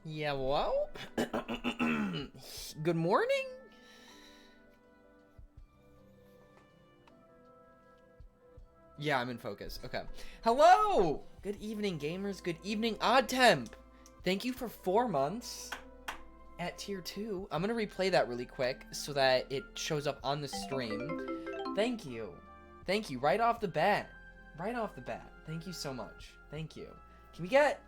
Yeah, well, good morning. Yeah, I'm in focus. Okay. Hello. Good evening, gamers. Good evening, Odd Temp. Thank you for 4 months at tier 2. I'm going to replay that really quick so that it shows up on the stream. Thank you. Thank you. Right off the bat. Right off the bat. Thank you so much. Thank you. Can we get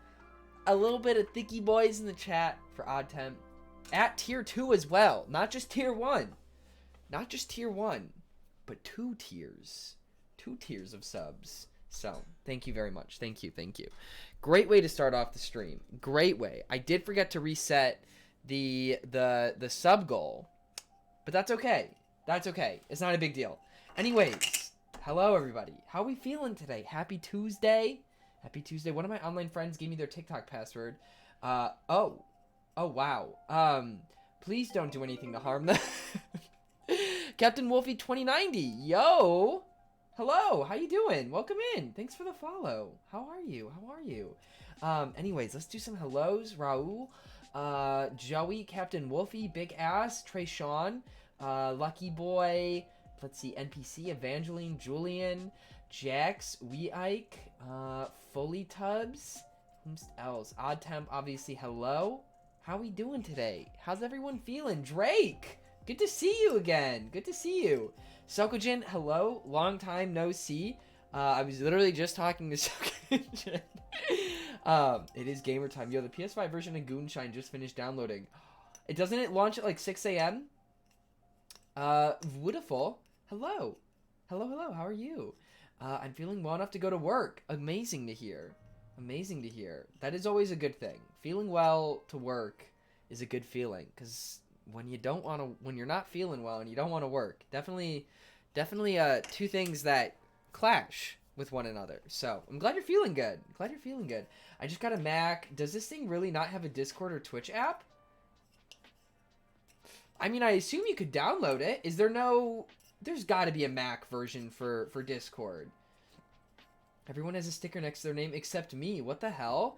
a little bit of thicky boys in the chat for Odd Temp? At tier 2 as well. Not just tier 1. Not just tier 1, but 2 tiers. 2 tiers of subs. So, thank you very much. Thank you. Thank you. Great way to start off the stream. Great way. I did forget to reset the sub goal, but that's okay. That's okay. It's not a big deal. Anyways, hello everybody. How are we feeling today? Happy Tuesday. Happy Tuesday. One of my online friends gave me their TikTok password. Oh wow. Please don't do anything to harm them. Captain Wolfie 2090. Yo. Hello. How you doing? Welcome in. Thanks for the follow. How are you? How are you? Anyways, let's do some hellos. Raul, Joey, Captain Wolfie, Big Ass, Trey Sean, Lucky Boy. Let's see, NPC, Evangeline, Julian, Jax, Wee Ike, Foley Tubbs. Who's else? Odd Temp, obviously. Hello. How we doing today? How's everyone feeling? Drake. Good to see you again. Good to see you. Sokojin, hello. Long time no see. I was literally just talking to Sokojin. It is gamer time. Yo, the PS5 version of Goonshine just finished downloading. Doesn't it launch at like 6 a.m.? Wonderful. Hello. Hello. How are you? I'm feeling well enough to go to work. Amazing to hear. Amazing to hear. That is always a good thing. Feeling well to work is a good feeling, because when you're not feeling well and you don't want to work, definitely two things that clash with one another. So I'm glad you're feeling good. I just got a Mac. Does this thing really not have a Discord or Twitch app? I mean, I assume you could download it. There's got to be a Mac version for Discord. Everyone has a sticker next to their name except me. What the hell?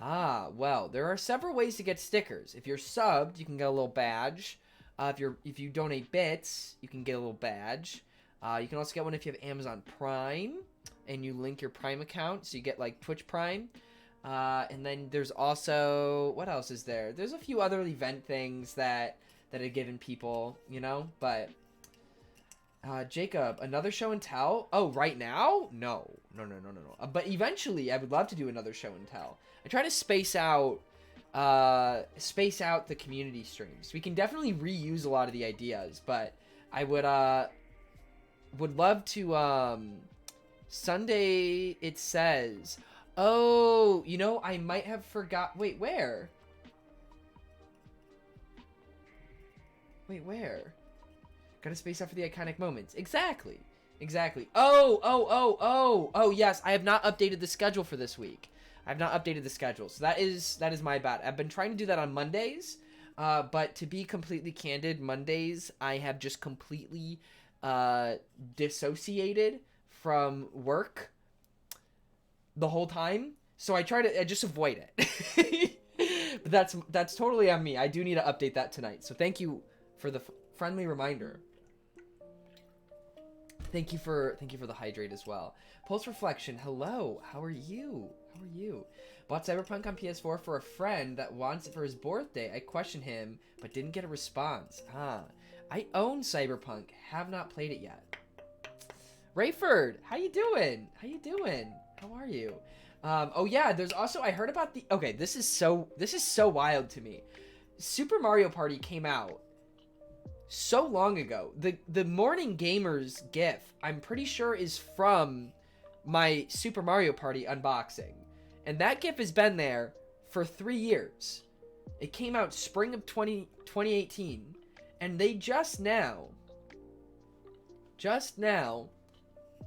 Ah, well, there are several ways to get stickers. If you're subbed, you can get a little badge. If you donate bits, you can get a little badge. You can also get one if you have Amazon Prime and you link your Prime account, so you get like Twitch Prime. And then there's also, what else is there? There's a few other event things that are given people, but Jacob, another show and tell? Oh, right now? No. But eventually, I would love to do another show and tell. I try to space out the community streams. We can definitely reuse a lot of the ideas, but I would love to. Sunday, it says. Oh, I might have forgot. Wait, where? Gotta space out for the iconic moments. Exactly. Oh, yes. I have not updated the schedule for this week. So that is my bad. I've been trying to do that on Mondays. But to be completely candid, Mondays, I have just completely dissociated from work the whole time. So I just avoid it. But that's totally on me. I do need to update that tonight. So thank you for the friendly reminder. Thank you for the hydrate as well. Pulse Reflection, hello. How are you? Bought Cyberpunk on PS4 for a friend that wants it for his birthday. I questioned him, but didn't get a response. I own Cyberpunk. Have not played it yet. Rayford, how you doing? How are you? Oh yeah, there's also, I heard about okay, this is so wild to me. Super Mario Party came out so long ago. The Morning Gamers GIF, I'm pretty sure, is from my Super Mario Party unboxing. And that GIF has been there for 3 years. It came out spring of 2018. And they just now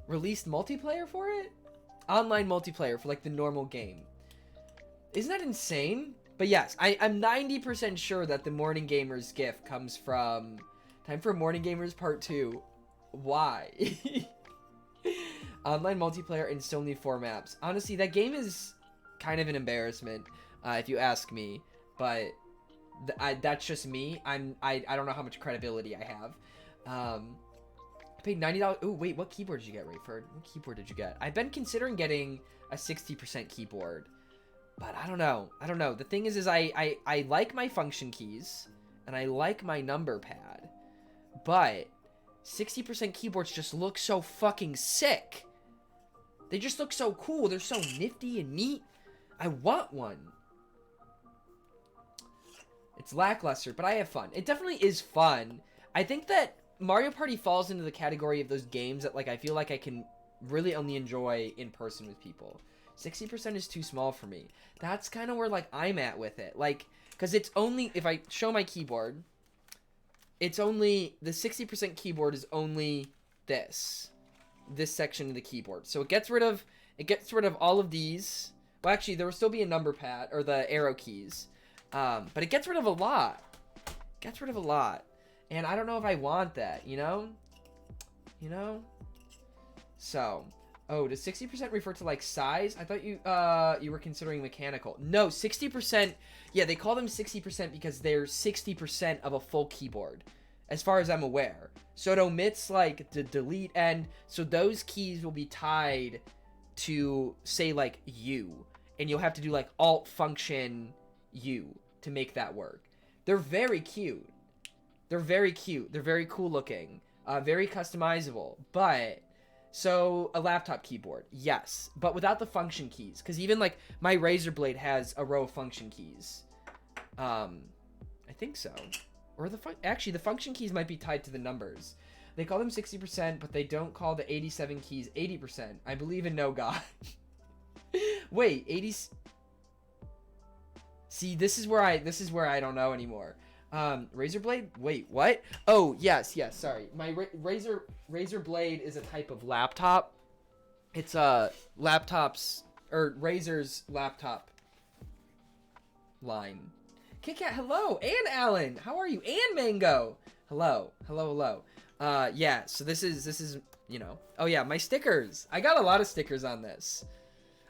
released multiplayer for it? Online multiplayer for like the normal game. Isn't that insane? But yes, I'm 90% sure that the Morning Gamers GIF comes from Time for Morning Gamers Part 2. Why? Online multiplayer and still need 4 maps. Honestly, that game is kind of an embarrassment, if you ask me. but that's just me. I don't know how much credibility I have. I paid $90. Oh wait, what keyboard did you get, Rayford? What keyboard did you get? I've been considering getting a 60% keyboard, but I don't know. The thing is I like my function keys and I like my number pad, but 60% keyboards just look so fucking sick. They just look so cool. They're so nifty and neat. I want one. It's lackluster, but I have fun. It definitely is fun. I think that Mario Party falls into the category of those games that, like, I feel like I can really only enjoy in person with people. 60% is too small for me. That's kind of where, like, I'm at with it. Like, because it's only, if I show my keyboard, it's only, the 60% keyboard is only this section of the keyboard. So it gets rid of all of these. Well, actually, there will still be a number pad, or the arrow keys. But it gets rid of a lot. And I don't know if I want that, you know? So, oh, does 60% refer to, like, size? I thought you were considering mechanical. No, 60%, yeah, they call them 60% because they're 60% of a full keyboard, as far as I'm aware. So it omits, like, the delete end, so those keys will be tied to, say, like, U, and you'll have to do, like, Alt Function U to make that work. They're very cute. They're very cool looking. Very customizable. But, so, a laptop keyboard. Yes. But without the function keys. Because even, like, my Razer Blade has a row of function keys. I think so. Or actually, the function keys might be tied to the numbers. They call them 60%, but they don't call the 87 keys 80%. I believe in no God. Wait, 80... See, this is where I don't know anymore. Razer Blade? Wait, what? Oh, yes, sorry. My Razer Blade is a type of laptop. It's laptops, or Razer's laptop line. KitKat, hello, and Alan, how are you? And Mango, hello. Yeah, so this is, you know, oh yeah, my stickers. I got a lot of stickers on this.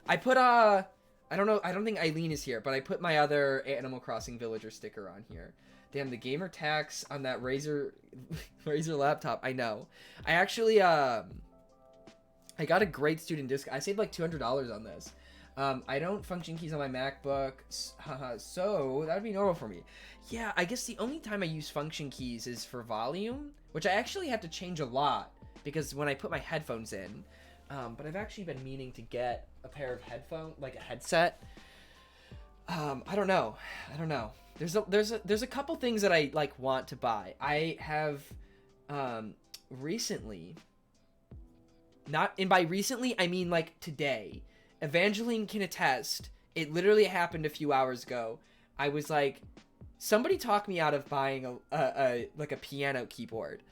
I put, I don't think Eileen is here, but I put my other Animal Crossing villager sticker on here. Damn, the gamer tax on that Razer laptop. I know. I actually, I got a great student discount. I saved like $200 on this. I don't function keys on my MacBook, so that would be normal for me. Yeah, I guess the only time I use function keys is for volume, which I actually have to change a lot because when I put my headphones in, but I've actually been meaning to get a pair of headphones, like a headset. I don't know. There's a couple things that I like want to buy. I have recently, and by recently I mean like today. Evangeline can attest. It literally happened a few hours ago. I was like, somebody talked me out of buying a piano keyboard.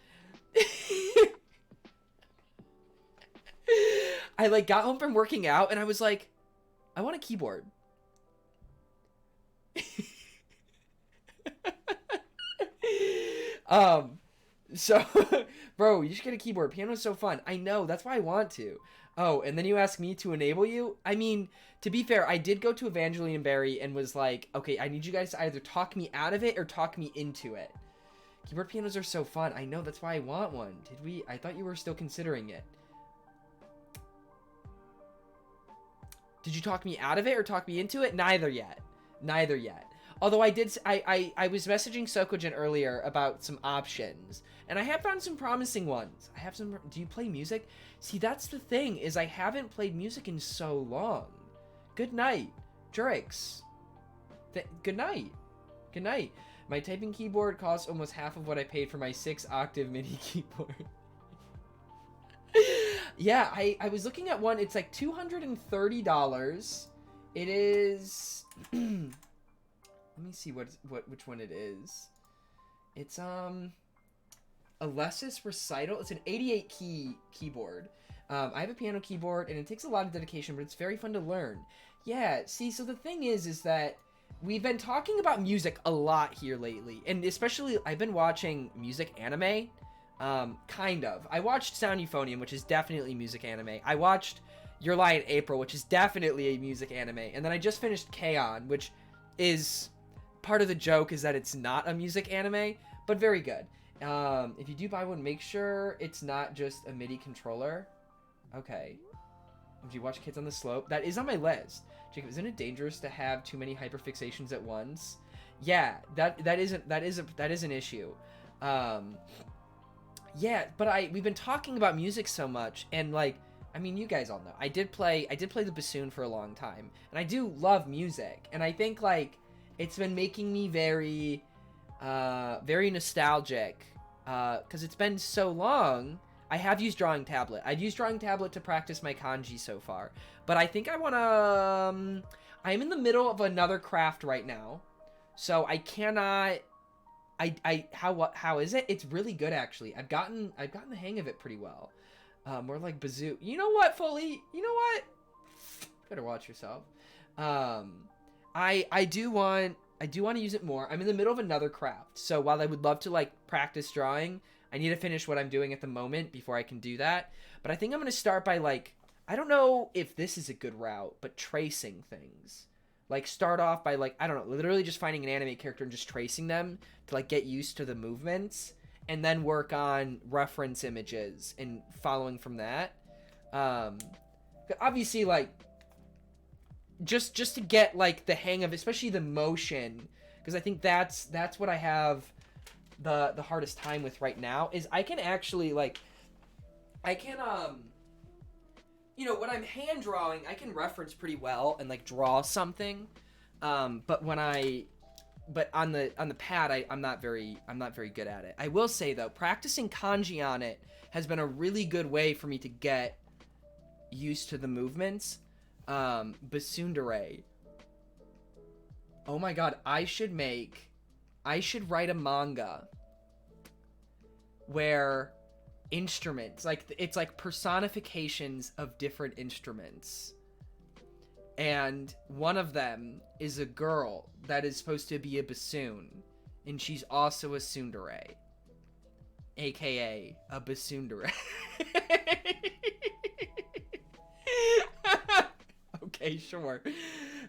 I like got home from working out and I was like, I want a keyboard. So, bro, you should get a keyboard. Piano's so fun. I know, that's why I want to. Oh, and then you ask me to enable you? I mean, to be fair, I did go to Evangeline and Barry and was like, okay, I need you guys to either talk me out of it or talk me into it. Keyboard pianos are so fun. I know, that's why I want one. Did we? I thought you were still considering it. Did you talk me out of it or talk me into it? Neither yet. Although I did, I was messaging Sokogen earlier about some options, and I have found some promising ones. Do you play music? See, that's the thing, is I haven't played music in so long. Good night, Jurix. Good night. My typing keyboard costs almost half of what I paid for my 6-octave mini keyboard. Yeah, I was looking at one, it's like $230. It is... Let me see which one it is. It's a Lessus Recital. It's an 88 key keyboard. I have a piano keyboard and it takes a lot of dedication, but it's very fun to learn. Yeah, see, so the thing is that we've been talking about music a lot here lately, and especially I've been watching music anime. Kind of. I watched Sound Euphonium, which is definitely music anime. I watched Your Lie in April, which is definitely a music anime, and then I just finished K-On!, which is part of the joke is that it's not a music anime, but very good. If you do buy one, make sure it's not just a MIDI controller. Okay. Did you watch Kids on the Slope? That is on my list. Jacob, isn't it dangerous to have too many hyperfixations at once? Yeah, that is an issue. Yeah, but we've been talking about music so much, and like, I mean, you guys all know I did play the bassoon for a long time, and I do love music, and I think like it's been making me very nostalgic, because it's been so long. I have used Drawing Tablet. I've used Drawing Tablet to practice my kanji so far, but I think I want to. I'm in the middle of another craft right now, so I cannot. How is it? It's really good actually. I've gotten the hang of it pretty well. More like bazoo. You know what, Foley? You know what? Better watch yourself. I do want to use it more. I'm in the middle of another craft, so while I would love to like practice drawing, I need to finish what I'm doing at the moment before I can do that. But I think I'm going to start by like, I don't know if this is a good route, but tracing things. Like start off by like, I don't know, literally just finding an anime character and just tracing them to like get used to the movements, and then work on reference images and following from that. Obviously like just to get like the hang of, especially the motion, because I think that's what I have the hardest time with right now, is I can actually like, I can you know, when I'm hand drawing, I can reference pretty well and like draw something, but on the pad, I'm not very good at it. I will say though, practicing kanji on it has been a really good way for me to get used to the movements. Basundere. Oh my god, I should write a manga where instruments, like it's like personifications of different instruments, and one of them is a girl that is supposed to be a bassoon, and she's also a tsundere, aka a basundere. Okay, sure.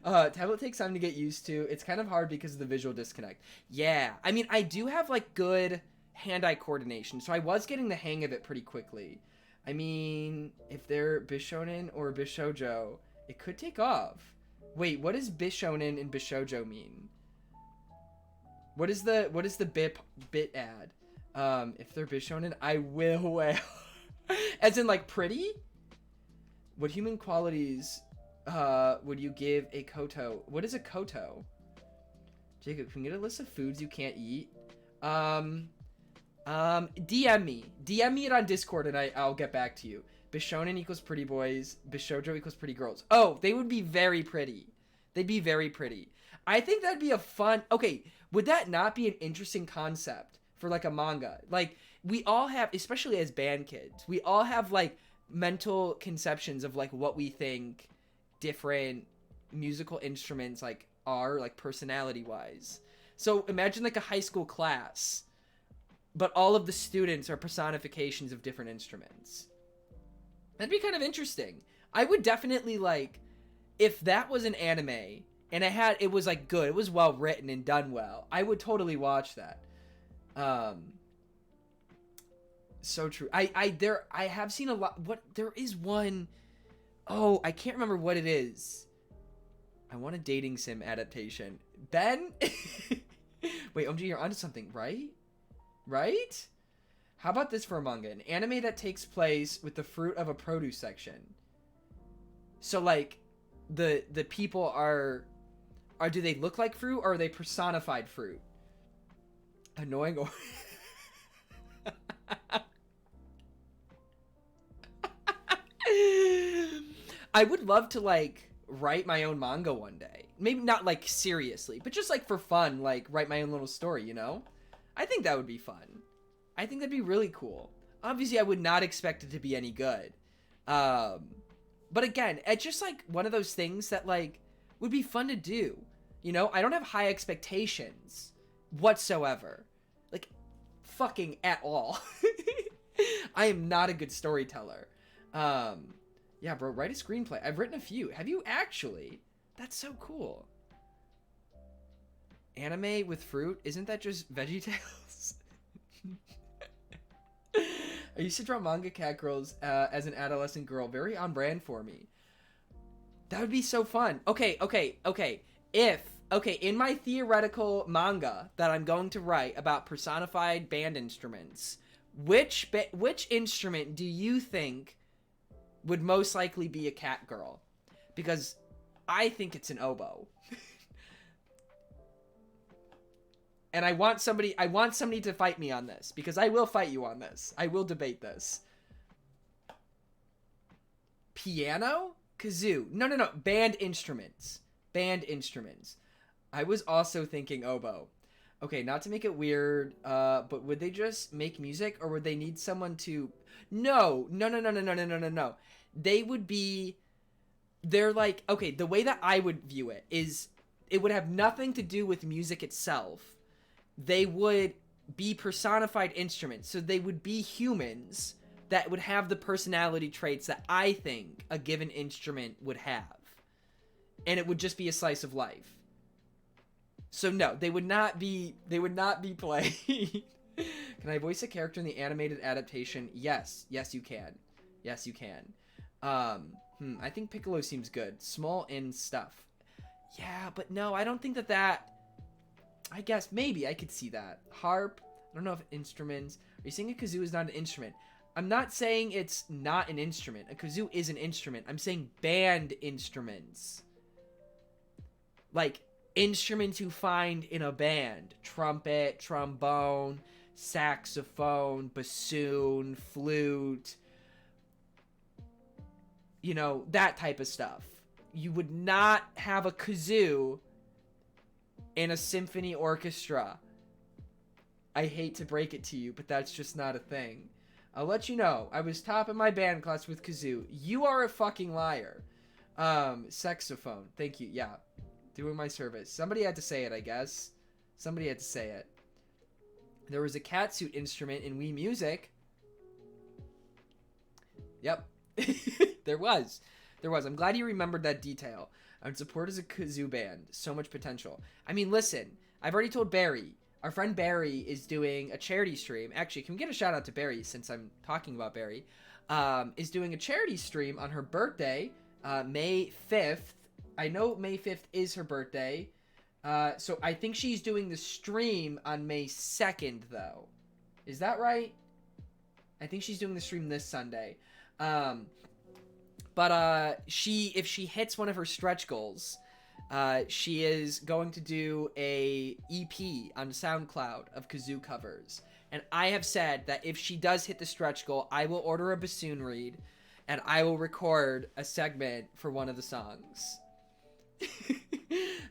Tablet takes time to get used to. It's kind of hard because of the visual disconnect. Yeah, I mean, I do have like good hand-eye coordination, so I was getting the hang of it pretty quickly. I mean, if they're Bishonen or Bishoujo, it could take off. Wait, what does Bishonen and Bishoujo mean? What is the bit ad? If they're Bishonen, I will wail. As in like pretty? What human qualities would you give a koto? What is a koto? Jacob, can you get a list of foods you can't eat? DM me it on Discord, and I'll get back to you. Bishonen equals pretty boys. Bishoujo equals pretty girls. Oh, they would be very pretty. They'd be very pretty. I think that'd be a fun... Okay, would that not be an interesting concept for, like, a manga? Like, we all have, especially as band kids, we all have, like, mental conceptions of, like, what we think different musical instruments, like, are, like, personality-wise. So imagine, like, a high school class, but all of the students are personifications of different instruments. That'd be kind of interesting. I would definitely, like, if that was an anime and it was like good, it was well written and done well, I would totally watch that. So true. I have seen a lot. There is one, oh, I can't remember what it is. I want a dating sim adaptation. Ben? Wait, OMG, you're onto something, right? Right? How about this for a manga? An anime that takes place with the fruit of a produce section. So, like, the people are do they look like fruit, or are they personified fruit? Annoying or... I would love to, like, write my own manga one day. Maybe not, like, seriously, but just, like, for fun, like, write my own little story, you know? I think that would be fun. I think that'd be really cool. Obviously, I would not expect it to be any good. But again, it's just, like, one of those things that, like, would be fun to do. You know? I don't have high expectations whatsoever. Like, fucking at all. I am not a good storyteller. Yeah, bro, write a screenplay. I've written a few. Have you actually? That's so cool. Anime with fruit? Isn't that just VeggieTales? I used to draw manga cat girls as an adolescent girl. Very on brand for me. That would be so fun. Okay. In my theoretical manga that I'm going to write about personified band instruments, which instrument do you think would most likely be a cat girl? Because I think it's an oboe. And I want somebody to fight me on this, because I will fight you on this. I will debate this. Piano? Kazoo. No. Band instruments. I was also thinking oboe. Okay, not to make it weird, but would they just make music, or would they need someone to... No. They would be... They're like... Okay, the way that I would view it is it would have nothing to do with music itself. They would be personified instruments, so they would be humans that would have the personality traits that I think a given instrument would have. And it would just be a slice of life. So no, they would not be played. Can I voice a character in the animated adaptation? Yes, you can. I think Piccolo seems good. Small in stuff. Yeah, but no, I don't think that... I guess maybe I could see that. Harp. I don't know if instruments... Are you saying a kazoo is not an instrument? I'm not saying it's not an instrument. A kazoo is an instrument. I'm saying band instruments. Like, instruments you find in a band. Trumpet, trombone, saxophone, bassoon, flute. You know, that type of stuff. You would not have a kazoo in a symphony orchestra. I hate to break it to you, but that's just not a thing. I'll let you know. I was top in my band class with kazoo. You are a fucking liar. Saxophone. Thank you. Yeah. Doing my service. Somebody had to say it, I guess. Somebody had to say it. There was a catsuit instrument in Wii Music. Yep. There was. I'm glad you remembered that detail. I would support as a kazoo band. So much potential. I mean, listen. I've already told Barry. Our friend Barry is doing a charity stream. Actually, can we get a shout out to Barry since I'm talking about Barry? Is doing a charity stream on her birthday, May 5th. I know May 5th is her birthday. So I think she's doing the stream on May 2nd, though. Is that right? I think she's doing the stream this Sunday. But if she hits one of her stretch goals, she is going to do a EP on SoundCloud of kazoo covers. And I have said that if she does hit the stretch goal, I will order a bassoon reed and I will record a segment for one of the songs.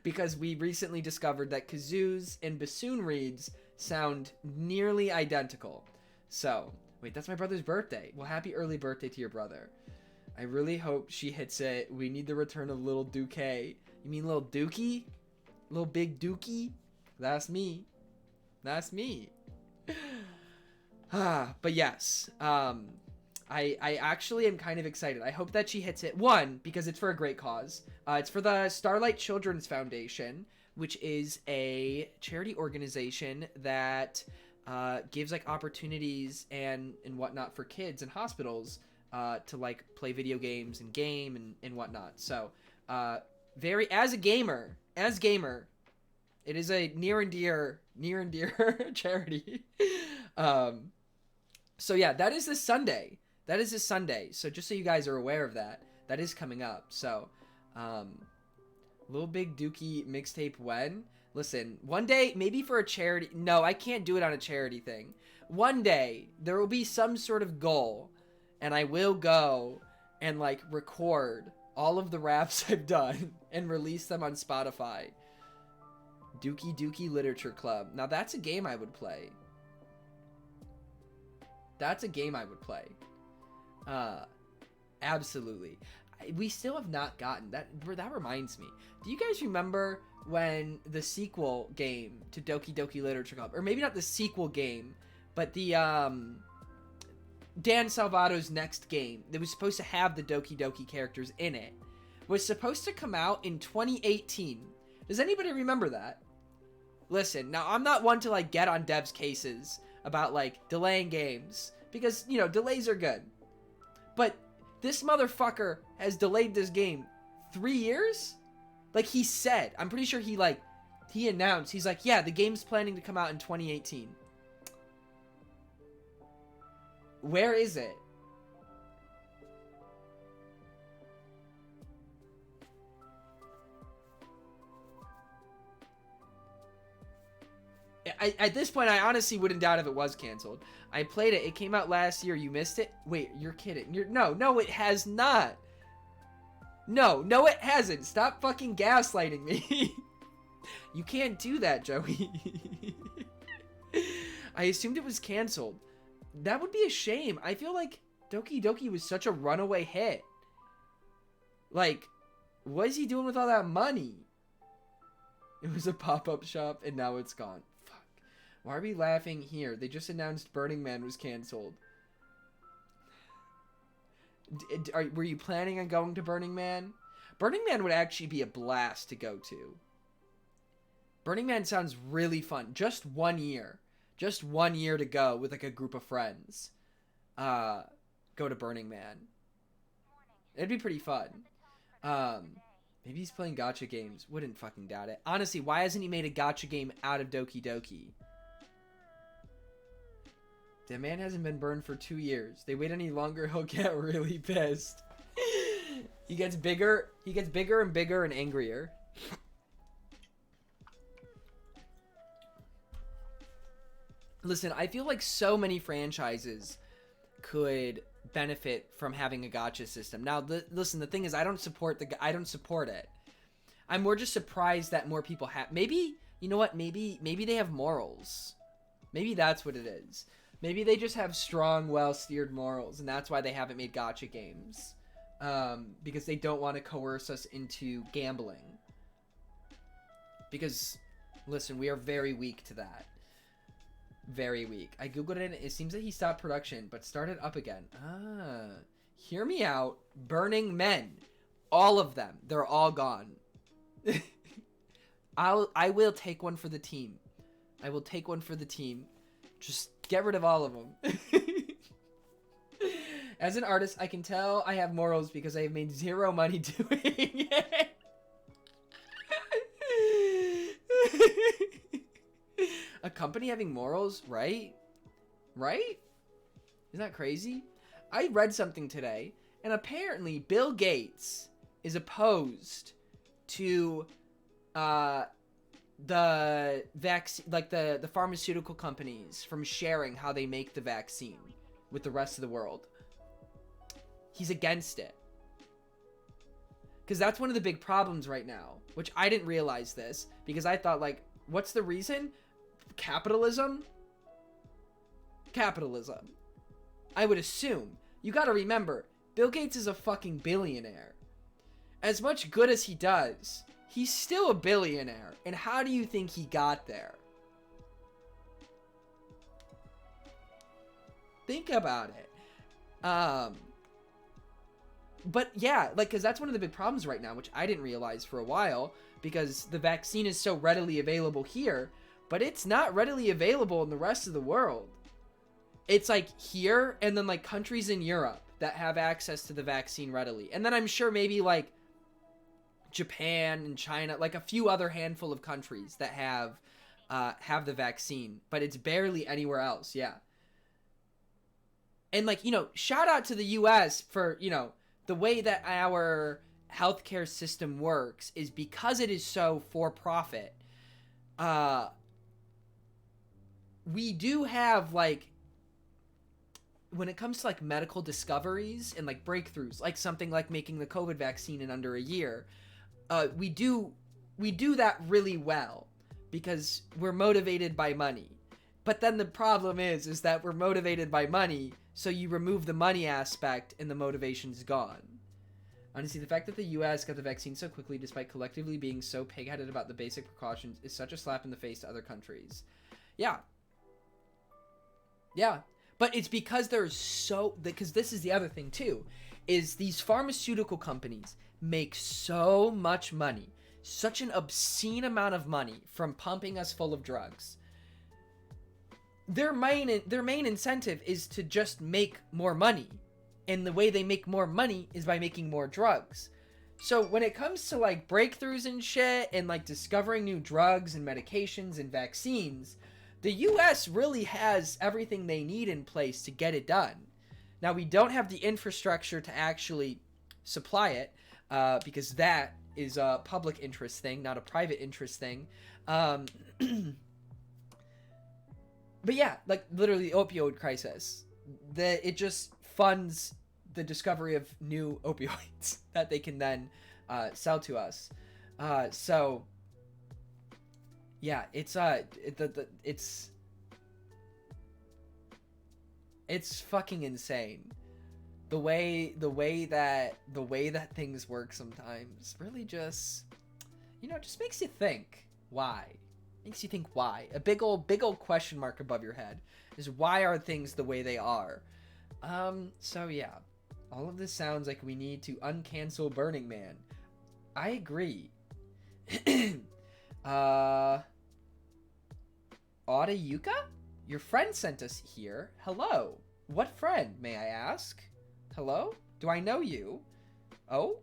Because we recently discovered that kazoos and bassoon reeds sound nearly identical. So, wait, that's my brother's birthday. Well, happy early birthday to your brother. I really hope she hits it. We need the return of Little Dookie. You mean Little Dookie? Little Big Dookie? That's me. But yes. I actually am kind of excited. I hope that she hits it. One, because it's for a great cause. It's for the Starlight Children's Foundation, which is a charity organization that gives like opportunities and whatnot for kids in hospitals to like play video games and game and whatnot. So as a gamer, it is a near and dear charity. So yeah, that is this Sunday. So just so you guys are aware of that is coming up. So, Little Big Dookie mixtape when? Listen, one day, maybe for a charity. No, I can't do it on a charity thing. One day, there will be some sort of goal, and I will go and, like, record all of the raps I've done and release them on Spotify. Dookie Literature Club. Now, that's a game I would play. Absolutely. We still have not gotten that. That reminds me. Do you guys remember when the sequel game to Doki Literature Club, or maybe not the sequel game, but the Dan Salvato's next game that was supposed to have the Doki characters in it, was supposed to come out in 2018. Does anybody remember that? listen, now I'm not one to like get on devs cases about like delaying games because, you know, delays are good. But this motherfucker has delayed this game 3 years? Like he said, I'm pretty sure he announced, he's like, yeah, the game's planning to come out in 2018. Where is it? At this point, I honestly wouldn't doubt if it was canceled. I played it. It came out last year. You missed it? Wait, you're kidding. No, it has not. No, it hasn't. Stop fucking gaslighting me. You can't do that, Joey. I assumed it was canceled. That would be a shame. I feel like Doki Doki was such a runaway hit. Like, what is he doing with all that money? It was a pop-up shop, and now it's gone. Fuck. Why are we laughing here? They just announced Burning Man was canceled. Were you planning on going to Burning Man? Burning Man would actually be a blast to go to. Burning Man sounds really fun. Just 1 year. Just 1 year to go with like a group of friends. Go to Burning Man. It'd be pretty fun. Maybe he's playing gacha games. Wouldn't fucking doubt it. Honestly, why hasn't he made a gacha game out of Doki Doki? The man hasn't been burned for 2 years. They wait any longer, he'll get really pissed. He gets bigger and bigger and angrier. Listen, I feel like so many franchises could benefit from having a gacha system. Now, listen, the thing is, I don't support it. I'm more just surprised that more people have. Maybe, you know what? Maybe they have morals. Maybe that's what it is. Maybe they just have strong, well-steered morals, and that's why they haven't made gacha games. Because they don't want to coerce us into gambling. Because, listen, we are very weak to that. Very weak. I googled it and it seems that he stopped production but started up again. Hear me out. Burning Men. All of them. They're all gone. I will take one for the team. I will take one for the team. Just get rid of all of them. As an artist, I can tell I have morals because I have made zero money doing it. A company having morals, right? Right? Isn't that crazy? I read something today, and apparently Bill Gates is opposed to the vaccine, like the pharmaceutical companies from sharing how they make the vaccine with the rest of the world. He's against it. Because that's one of the big problems right now, which I didn't realize this, because I thought, like, what's the reason? Capitalism? Capitalism. I would assume. You gotta remember, Bill Gates is a fucking billionaire. As much good as he does, he's still a billionaire. And how do you think he got there? Think about it. But yeah, like, because that's one of the big problems right now, which I didn't realize for a while, because the vaccine is so readily available here, but it's not readily available in the rest of the world. It's like here, and then like countries in Europe that have access to the vaccine readily. And then I'm sure maybe like Japan and China, like a few other handful of countries that have the vaccine, but it's barely anywhere else. Yeah. And like, you know, shout out to the US for, you know, the way that our healthcare system works is because it is so for profit. We do have like, when it comes to like medical discoveries and like breakthroughs, like something like making the COVID vaccine in under a year, we do that really well because we're motivated by money. But then the problem is that we're motivated by money, so you remove the money aspect and the motivation's gone. Honestly, the fact that the US got the vaccine so quickly despite collectively being so pig-headed about the basic precautions is such a slap in the face to other countries. Yeah. Yeah. But it's because because this is the other thing too, is these pharmaceutical companies make so much money such an obscene amount of money from pumping us full of drugs. Their main incentive is to just make more money. And the way they make more money is by making more drugs. So when it comes to like breakthroughs and shit and like discovering new drugs and medications and vaccines, the US really has everything they need in place to get it done. Now, we don't have the infrastructure to actually supply it because that is a public interest thing, not a private interest thing. But yeah, like literally the opioid crisis, it just funds the discovery of new opioids that they can then sell to us. So yeah, it's fucking insane. The way that things work sometimes really just, just makes you think why. Makes you think why. A big old question mark above your head is why are things the way they are? So yeah. All of this sounds like we need to uncancel Burning Man. I agree. Audayuka? Your friend sent us here. Hello. What friend, may I ask? Hello? Do I know you? Oh?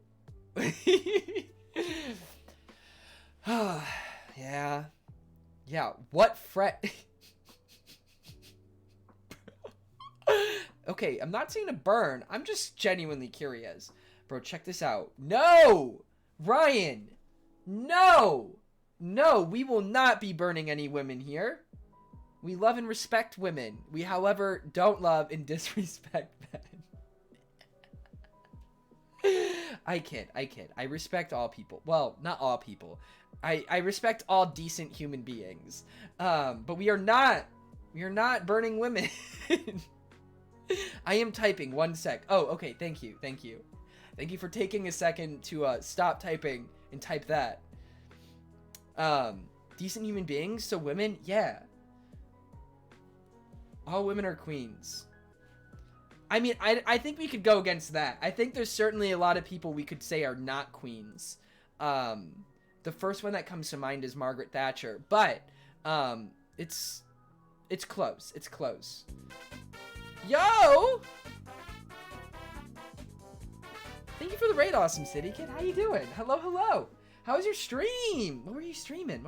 Yeah. Yeah, what friend? Okay, I'm not saying to burn. I'm just genuinely curious. Bro, check this out. No! Ryan! No! No, we will not be burning any women here. We love and respect women. We, however, don't love and disrespect men. I kid. I respect all people. Well, not all people. I respect all decent human beings. But we are not burning women. I am typing. 1 sec. Oh, okay. Thank you. Thank you for taking a second to stop typing and type that. Decent human beings. So women, yeah. All women are queens. I mean, I think we could go against that. I think there's certainly a lot of people we could say are not queens. The first one that comes to mind is Margaret Thatcher, but it's close. It's close. Yo! Thank you for the raid, Awesome City Kid. How you doing? Hello, hello. How was your stream? What were you streaming?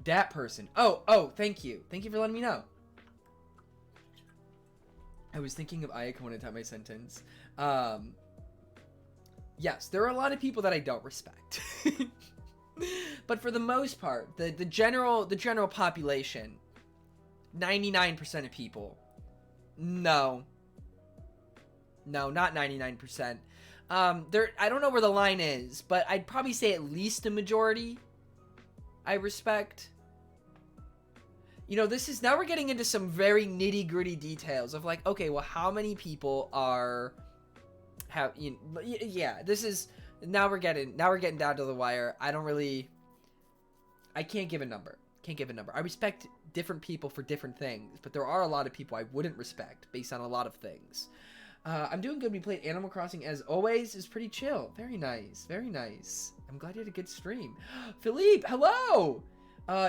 Dat person. Oh, thank you. Thank you for letting me know. I was thinking of Ayaka when I typed my sentence. Yes, there are a lot of people that I don't respect. But for the most part, the general population, 99% of people, no, not 99%. I don't know where the line is, but I'd probably say at least a majority I respect. Now we're getting into some very nitty-gritty details of like, okay, well, how many people this is, now we're getting down to the wire. I can't give a number. I respect different people for different things, but there are a lot of people I wouldn't respect based on a lot of things. I'm doing good. We played Animal Crossing as always. Is pretty chill. Very nice. I'm glad you had a good stream. Philippe, hello!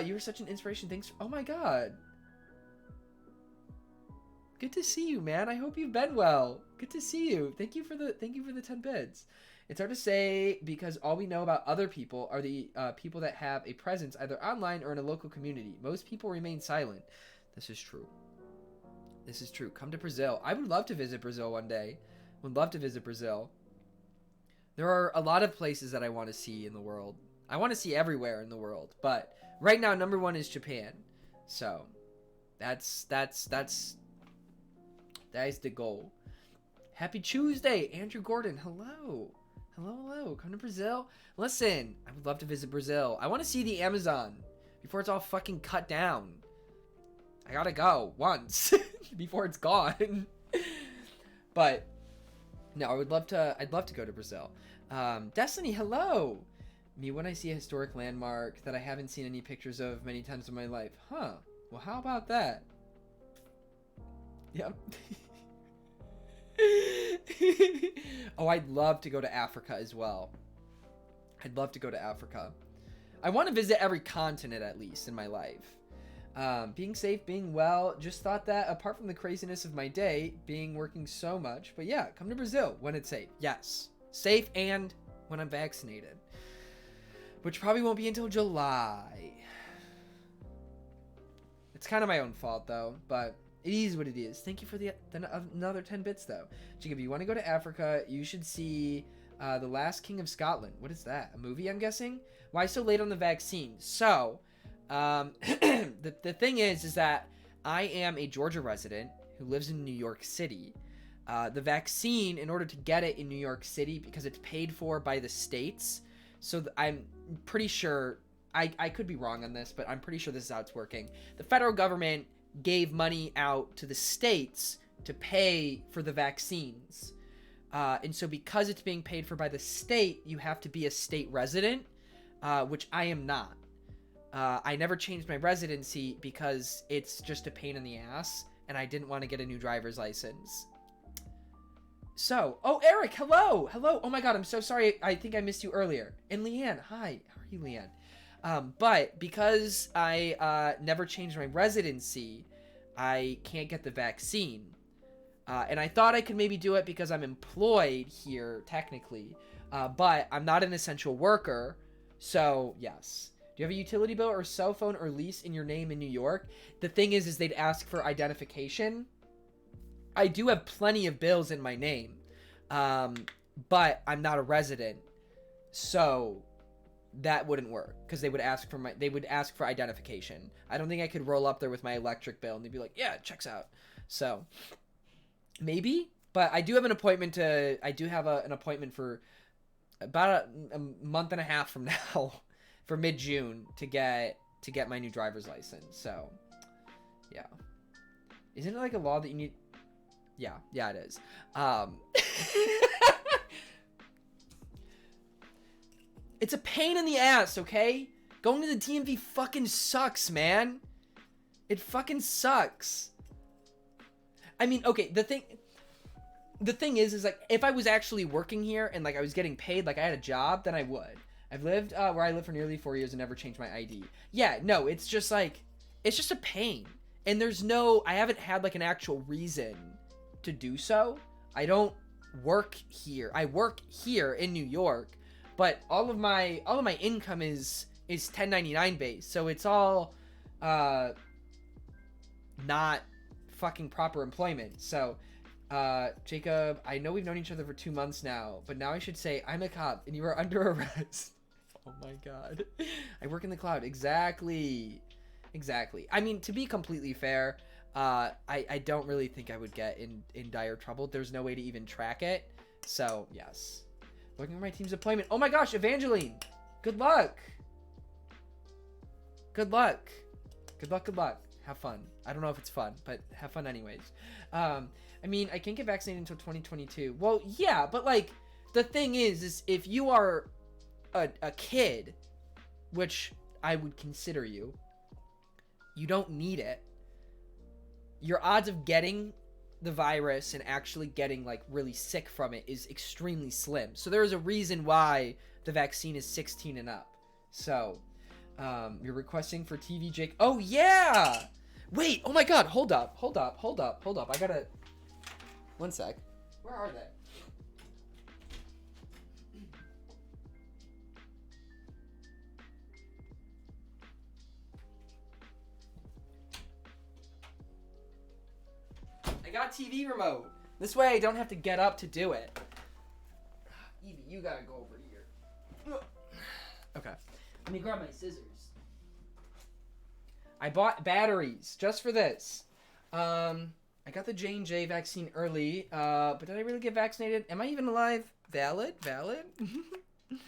You were such an inspiration. Thanks. Oh my god. Good to see you, man. I hope you've been well. Good to see you. Thank you for the 10 bits. It's hard to say because all we know about other people are the people that have a presence either online or in a local community. Most people remain silent. This is true. Come to Brazil. I would love to visit Brazil one day. There are a lot of places that I want to see in the world. I want to see everywhere in the world, but right now number one is Japan. So that is the goal. Happy Tuesday, Andrew Gordon. Hello. Come to Brazil. Listen, I would love to visit Brazil. I want to see the Amazon before it's all fucking cut down. I gotta go once before it's gone. But no, I'd love to go to Brazil. Destiny, hello. Me when I see a historic landmark that I haven't seen any pictures of many times in my life. Huh. Well, how about that? Yep. Oh, I'd love to go to Africa as well. I'd love to go to Africa. I want to visit every continent at least in my life. Being safe, being well, just thought that apart from the craziness of my day, working so much, but yeah, come to Brazil when it's safe. Yes, safe and when I'm vaccinated, which probably won't be until July. It's kind of my own fault though, but it is what it is. Thank you for the another 10 bits though. Jacob, you want to go to Africa, you should see The Last King of Scotland. What is that? A movie, I'm guessing? Why so late on the vaccine? So, the thing is that I am a Georgia resident who lives in New York City. The vaccine, in order to get it in New York City, because it's paid for by the states, so I'm pretty sure, I could be wrong on this, but I'm pretty sure this is how it's working. The federal government gave money out to the states to pay for the vaccines. And so because it's being paid for by the state, you have to be a state resident, which I am not. I never changed my residency because it's just a pain in the ass, and I didn't want to get a new driver's license. So, oh, Eric, hello. Hello. Oh my God, I'm so sorry. I think I missed you earlier. And Leanne, hi. How are you, Leanne? But because I never changed my residency, I can't get the vaccine. And I thought I could maybe do it because I'm employed here, technically. But I'm not an essential worker, so yes. Do you have a utility bill or cell phone or lease in your name in New York? The thing is they'd ask for identification. I do have plenty of bills in my name, but I'm not a resident, so that wouldn't work because they would ask for identification. I don't think I could roll up there with my electric bill and they'd be like, yeah, it checks out. So maybe, but I do have an appointment an appointment for about a month and a half from now, for mid-June, to get my new driver's license. So yeah, isn't it like a law that you need? Yeah, it is. It's a pain in the ass, okay? Going to the DMV fucking sucks, man. It fucking sucks. I mean, okay, the thing is like, if I was actually working here and like I was getting paid, like I had a job, then I would. I've lived where I lived for nearly 4 years and never changed my ID. Yeah, no, it's just a pain. And I haven't had like an actual reason to do so. I don't work here. I work here in New York, but all of my income is 1099 based, so it's all not fucking proper employment. So Jacob, I know we've known each other for 2 months now, but now I should say I'm a cop and you are under arrest. Oh my God. I work in the cloud. Exactly. I mean, to be completely fair, I don't really think I would get in dire trouble. There's no way to even track it. So, yes. Looking for my team's appointment. Oh my gosh, Evangeline. Good luck. Good luck. Have fun. I don't know if it's fun, but have fun anyways. I mean, I can't get vaccinated until 2022. Well, yeah, but like, the thing is if you are a kid, which I would consider you don't need it. Your odds of getting the virus and actually getting like really sick from it is extremely slim. So there is a reason why the vaccine is 16 and up. So you're requesting for TV Jake. Oh yeah. Wait, oh my God, hold up. I gotta, one sec. Where are they? I got TV remote. This way I don't have to get up to do it. Evie, you gotta go over here. Okay. Let me grab my scissors. I bought batteries just for this. I got the J&J vaccine early, but did I really get vaccinated? Am I even alive? Valid? It's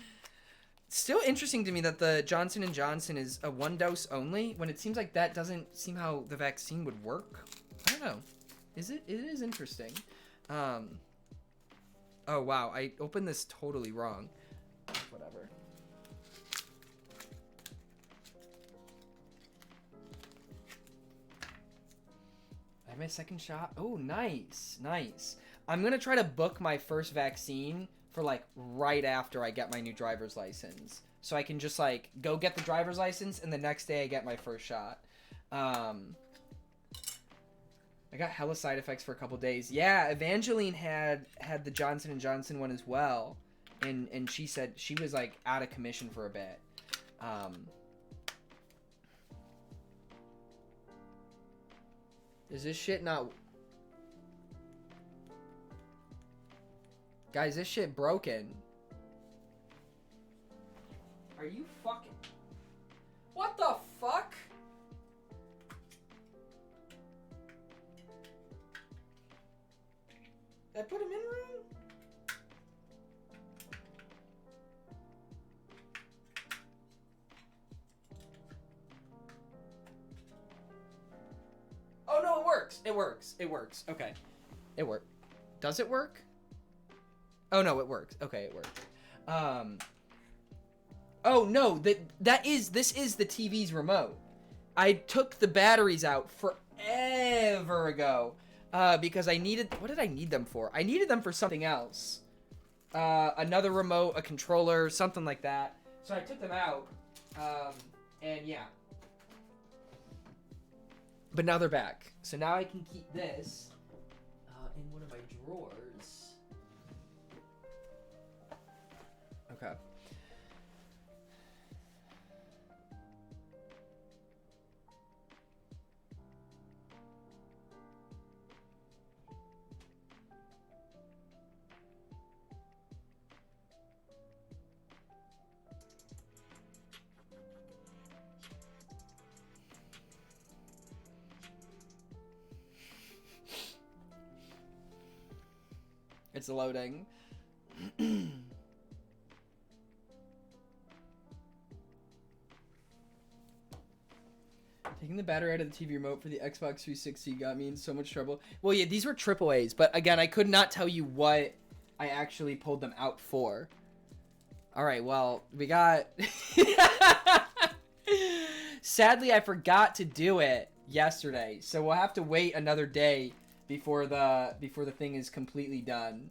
still interesting to me that the Johnson & Johnson is a 1 dose only, when it seems like that doesn't seem how the vaccine would work. I don't know. Is it? It is interesting. Oh wow, I opened this totally wrong. Whatever. I have my second shot. Oh, nice. I'm going to try to book my first vaccine for, like, right after I get my new driver's license. So I can just, like, go get the driver's license, and the next day I get my first shot. I got hella side effects for a couple days. Yeah, Evangeline had the Johnson & Johnson one as well. And she said she was, like, out of commission for a bit. Is this shit not... Guys, this shit broken. Are you fucking... What the fuck? Did I put him in wrong? Oh, no, it works. It works. It works. Okay. It worked. Does it work? Oh, no, it works. Okay, it worked. Oh, no, this is the TV's remote. I took the batteries out forever ago, because I needed... What did I need them for? I needed them for something else. Another remote, a controller, something like that. So I took them out, and yeah. But now they're back. So now I can keep this in one of my drawers. Okay. It's loading. Taking the battery out of the TV remote for the Xbox 360 got me in so much trouble. Well, yeah, these were AAAs, but again, I could not tell you what I actually pulled them out for. All right, well, we got... Sadly, I forgot to do it yesterday, so we'll have to wait another day before the thing is completely done.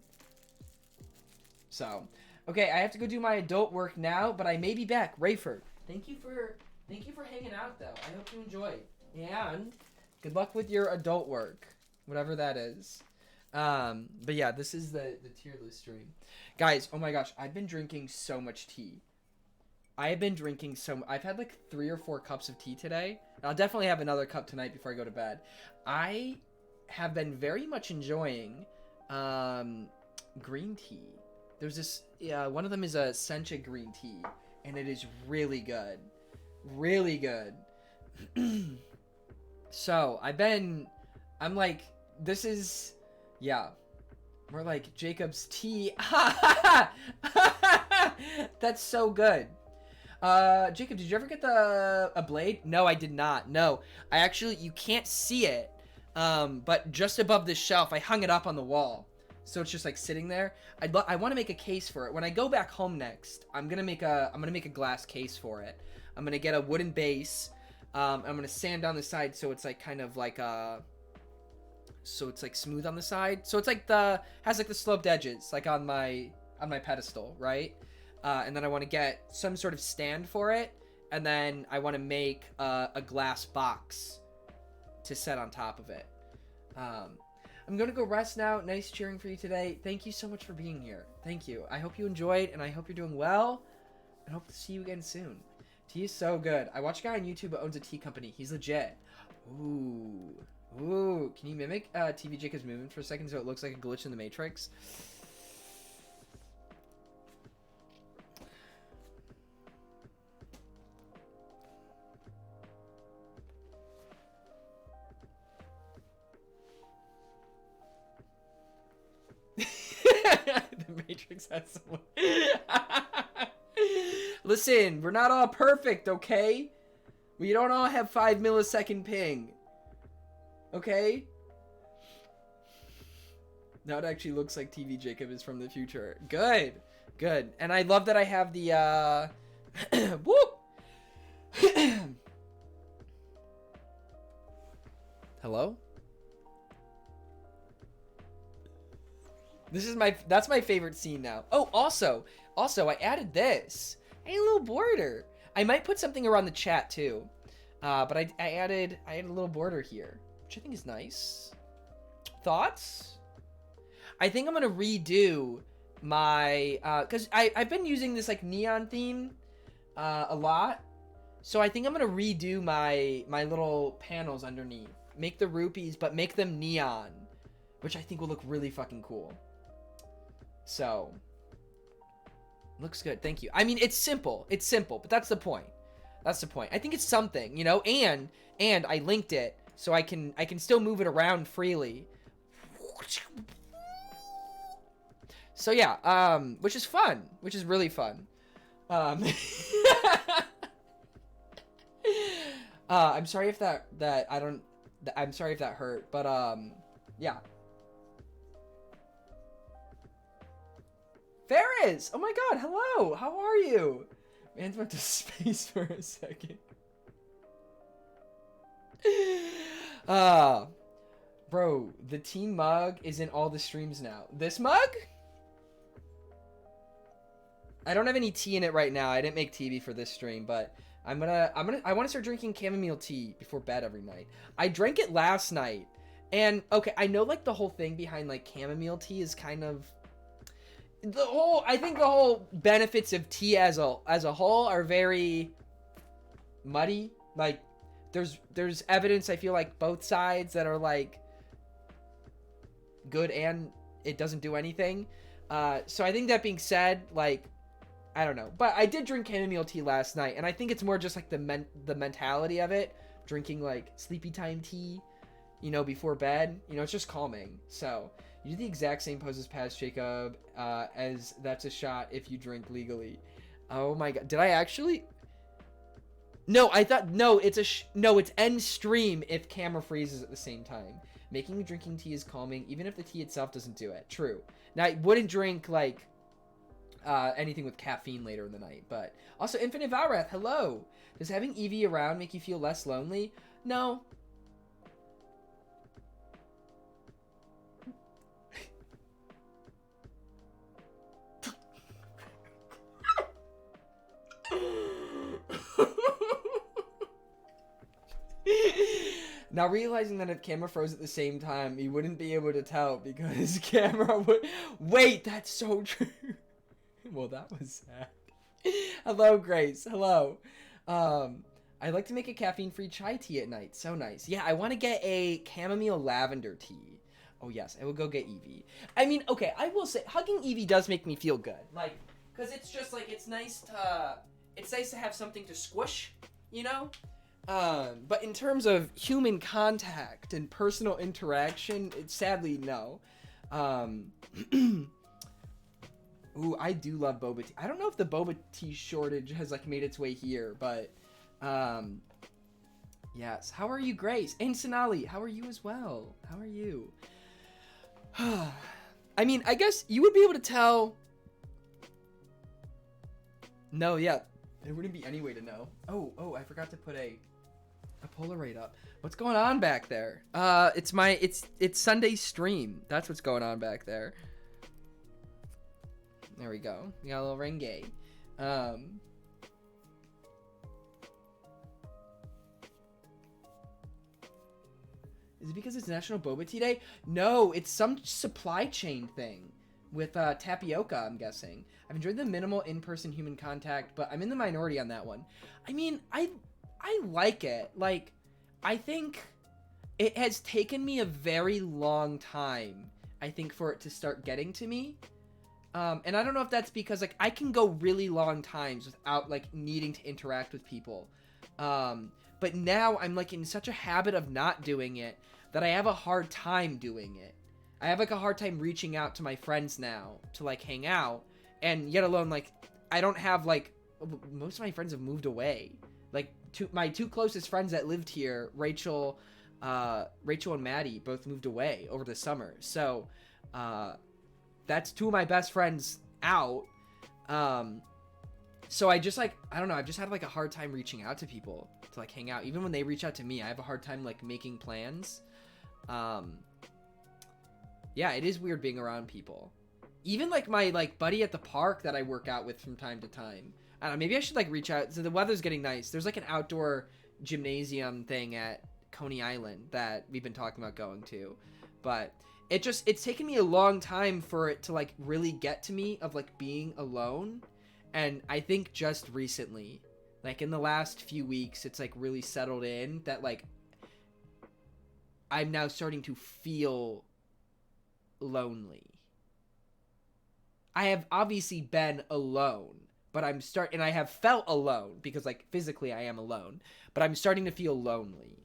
So, okay, I have to go do my adult work now, but I may be back. Rayford, thank you for hanging out, though. I hope you enjoyed. And good luck with your adult work, whatever that is. But yeah, this is the tier list stream. Guys, oh my gosh, I've been drinking so much tea. I've had like 3 or 4 cups of tea today. I'll definitely have another cup tonight before I go to bed. I have been very much enjoying green tea. There's this one of them is a sencha green tea, and it is really good. Really good. So I'm like, this is, yeah, we're like Jacob's tea. That's so good. Jacob, did you ever get a blade? No, I did not. No, I actually, you can't see it. But just above this shelf, I hung it up on the wall. So it's just like sitting there. I want to make a case for it. When I go back home next, I'm going to make a glass case for it. I'm going to get a wooden base. I'm going to sand down the side so it's like kind of like so it's like smooth on the side. So it's like has like the sloped edges like on my pedestal, right? And then I want to get some sort of stand for it, and then I want to make a glass box to set on top of it. I'm going to go rest now. Nice cheering for you today. Thank you so much for being here. Thank you. I hope you enjoyed, and I hope you're doing well. I hope to see you again soon. Tea is so good. I watch a guy on YouTube who owns a tea company. He's legit. Ooh. Ooh. Can you mimic TV Jacob's movement for a second so it looks like a glitch in the Matrix? The Matrix has someone. Listen, we're not all perfect, okay? We don't all have 5 millisecond ping. Okay? Now it actually looks like TV Jacob is from the future. Good. Good. And I love that I have the, whoop! Hello? That's my favorite scene now. Oh, also, I added this. I added a little border. I might put something around the chat too. But I added a little border here, which I think is nice. Thoughts? I think I'm gonna redo my because I've been using this like neon theme a lot. So I think I'm gonna redo my little panels underneath. Make the rupees, but make them neon, which I think will look really fucking cool. So, looks good. Thank you. I mean, it's simple. It's simple, but that's the point. That's the point. I think it's something, you know, and I linked it so I can still move it around freely. So yeah, which is fun, which is really fun. I'm sorry if I'm sorry if that hurt, but yeah. Ferris! Oh my god, hello! How are you? Man's went to space for a second. Bro, the team mug is in all the streams now. This mug? I don't have any tea in it right now. I didn't make tea for this stream, but I want to start drinking chamomile tea before bed every night. I drank it last night, and okay, I know like the whole thing behind like chamomile tea is kind of I think the whole benefits of tea as a whole are very muddy. Like there's evidence, I feel like, both sides that are like good and it doesn't do anything. So I think that being said, like, I don't know, but I did drink chamomile tea last night, and I think it's more just like the mentality of it, drinking like sleepy time tea, you know, before bed. You know, it's just calming. So you do the exact same pose as Paz Jacob, as that's a shot if you drink legally. Oh my god, did I actually? No, I thought no. It's it's end stream if camera freezes at the same time. Making drinking tea is calming, even if the tea itself doesn't do it. True. Now I wouldn't drink like anything with caffeine later in the night, but also Infinite Valrath, hello. Does having Evie around make you feel less lonely? No. Now realizing that if camera froze at the same time, you wouldn't be able to tell because camera would... Wait, that's so true. Well, that was sad. Hello, Grace. Hello. I'd like to make a caffeine-free chai tea at night. So nice. Yeah, I want to get a chamomile lavender tea. Oh, yes. I will go get Evie. I mean, okay, I will say, hugging Evie does make me feel good. Like, because it's just, like, it's nice to have something to squish, you know? But in terms of human contact and personal interaction, it's sadly no. Ooh, I do love boba tea. I don't know if the boba tea shortage has like made its way here, but yes. How are you, Grace? And Sonali, how are you as well? How are you? I mean, I guess you would be able to tell. No, yeah, there wouldn't be any way to know. Oh, I forgot to put a Polaroid up. What's going on back there? It's Sunday stream. That's what's going on back there. There we go. We got a little Renge. Is it because it's National Boba Tea Day? No, it's some supply chain thing with tapioca, I'm guessing. I've enjoyed the minimal in-person human contact, but I'm in the minority on that one. I mean, I like it. Like, I think it has taken me a very long time, I think, for it to start getting to me. And I don't know if that's because, like, I can go really long times without, like, needing to interact with people. But now I'm, like, in such a habit of not doing it that I have a hard time doing it. I have, like, a hard time reaching out to my friends now to, like, hang out. And yet alone, like, I don't have, like, most of my friends have moved away. Like, my two closest friends that lived here, Rachel and Maddie, both moved away over the summer. So, that's two of my best friends out. So I just, like, I don't know, I've just had, like, a hard time reaching out to people to, like, hang out. Even when they reach out to me, I have a hard time, like, making plans. Yeah, it is weird being around people. even like my like buddy at the park that I work out with from time to time. I don't know, maybe I should like reach out. So the weather's getting nice. There's like an outdoor gymnasium thing at Coney Island that we've been talking about going to, but it's taken me a long time for it to like really get to me of like being alone. And I think just recently, like in the last few weeks, it's like really settled in that like I'm now starting to feel lonely. I have obviously been alone, but and I have felt alone because like physically I am alone, but I'm starting to feel lonely.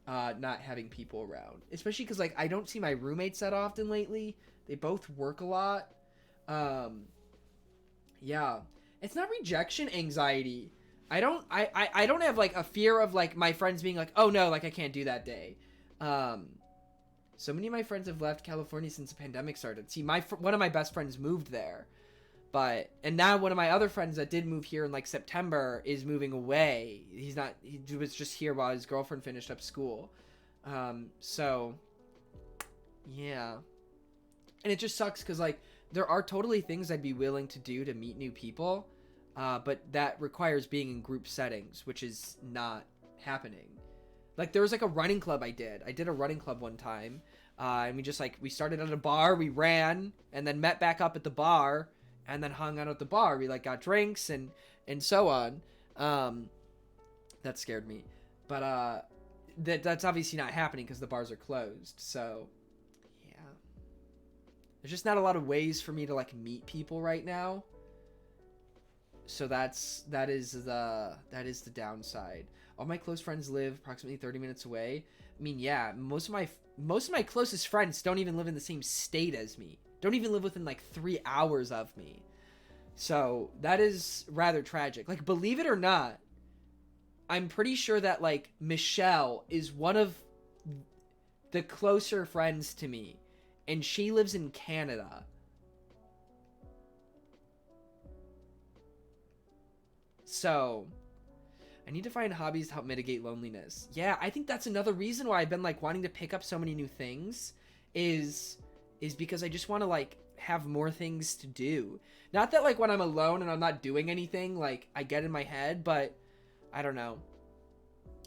Not having people around, especially because like I don't see my roommates that often lately. They both work a lot. Yeah, it's not rejection anxiety. I don't have like a fear of like my friends being like, oh no, like I can't do that day. So many of my friends have left California since the pandemic started. See, one of my best friends moved there, and now one of my other friends that did move here in like September is moving away. He was just here while his girlfriend finished up school. So yeah, and it just sucks because like there are totally things I'd be willing to do to meet new people, but that requires being in group settings, which is not happening. Like there was like a running club I did a running club one time, and we started at a bar, we ran, and then met back up at the bar, and then hung out at the bar. We like got drinks and so on. That scared me, but that's obviously not happening because the bars are closed. So yeah, there's just not a lot of ways for me to like meet people right now. So that is the downside. All my close friends live approximately 30 minutes away. I mean, yeah, most of my closest friends don't even live in the same state as me. Don't even live within like 3 hours of me. So that is rather tragic. Like, believe it or not, I'm pretty sure that like Michelle is one of the closer friends to me, and she lives in Canada. So I need to find hobbies to help mitigate loneliness. Yeah, I think that's another reason why I've been like wanting to pick up so many new things is because I just want to like have more things to do. Not that like when I'm alone and I'm not doing anything, like I get in my head, but I don't know.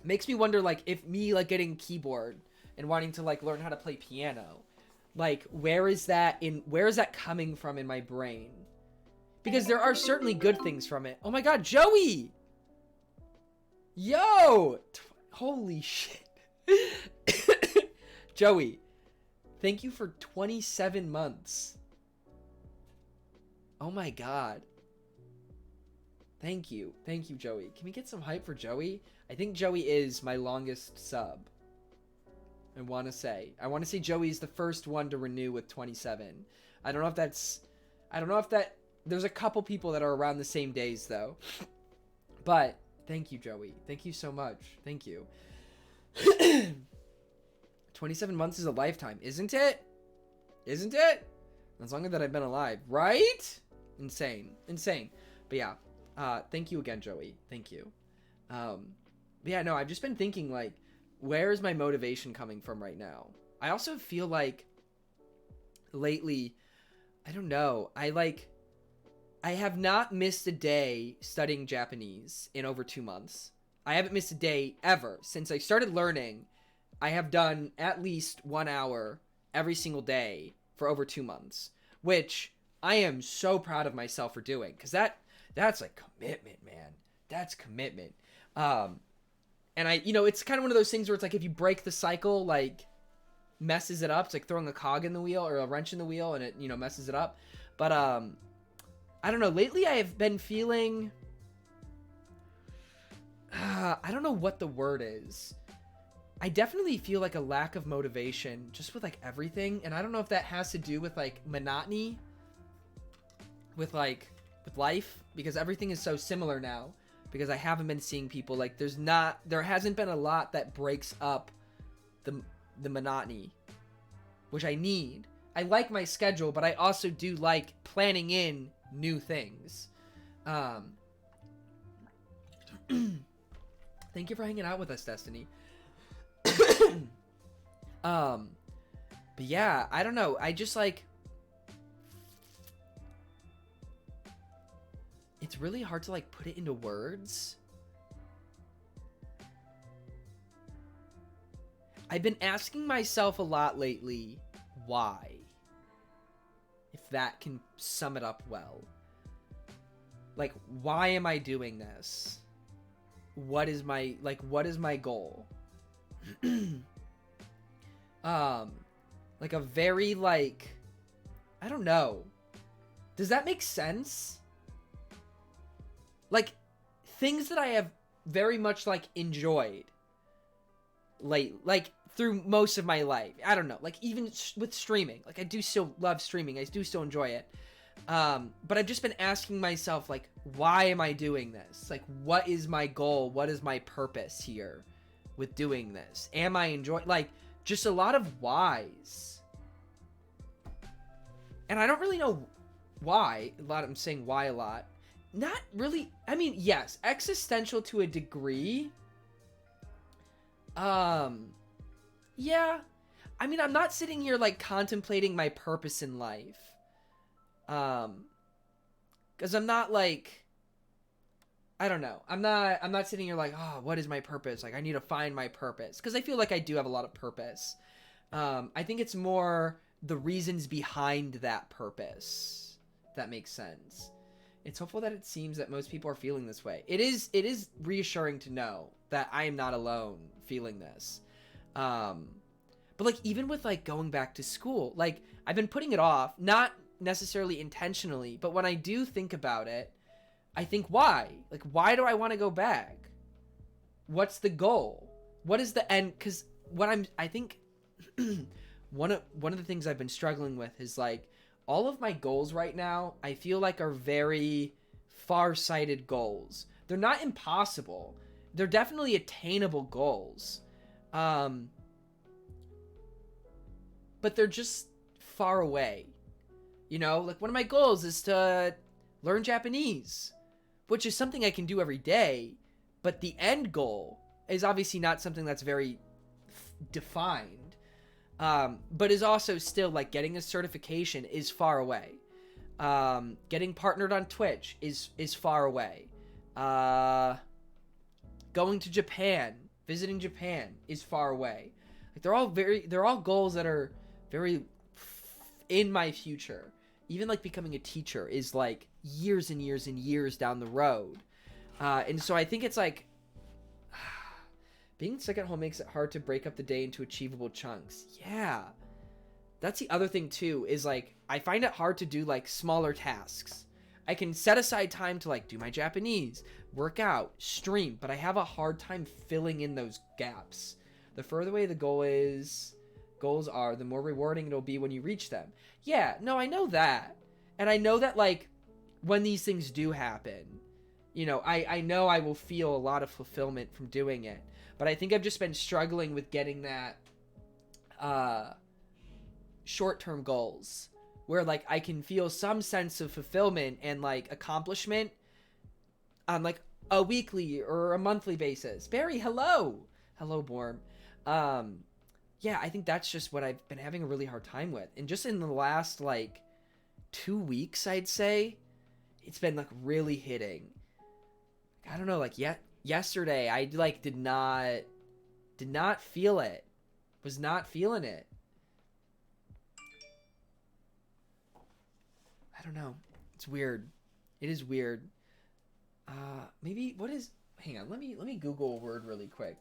Makes me wonder like if me like getting keyboard and wanting to like learn how to play piano, like where is that coming from in my brain? Because there are certainly good things from it. Oh my god, Joey! Yo! Holy shit. Joey, thank you for 27 months. Oh my god. Thank you. Thank you, Joey. Can we get some hype for Joey? I think Joey is my longest sub. I want to say Joey's the first one to renew with 27. I don't know if that... There's a couple people that are around the same days, though. But... Thank you, Joey. Thank you so much. Thank you. 27 months is a lifetime, isn't it? Isn't it? As long as that I've been alive, right? Insane. But yeah, thank you again, Joey. Thank you. But yeah, no, I've just been thinking, like, where is my motivation coming from right now? I also feel like lately, I don't know, I have not missed a day studying Japanese in over 2 months. I haven't missed a day ever. Since I started learning, I have done at least 1 hour every single day for over 2 months, which I am so proud of myself for doing, because that's like commitment, man. That's commitment. And it's kind of one of those things where it's like if you break the cycle, like messes it up. It's like throwing a cog in the wheel or a wrench in the wheel, and it messes it up. But I don't know. Lately, I have been feeling... I don't know what the word is. I definitely feel like a lack of motivation just with like everything. And I don't know if that has to do with like monotony with life, because everything is so similar now, because I haven't been seeing people. Like there hasn't been a lot that breaks up the monotony, which I need. I like my schedule, but I also do like planning in new things. Thank you for hanging out with us, Destiny. But yeah, I don't know. I just like it's really hard to like put it into words. I've been asking myself a lot lately, why? If that can sum it up well. Like, why am I doing this? What is my goal? Like a very like, I don't know. Does that make sense? Like, things that I have very much like enjoyed like through most of my life. I don't know, like even with streaming, like I do still love streaming, I do still enjoy it, but I've just been asking myself, like, why am I doing this? Like, what is my goal? What is my purpose here with doing this? Am I enjoying, like, just a lot of whys, and I don't really know why. I'm saying why a lot. Not really. I mean, yes, existential to a degree. Yeah. I mean, I'm not sitting here like contemplating my purpose in life. Cuz I'm not like, I don't know. I'm not sitting here like, "Oh, what is my purpose?" Like, I need to find my purpose, cuz I feel like I do have a lot of purpose. I think it's more the reasons behind that purpose, if that makes sense. It's hopeful that it seems that most people are feeling this way. It is reassuring to know that I am not alone feeling this. But like, even with like going back to school, like I've been putting it off, not necessarily intentionally, but when I do think about it, I think, why? Like, why do I want to go back? What's the goal? What is the end? Because I think one of the things I've been struggling with is like, all of my goals right now, I feel like are very far-sighted goals. They're not impossible. They're definitely attainable goals. But they're just far away. You know, like one of my goals is to learn Japanese, which is something I can do every day. But the end goal is obviously not something that's very defined. But is also still like getting a certification is far away. Getting partnered on Twitch is far away. Going to Japan, visiting Japan is far away. Like they're all goals that are very in my future. Even like becoming a teacher is like years and years and years down the road. And so I think it's like, being sick at home makes it hard to break up the day into achievable chunks. Yeah. That's the other thing too, is like, I find it hard to do like smaller tasks. I can set aside time to like do my Japanese, work out, stream, but I have a hard time filling in those gaps. The further away the goals are, the more rewarding it'll be when you reach them. Yeah, no, I know that. And I know that like when these things do happen, you know, I know I will feel a lot of fulfillment from doing it. But I think I've just been struggling with getting that short-term goals where like I can feel some sense of fulfillment and like accomplishment on like a weekly or a monthly basis. Barry, hello. Hello, Borm. Yeah, I think that's just what I've been having a really hard time with. And just in the last like 2 weeks, I'd say, it's been like really hitting. I don't know, like yesterday I like did not feel it. Was not feeling it. I don't know. It's weird. It is weird. Maybe what is, hang on, let me Google a word really quick.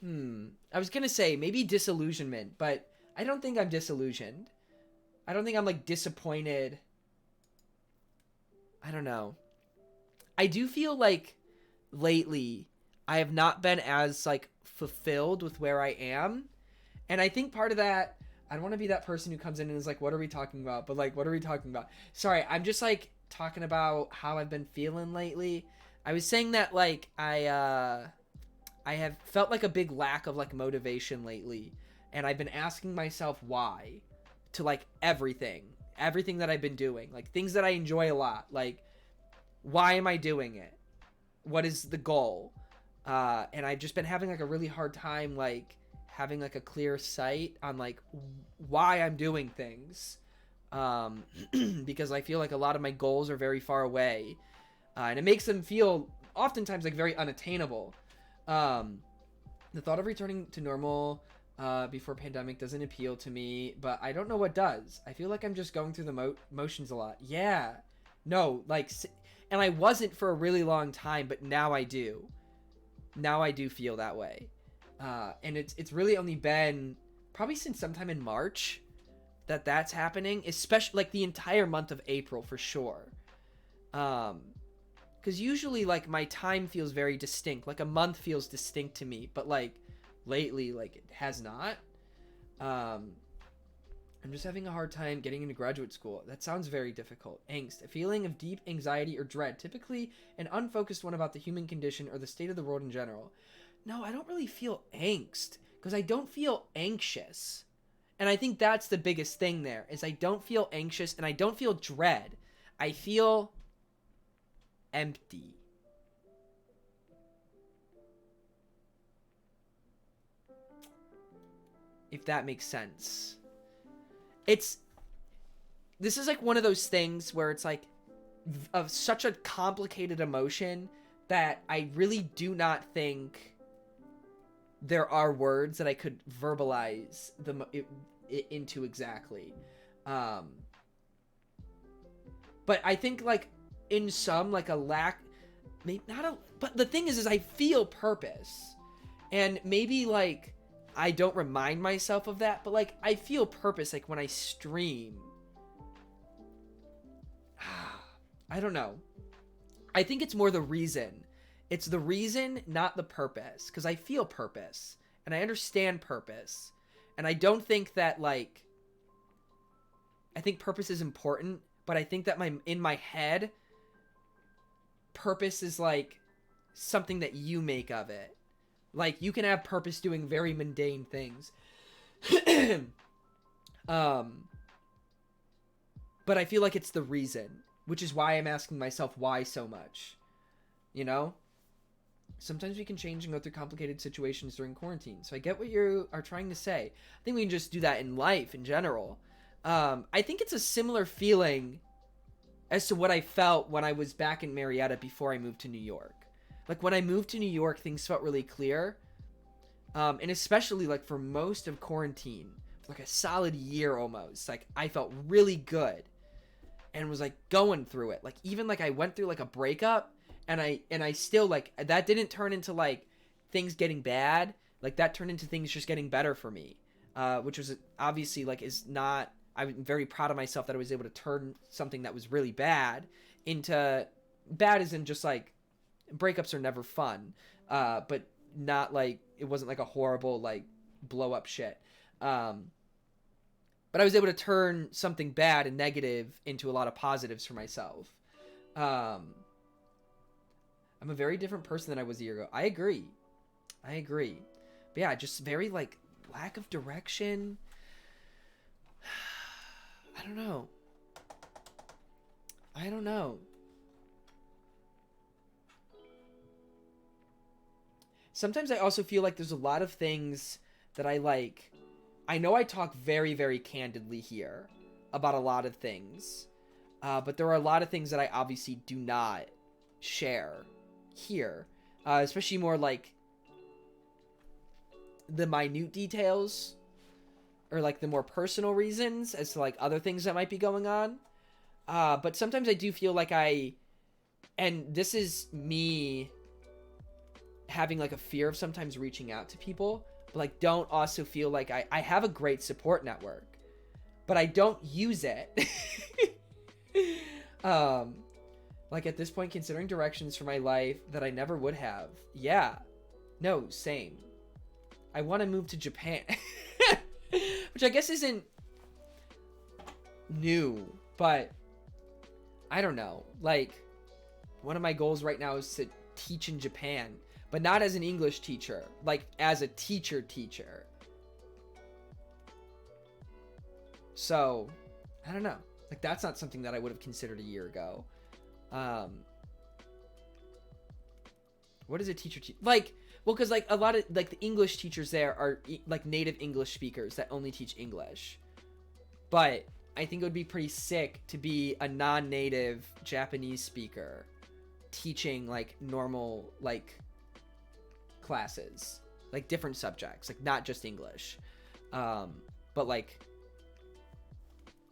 I was gonna say maybe disillusionment, but I don't think I'm disillusioned. I don't think I'm like disappointed. I don't know. I do feel like lately I have not been as like fulfilled with where I am. And I think part of that, I don't want to be that person who comes in and is like, what are we talking about? But like, what are we talking about? Sorry, I'm just like talking about how I've been feeling lately. I was saying that like I have felt like a big lack of like motivation lately. And I've been asking myself why to like everything that I've been doing, like things that I enjoy a lot. Like, why am I doing it? What is the goal? And I've just been having like a really hard time, like having like a clear sight on like why I'm doing things, because I feel like a lot of my goals are very far away, and it makes them feel oftentimes like very unattainable. The thought of returning to normal before pandemic doesn't appeal to me, but I don't know what does. I feel like I'm just going through the motions a lot. Yeah, no, like, and I wasn't for a really long time, but now I do. Now I do feel that way. And it's really only been probably since sometime in March that's happening, especially like the entire month of April for sure. Because usually like my time feels very distinct, like a month feels distinct to me, but like lately like it has not. I'm just having a hard time getting into graduate school. That sounds very difficult. Angst, a feeling of deep anxiety or dread, typically an unfocused one about the human condition or the state of the world in general. No, I don't really feel angst because I don't feel anxious. And I think that's the biggest thing there is I don't feel anxious and I don't feel dread. I feel empty. If that makes sense. This is like one of those things where it's like of such a complicated emotion that I really do not think there are words that I could verbalize it into exactly. But I think like in some like a lack, maybe not a, but the thing is I feel purpose, and maybe like I don't remind myself of that, but like I feel purpose like when I stream. I don't know. I think it's more the reason. It's the reason, not the purpose, because I feel purpose and I understand purpose. And I don't think that like I think purpose is important, but I think that in my head purpose is like something that you make of it. Like, you can have purpose doing very mundane things. But I feel like it's the reason, which is why I'm asking myself why so much. You know? Sometimes we can change and go through complicated situations during quarantine. So I get what you are trying to say. I think we can just do that in life in general. I think it's a similar feeling as to what I felt when I was back in Marietta before I moved to New York. Like, when I moved to New York, things felt really clear. And especially, like, for most of quarantine, for like a solid year almost, like, I felt really good. And was, like, going through it. Like, even, like, I went through, like, a breakup. And I still, like, that didn't turn into, like, things getting bad. Like, that turned into things just getting better for me. Which was, obviously, like, is not... I'm very proud of myself that I was able to turn something that was really bad into... Bad isn't just, like... Breakups are never fun, but not like it wasn't like a horrible like blow up shit. But I was able to turn something bad and negative into a lot of positives for myself. I'm a very different person than I was a year ago. I agree. But yeah, just very like lack of direction. I don't know. Sometimes I also feel like there's a lot of things that I like. I know I talk very, very candidly here about a lot of things. But there are a lot of things that I obviously do not share here. Especially more like the minute details. Or like the more personal reasons as to like other things that might be going on. But sometimes I do feel like and this is me having like a fear of sometimes reaching out to people, but like don't also feel like I have a great support network, but I don't use it. Like at this point, considering directions for my life that I never would have. Yeah, no, same. I want to move to Japan, which I guess isn't new, but I don't know. Like, one of my goals right now is to teach in Japan, but not as an English teacher, like as a teacher. So, I don't know. Like, that's not something that I would have considered a year ago. What is a teacher like, Well, because like a lot of like the English teachers there are like native English speakers that only teach English. But I think it would be pretty sick to be a non-native Japanese speaker teaching like normal like classes, like different subjects, like not just English, but like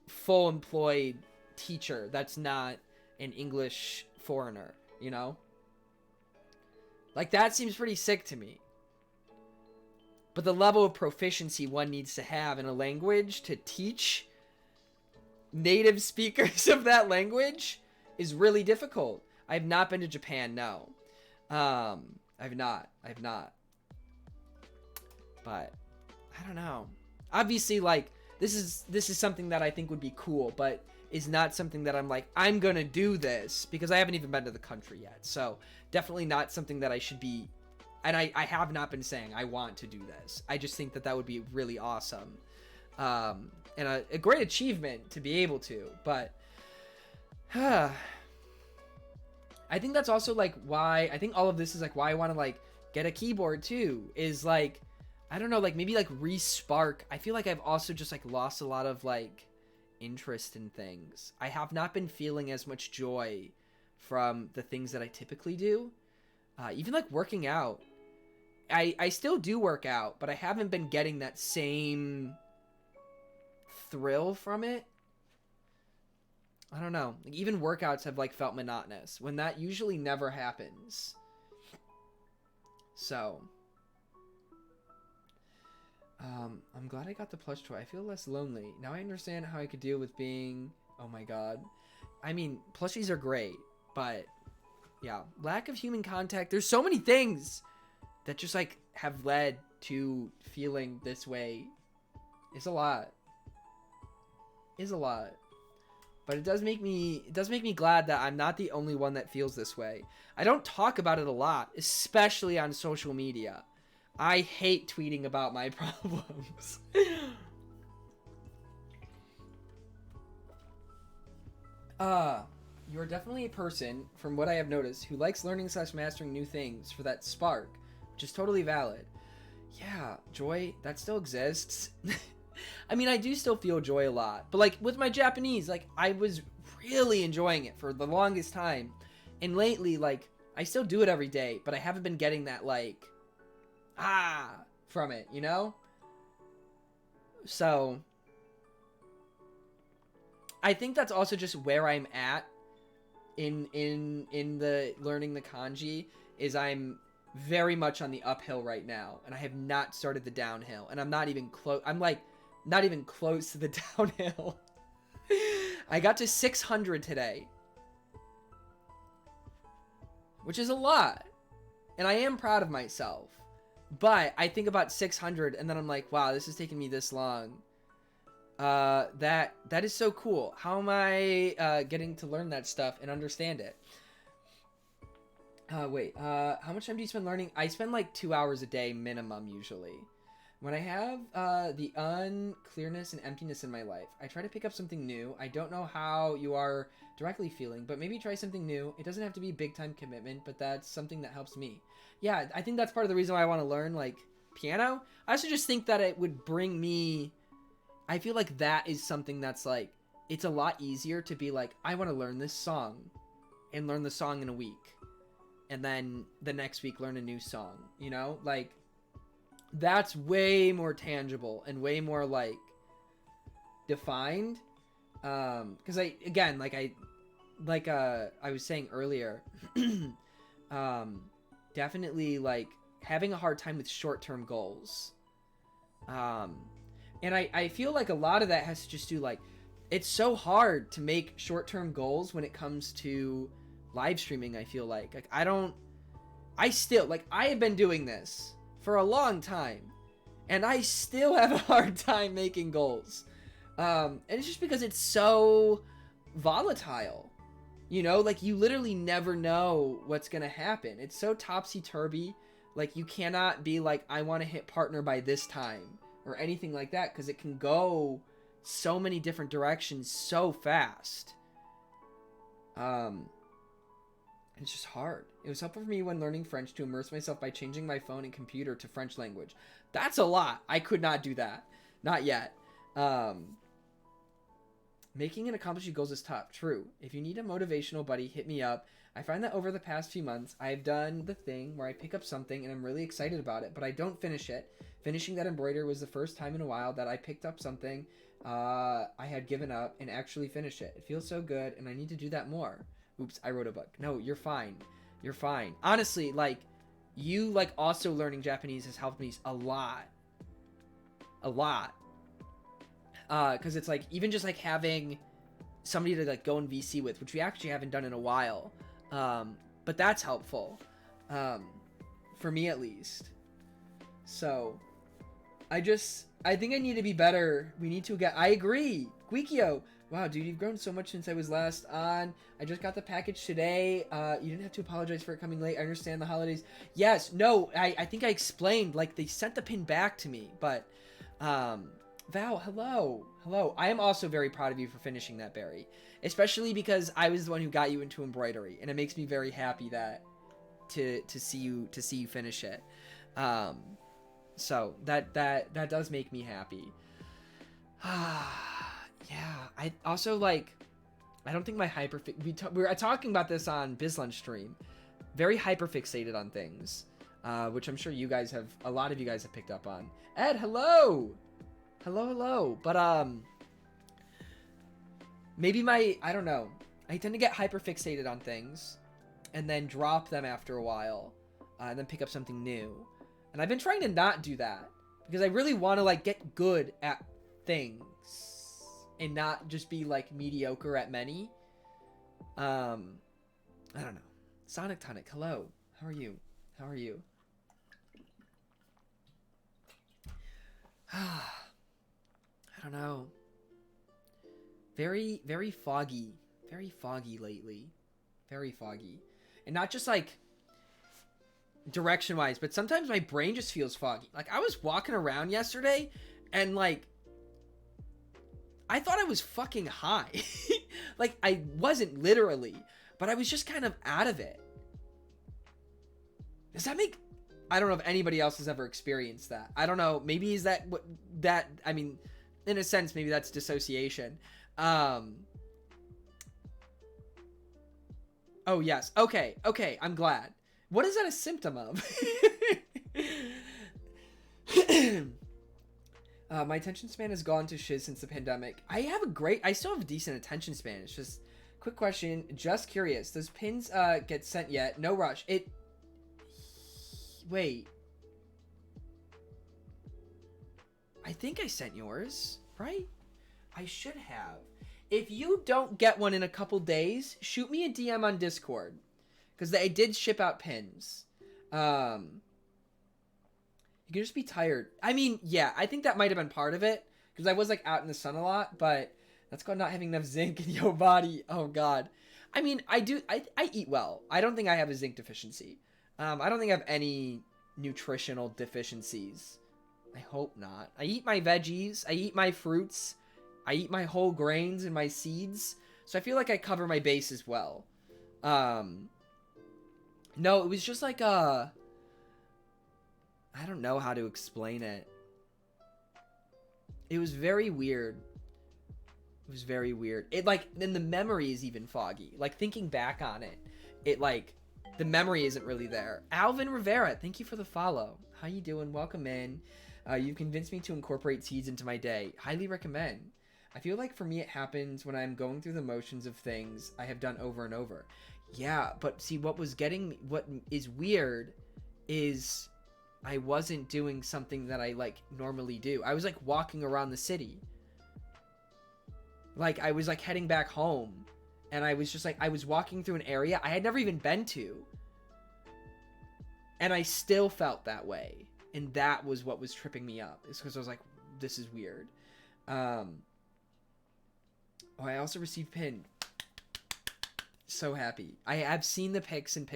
full employed teacher that's not an English foreigner, you know? Like that seems pretty sick to me. But the level of proficiency one needs to have in a language to teach native speakers of that language is really difficult. I have not been to Japan, no. I've not. But I don't know. Obviously, like this is something that I think would be cool, but is not something that I'm like, I'm gonna do this, because I haven't even been to the country yet. So definitely not something that I should be, and I have not been saying I want to do this. I just think that would be really awesome. And a great achievement to be able to, but I think that's also like why, I think all of this is like why I want to like get a keyboard too, is like, I don't know, like maybe like re-spark. I feel like I've also just like lost a lot of like interest in things. I have not been feeling as much joy from the things that I typically do. Even like working out. I still do work out, but I haven't been getting that same thrill from it. I don't know. Like, even workouts have like felt monotonous when that usually never happens. So I'm glad I got the plush toy. I feel less lonely. Now I understand how I could deal with being... Oh my god. I mean, plushies are great, but yeah, lack of human contact. There's so many things that just like have led to feeling this way. It's a lot. But it does make me glad that I'm not the only one that feels this way. I don't talk about it a lot, especially on social media. I hate tweeting about my problems. You are definitely a person, from what I have noticed, who likes learning / mastering new things for that spark, which is totally valid. Yeah, joy, that still exists. I mean, I do still feel joy a lot, but like with my Japanese, like I was really enjoying it for the longest time. And lately, like I still do it every day, but I haven't been getting that like, from it, you know? So I think that's also just where I'm at in the learning the kanji, is I'm very much on the uphill right now, and I have not started the downhill, and I'm not even close. I'm like not even close to the downhill. I got to 600 today, which is a lot, and I am proud of myself. But I think about 600, and then I'm like, wow, this is taking me this long. That is so cool. How am I getting to learn that stuff and understand it? Wait, how much time do you spend learning? I spend like 2 hours a day minimum usually. When I have the unclearness and emptiness in my life, I try to pick up something new. I don't know how you are directly feeling, but maybe try something new. It doesn't have to be big time commitment, but that's something that helps me. Yeah, I think that's part of the reason why I want to learn like piano. I also just think that it would bring me, I feel like that is something that's like, it's a lot easier to be like, I want to learn this song and learn the song in a week. And then the next week learn a new song, you know? Like, that's way more tangible and way more like defined. Because I was saying earlier, definitely like having a hard time with short-term goals. And I feel like a lot of that has to just do like, it's so hard to make short-term goals when it comes to live streaming. I feel like I have been doing this for a long time, and I still have a hard time making goals. And it's just because it's so volatile, you know, like you literally never know what's gonna happen. It's so topsy-turvy. Like you cannot be like, I want to hit partner by this time or anything like that, because it can go so many different directions so fast. It's just hard. It was helpful for me when learning French to immerse myself by changing my phone and computer to French language. That's a lot. I could not do that. Not yet. Making and accomplishing goals is tough. True. If you need a motivational buddy, hit me up. I find that over the past few months, I've done the thing where I pick up something and I'm really excited about it, but I don't finish it. Finishing that embroidery was the first time in a while that I picked up something I had given up and actually finished it. It feels so good, and I need to do that more. Oops, I wrote a book. No, you're fine. You're fine. Honestly, like, you, like, also learning Japanese has helped me a lot. A lot. Because it's, like, even just, like, having somebody to, like, go in VC with, which we actually haven't done in a while. But that's helpful. For me, at least. So, I think I need to be better. We need to get... I agree. Guikio. Wow, dude, you've grown so much since I was last on. I just got the package today. You didn't have to apologize for it coming late. I understand the holidays. Yes, no, I think I explained. Like, they sent the pin back to me. But, Val, hello. Hello. I am also very proud of you for finishing that, Barry. Especially because I was the one who got you into embroidery. And it makes me very happy that... to see you finish it. So that does make me happy. Yeah, I also, like, I don't think my we were talking about this on BizLunch stream. Very hyperfixated on things, which I'm sure you guys have, a lot of you guys have picked up on. Ed, hello, hello. But maybe I don't know. I tend to get hyperfixated on things, and then drop them after a while, and then pick up something new. And I've been trying to not do that because I really want to, like, get good at things and not just be, like, mediocre at many. I don't know. Sonic Tonic, hello. How are you? How are you? I don't know. Very, very foggy. Very foggy lately. Very foggy. And not just, like, direction-wise, but sometimes my brain just feels foggy. Like, I was walking around yesterday, and, like, I thought I was fucking high. Like, I wasn't literally, but I was just kind of out of it. Does that make... I don't know if anybody else has ever experienced that. I don't know. Maybe is that what... that... I mean, in a sense, maybe that's dissociation. Oh, yes. Okay. I'm glad. What is that a symptom of? My attention span has gone to shiz since the pandemic. I still have a decent attention span. It's just, quick question, just curious. Does pins get sent yet? No rush. Wait. I think I sent yours, right? I should have. If you don't get one in a couple days, shoot me a DM on Discord. Because they did ship out pins. You can just be tired. I mean, yeah, I think that might have been part of it. Because I was, like, out in the sun a lot. But that's called not having enough zinc in your body. Oh, God. I mean, I eat well. I don't think I have a zinc deficiency. I don't think I have any nutritional deficiencies. I hope not. I eat my veggies. I eat my fruits. I eat my whole grains and my seeds. So I feel like I cover my bases well. No, it was just like I don't know how to explain it. It was very weird. It was very weird. It, like, then the memory is even foggy. Like, thinking back on it, like, the memory isn't really there. Alvin Rivera, thank you for the follow. How you doing? Welcome in. You've convinced me to incorporate seeds into my day. Highly recommend. I feel like for me it happens when I'm going through the motions of things I have done over and over. Yeah, but see, what is weird is I wasn't doing something that I, like, normally do. I was, like, walking around the city. Like, I was, like, heading back home. And I was just, like, I was walking through an area I had never even been to. And I still felt that way. And that was what was tripping me up. It's because I was like, this is weird. Oh, I also received pin. So happy. I have seen the pics and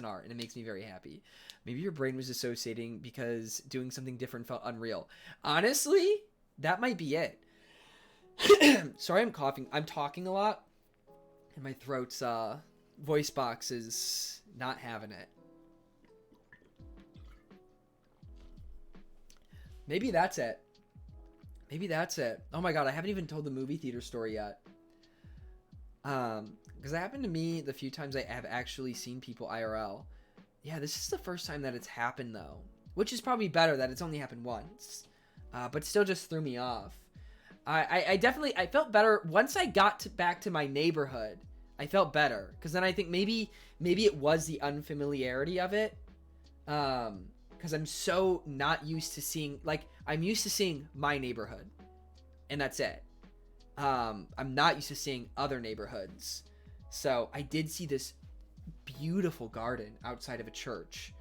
art, and it makes me very happy. Maybe your brain was associating because doing something different felt unreal. Honestly, that might be it. Sorry, I'm coughing. I'm talking a lot, and my throat's voice box is not having it. Maybe that's it. Maybe that's it. Oh my god, I haven't even told the movie theater story yet. Because that happened to me the few times I have actually seen people IRL. Yeah, this is the first time that it's happened though, which is probably better that it's only happened once. But still just threw me off. I definitely, I felt better once I got back to my neighborhood. I felt better because then I think maybe it was the unfamiliarity of it. Because I'm so not used to seeing, like, I'm used to seeing my neighborhood, and that's it. I'm not used to seeing other neighborhoods. So I did see this beautiful garden outside of a church,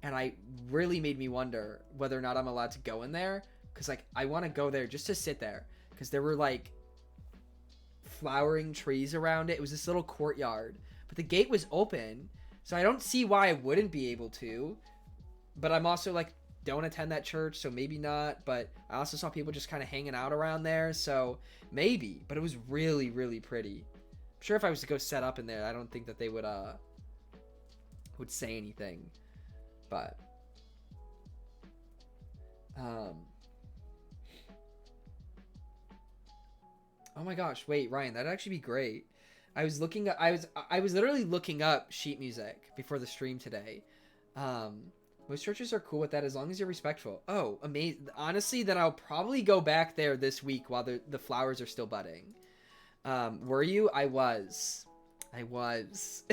and I really made me wonder whether or not I'm allowed to go in there, because like I want to go there just to sit there, because there were like flowering trees around it. It was this little courtyard, but the gate was open, so I don't see why I wouldn't be able to. But I'm also like, don't attend that church, so maybe not. But I also saw people just kind of hanging out around there, so maybe. But it was really, really pretty. I'm sure if I was to go set up in there, I don't think that they would say anything. But oh my gosh, wait, Ryan, that'd actually be great. I was literally looking up sheet music before the stream today. Most churches are cool with that as long as you're respectful. Oh, amazing. Honestly, then I'll probably go back there this week while the flowers are still budding. Were you? I was. I was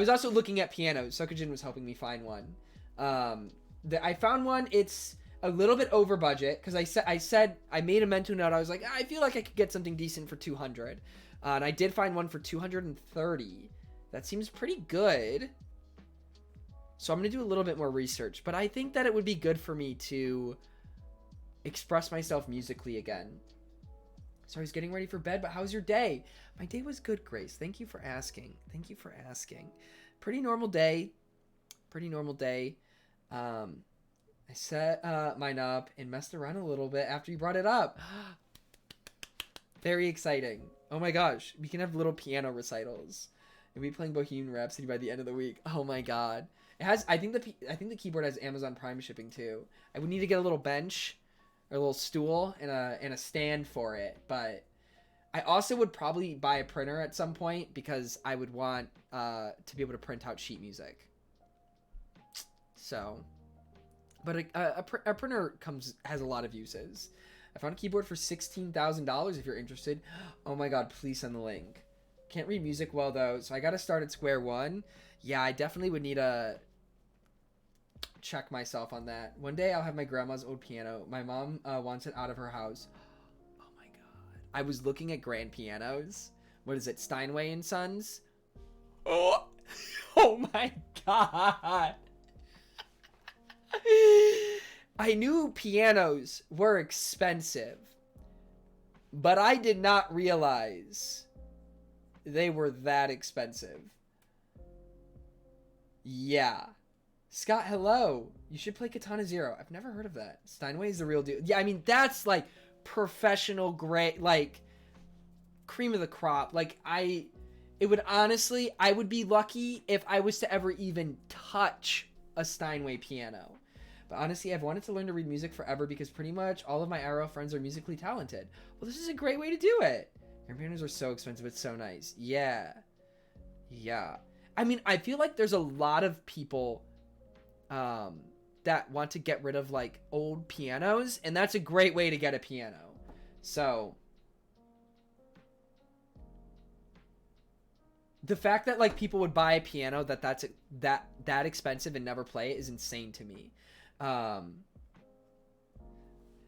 also looking at pianos. Sokujin was helping me find one. I found one. It's a little bit over budget because I made a mental note. I was like, I feel like I could get something decent for 200. And I did find one for 230. That seems pretty good. So I'm going to do a little bit more research, but I think that it would be good for me to express myself musically again. So I was getting ready for bed, but how's your day? My day was good, Grace. Thank you for asking. Thank you for asking. Pretty normal day. Pretty normal day. I set mine up and messed around a little bit after you brought it up. Very exciting. Oh my gosh. We can have little piano recitals. And we'll be playing Bohemian Rhapsody by the end of the week. Oh my god. It has, I think the keyboard has Amazon Prime shipping too. I would need to get a little bench or a little stool and a stand for it, but I also would probably buy a printer at some point because I would want to be able to print out sheet music. So, but a printer has a lot of uses. I found a keyboard for $16,000 if you're interested. Oh my god, please send the link. Can't read music well though, so I gotta start at square one. Yeah, I definitely would need to check myself on that. One day I'll have my grandma's old piano. My mom wants it out of her house. Oh my god. I was looking at grand pianos. What is it? Steinway and Sons? Oh, oh my god. I knew pianos were expensive, but I did not realize they were that expensive. Yeah. Scott, hello. You should play Katana Zero. I've never heard of that. Steinway is the real deal. Yeah, I mean, that's like professional great, like cream of the crop. Like I would be lucky if I was to ever even touch a Steinway piano. But honestly, I've wanted to learn to read music forever because pretty much all of my IRL friends are musically talented. Well, this is a great way to do it. Your pianos are so expensive. It's so nice. Yeah. Yeah. I mean, I feel like there's a lot of people that want to get rid of like old pianos, and that's a great way to get a piano. So the fact that like people would buy a piano that's that expensive and never play it is insane to me.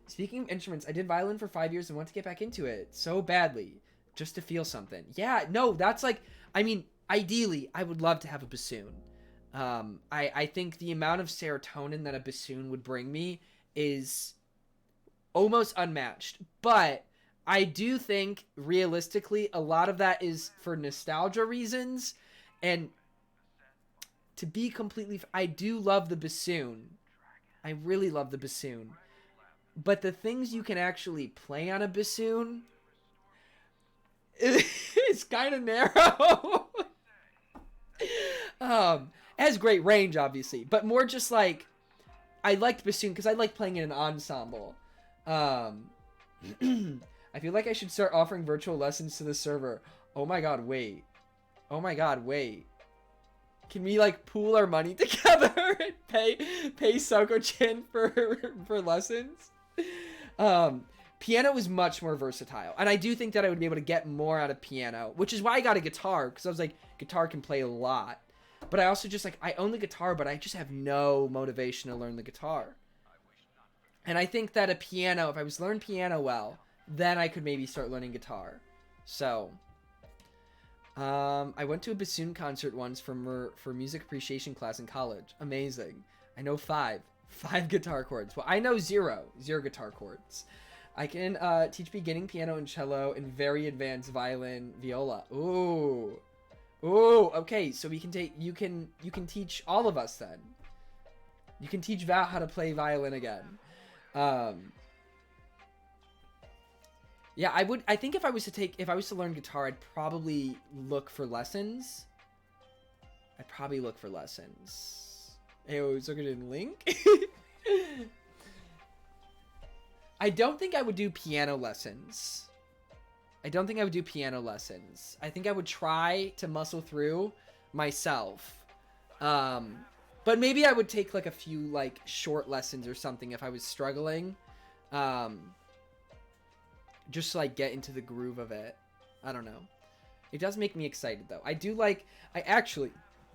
Speaking of instruments, I did violin for 5 years and want to get back into it so badly just to feel something. Yeah, no, that's like, I mean, ideally, I would love to have a bassoon. I think the amount of serotonin that a bassoon would bring me is almost unmatched. But I do think, realistically, a lot of that is for nostalgia reasons. And to be completely... I do love the bassoon. I really love the bassoon. But the things you can actually play on a bassoon is is kind of narrow. It has great range, obviously, but more just like, I liked bassoon because I like playing in an ensemble. I feel like I should start offering virtual lessons to the server. Oh my god, wait. Oh my god, wait. Can we like pool our money together and pay Soko-chan for lessons? Piano is much more versatile, and I do think that I would be able to get more out of piano, which is why I got a guitar, because I was like, guitar can play a lot. But I also just like, I own the guitar, but I just have no motivation to learn the guitar. And I think that a piano, if I was learn piano well, then I could maybe start learning guitar. So, I went to a bassoon concert once for music appreciation class in college. Amazing. I know five guitar chords. Well, I know zero guitar chords. I can teach beginning piano and cello and very advanced violin, viola. Ooh, okay. So we can you can teach all of us then. You can teach Val how to play violin again. Yeah, I think if I was to learn guitar, I'd probably look for lessons. Hey, so good in Link. I don't think I would do piano lessons. I think I would try to muscle through myself. But maybe I would take like a few like short lessons or something if I was struggling. Just to like get into the groove of it. I don't know. It does make me excited though.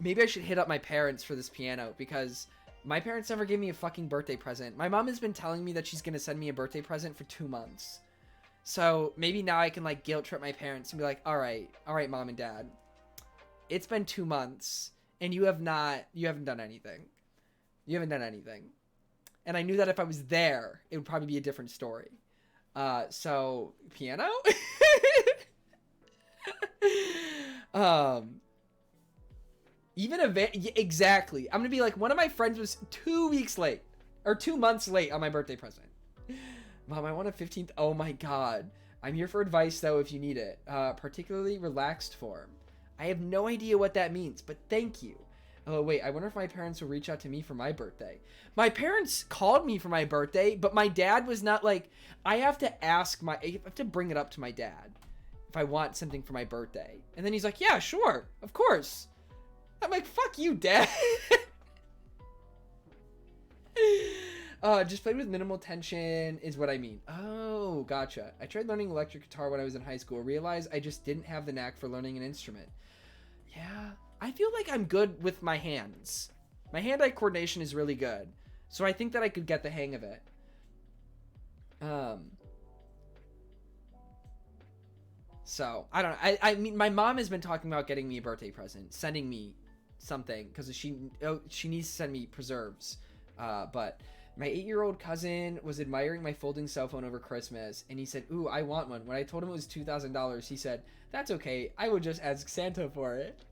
Maybe I should hit up my parents for this piano, because my parents never gave me a fucking birthday present. My mom has been telling me that she's gonna send me a birthday present for 2 months. So maybe now I can like guilt trip my parents and be like, all right, mom and dad, it's been 2 months and you haven't done anything. And I knew that if I was there, it would probably be a different story. So piano? Exactly. I'm gonna be like, one of my friends was 2 months late on my birthday present. Mom, I want a 15th. Oh my god. I'm here for advice though if you need it. Particularly relaxed form. I have no idea what that means, but thank you. Oh wait, I wonder if my parents will reach out to me for my birthday. My parents called me for my birthday, but my dad was not like, I have to bring it up to my dad if I want something for my birthday. And then he's like, yeah, sure, of course. I'm like, fuck you, dad. Just played with minimal tension is what I mean. Oh, gotcha. I tried learning electric guitar when I was in high school. Realized I just didn't have the knack for learning an instrument. Yeah, I feel like I'm good with my hands. My hand-eye coordination is really good. So I think that I could get the hang of it. So, I don't know. I mean, my mom has been talking about getting me a birthday present. Sending me something. Because she needs to send me preserves. But my 8-year-old cousin was admiring my folding cell phone over Christmas. And he said, ooh, I want one. When I told him it was $2,000, he said, that's okay. I would just ask Santa for it.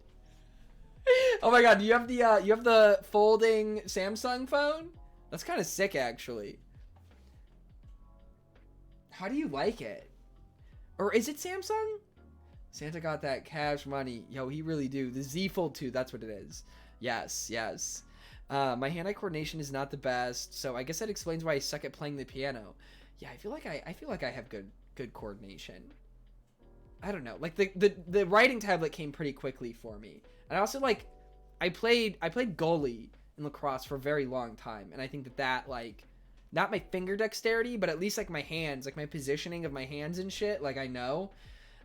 Oh my god, you have the folding Samsung phone? That's kind of sick, actually. How do you like it? Or is it Samsung? Santa got that cash money. Yo, he really do. The Z Fold 2, that's what it is. Yes. My hand-eye coordination is not the best, so I guess that explains why I suck at playing the piano. Yeah, I feel like I have good coordination. I don't know. Like the writing tablet came pretty quickly for me. And I also I played goalie in lacrosse for a very long time, and I think that like, not my finger dexterity, but at least like my hands, like my positioning of my hands and shit, like I know.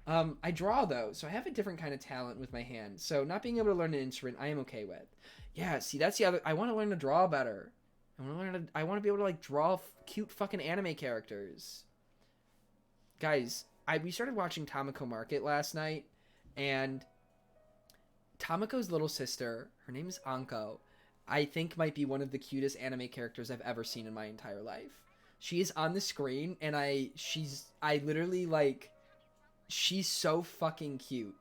I draw though, so I have a different kind of talent with my hands. So not being able to learn an instrument, I am okay with. Yeah, see, that's the other. I want to learn to draw better. I want to be able to like draw cute fucking anime characters. Guys, we started watching Tamako Market last night, and Tamako's little sister, her name is Anko, I think might be one of the cutest anime characters I've ever seen in my entire life. She is on the screen, and I literally like, she's so fucking cute.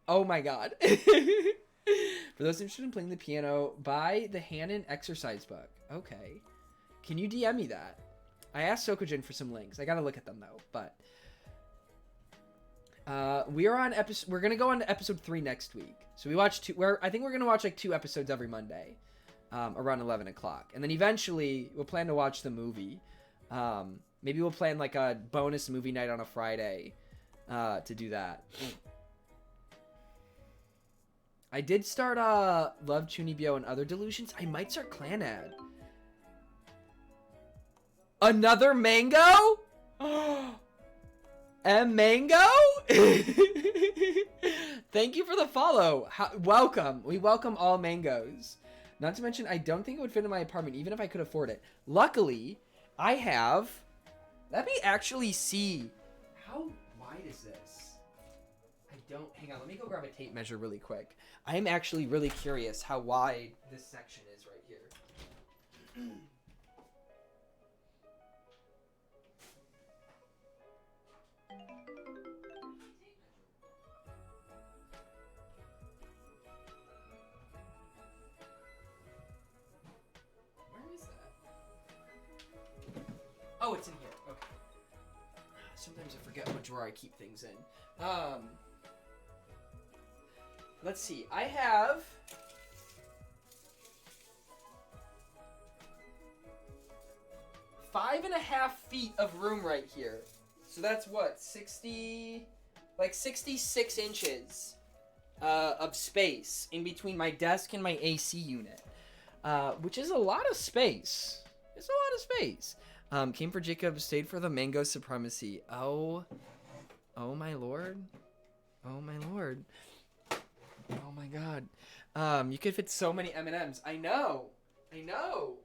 Oh my god. For those interested in playing the piano, buy the Hanon exercise book. Okay. Can you DM me that? I asked Sokojin for some links. I gotta look at them though, but We are on episode. We're gonna go on to episode 3 next week. So we watch two. I think we're gonna watch like 2 episodes every Monday, around 11 o'clock, and then eventually we'll plan to watch the movie. Maybe we'll plan like a bonus movie night on a Friday, to do that. I did start Love Chunibyo and Other Delusions. I might start Clanad. Another mango? A mango? Thank you for the follow. Welcome. We welcome all mangoes. Not to mention, I don't think it would fit in my apartment, even if I could afford it. Luckily, I have... Let me actually see. How wide is this? I don't... Hang on, let me go grab a tape measure really quick. I am actually really curious how wide this section is right here. Oh, it's in here. Okay. Sometimes I forget what drawer I keep things in. Let's see. I have... five and a half feet of room right here. So that's what? 60... Like 66 inches of space in between my desk and my AC unit. Which is a lot of space. It's a lot of space. Came for Jacob, stayed for the mango supremacy. Oh my lord. Oh my lord. Oh my god. You could fit so many M&Ms. I know,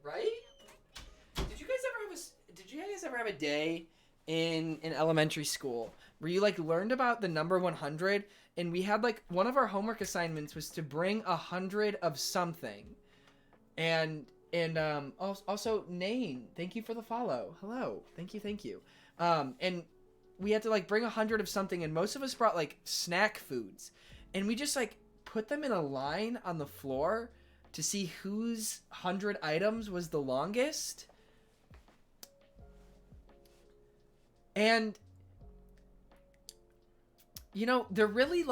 right? Did you guys ever have a day in elementary school where you like learned about the number 100, and we had like one of our homework assignments was to bring 100 of something, and also Nain, thank you for the follow. Hello, thank you. And we had to like bring 100 of something, and most of us brought like snack foods, and we just like put them in a line on the floor to see whose 100 items was the longest. And you know, they really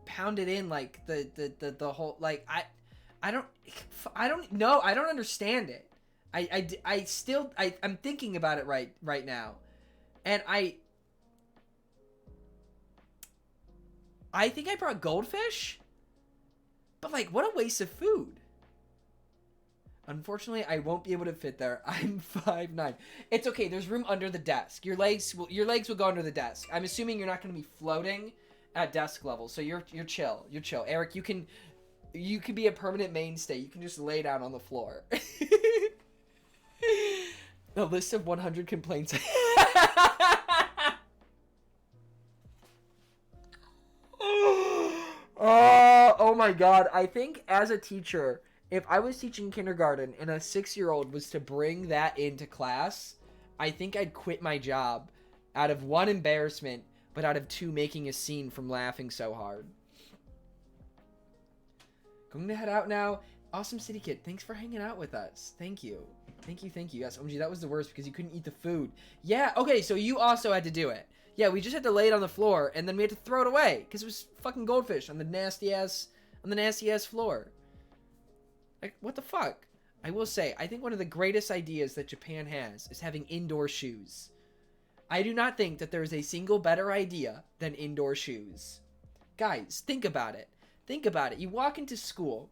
pounded in like the whole, like I don't know. I don't understand it. I'm thinking about it right now. And I think I brought goldfish, but like, what a waste of food. Unfortunately, I won't be able to fit there. I'm 5'9". It's okay. There's room under the desk. Your legs will go under the desk. I'm assuming you're not going to be floating at desk level, so you're chill. You're chill. Eric, you can be a permanent mainstay. You can just lay down on the floor. A list of 100 complaints. Oh my god. I think as a teacher, if I was teaching kindergarten and a 6-year-old was to bring that into class, I think I'd quit my job out of 1, embarrassment, but out of 2, making a scene from laughing so hard. Going to head out now. Awesome City Kid, thanks for hanging out with us. Thank you. Yes, OMG, that was the worst because you couldn't eat the food. Yeah, okay, so you also had to do it. Yeah, we just had to lay it on the floor, and then we had to throw it away because it was fucking goldfish on the nasty ass floor. Like, what the fuck? I will say, I think one of the greatest ideas that Japan has is having indoor shoes. I do not think that there is a single better idea than indoor shoes. Guys, think about it. You walk into school,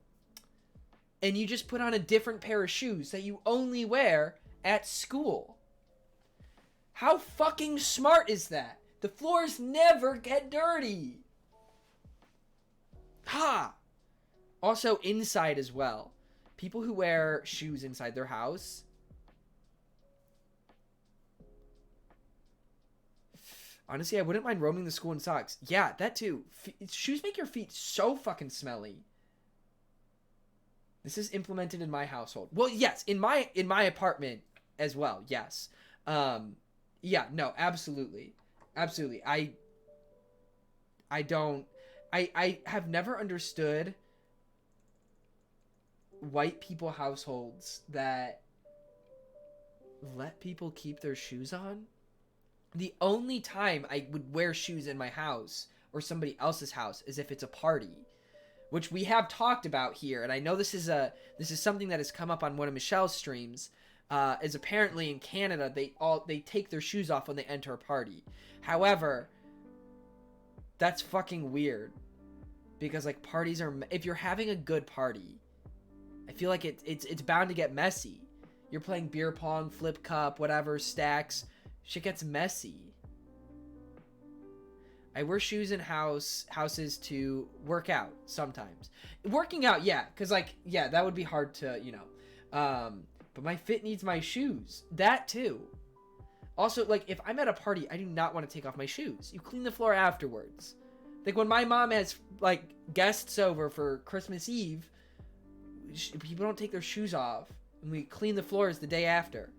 and you just put on a different pair of shoes that you only wear at school. How fucking smart is that? The floors never get dirty. Ha! Also, inside as well. People who wear shoes inside their house. Honestly, I wouldn't mind roaming the school in socks. Yeah, that too. Shoes make your feet so fucking smelly. This is implemented in my household. Well, yes, in my apartment as well. Yes. Yeah, no, absolutely. I have never understood white people households that let people keep their shoes on. The only time I would wear shoes in my house or somebody else's house is if it's a party, which we have talked about here. And I know this is something that has come up on one of Michelle's streams. Is apparently in Canada they take their shoes off when they enter a party. However, that's fucking weird, because like parties are, if you're having a good party, I feel like it's bound to get messy. You're playing beer pong, flip cup, whatever, stacks. Shit gets messy. I wear shoes in houses to work out sometimes. Working out, yeah, because like, yeah, that would be hard to, you know. But my fit needs my shoes. That too. Also, like, if I'm at a party, I do not want to take off my shoes. You clean the floor afterwards. Like, when my mom has, like, guests over for Christmas Eve, people don't take their shoes off. And we clean the floors the day after.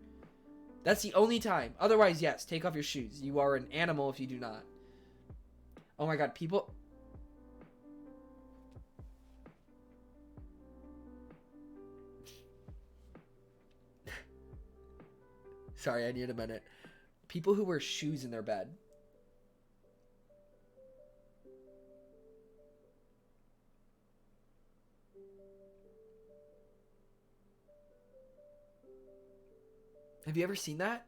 That's the only time. Otherwise, yes, take off your shoes. You are an animal if you do not. Oh my god, people... Sorry, I need a minute. People who wear shoes in their bed. Have you ever seen that?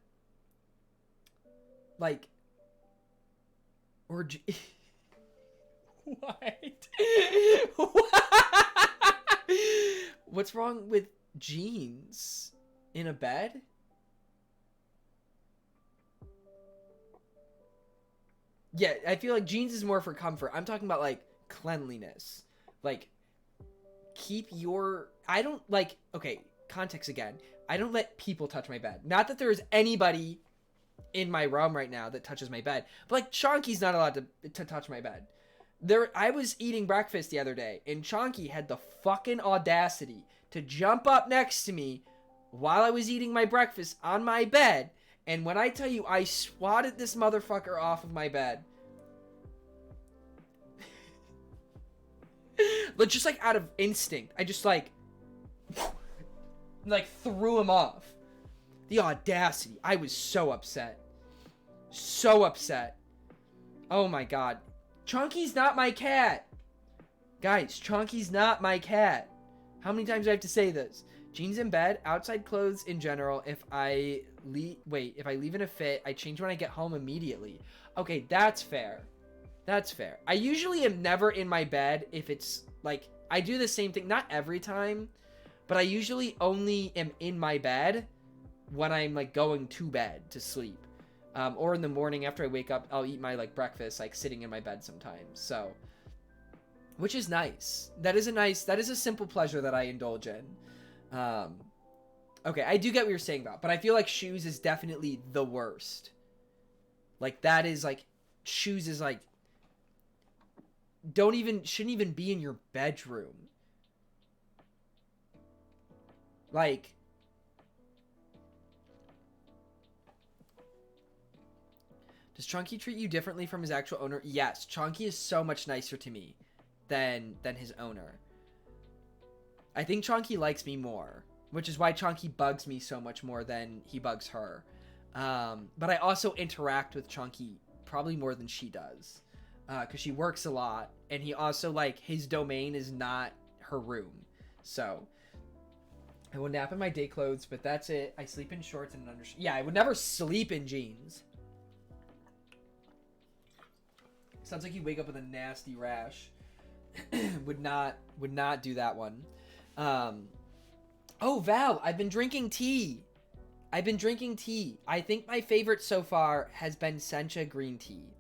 Like, or what? What's wrong with jeans in a bed? Yeah, I feel like jeans is more for comfort. I'm talking about like cleanliness. Like, keep your, I don't like, okay, context again. I don't let people touch my bed. Not that there is anybody in my realm right now that touches my bed, but like Chonky's not allowed to touch my bed. I was eating breakfast the other day, and Chonky had the fucking audacity to jump up next to me while I was eating my breakfast on my bed. And when I tell you, I swatted this motherfucker off of my bed. But just like out of instinct, I just like threw him off. The audacity. I was so upset. So upset. Oh my god. Chonky's not my cat. Guys, Chonky's not my cat. How many times do I have to say this? Jeans in bed, outside clothes in general. If I leave in a fit, I change when I get home immediately. Okay, that's fair. That's fair. I usually am never in my bed if it's like, I do the same thing, not every time, but I usually only am in my bed when I'm like going to bed to sleep. Or in the morning after I wake up, I'll eat my like breakfast, like sitting in my bed sometimes. So, which is nice. That is a simple pleasure that I indulge in. Okay, I do get what you're saying about, but I feel like shoes is definitely the worst. Like, that is like, shoes is like, shouldn't even be in your bedroom. Like, does Chunky treat you differently from his actual owner? Yes, Chunky is so much nicer to me than his owner. I think Chonky likes me more, which is why Chonky bugs me so much more than he bugs her. But I also interact with Chonky probably more than she does, because she works a lot, and he also, like, his domain is not her room. So I will nap in my day clothes, but that's it. I sleep in shorts and yeah, I would never sleep in jeans. Sounds like you wake up with a nasty rash. would not do that one. Oh, Val, I've been drinking tea. I think my favorite so far has been sencha green tea.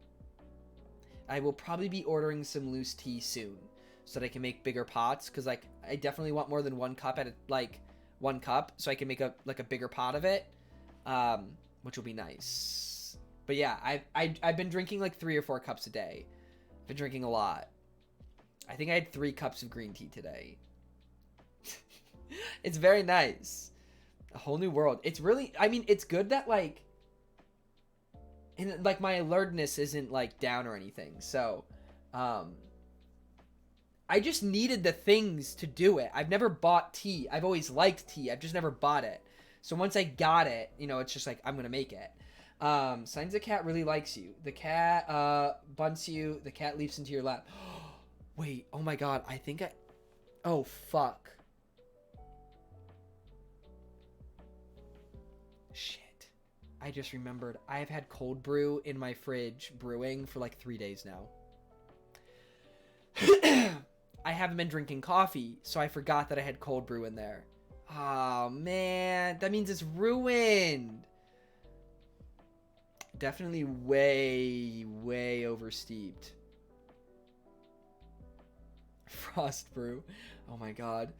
I will probably be ordering some loose tea soon so that I can make bigger pots, because like I definitely want more than one cup one cup, so I can make a bigger pot of it, which will be nice. But yeah, I've been drinking like 3 or 4 cups a day. I've been drinking a lot. I think I had 3 cups of green tea today. It's very nice. A whole new world. It's really, I mean, it's good that like, and like my alertness isn't like down or anything. So, I just needed the things to do it. I've never bought tea. I've always liked tea. I've just never bought it. So once I got it, you know, it's just like, I'm going to make it. Signs the cat really likes you. The cat bunts you. The cat leaps into your lap. Wait, oh my god, I think I... Oh, fuck. Shit. I just remembered. I've had cold brew in my fridge brewing for like 3 days now. I haven't been drinking coffee, so I forgot that I had cold brew in there. Oh, man. That means it's ruined. Definitely way, way oversteeped. Frost brew. Oh my god.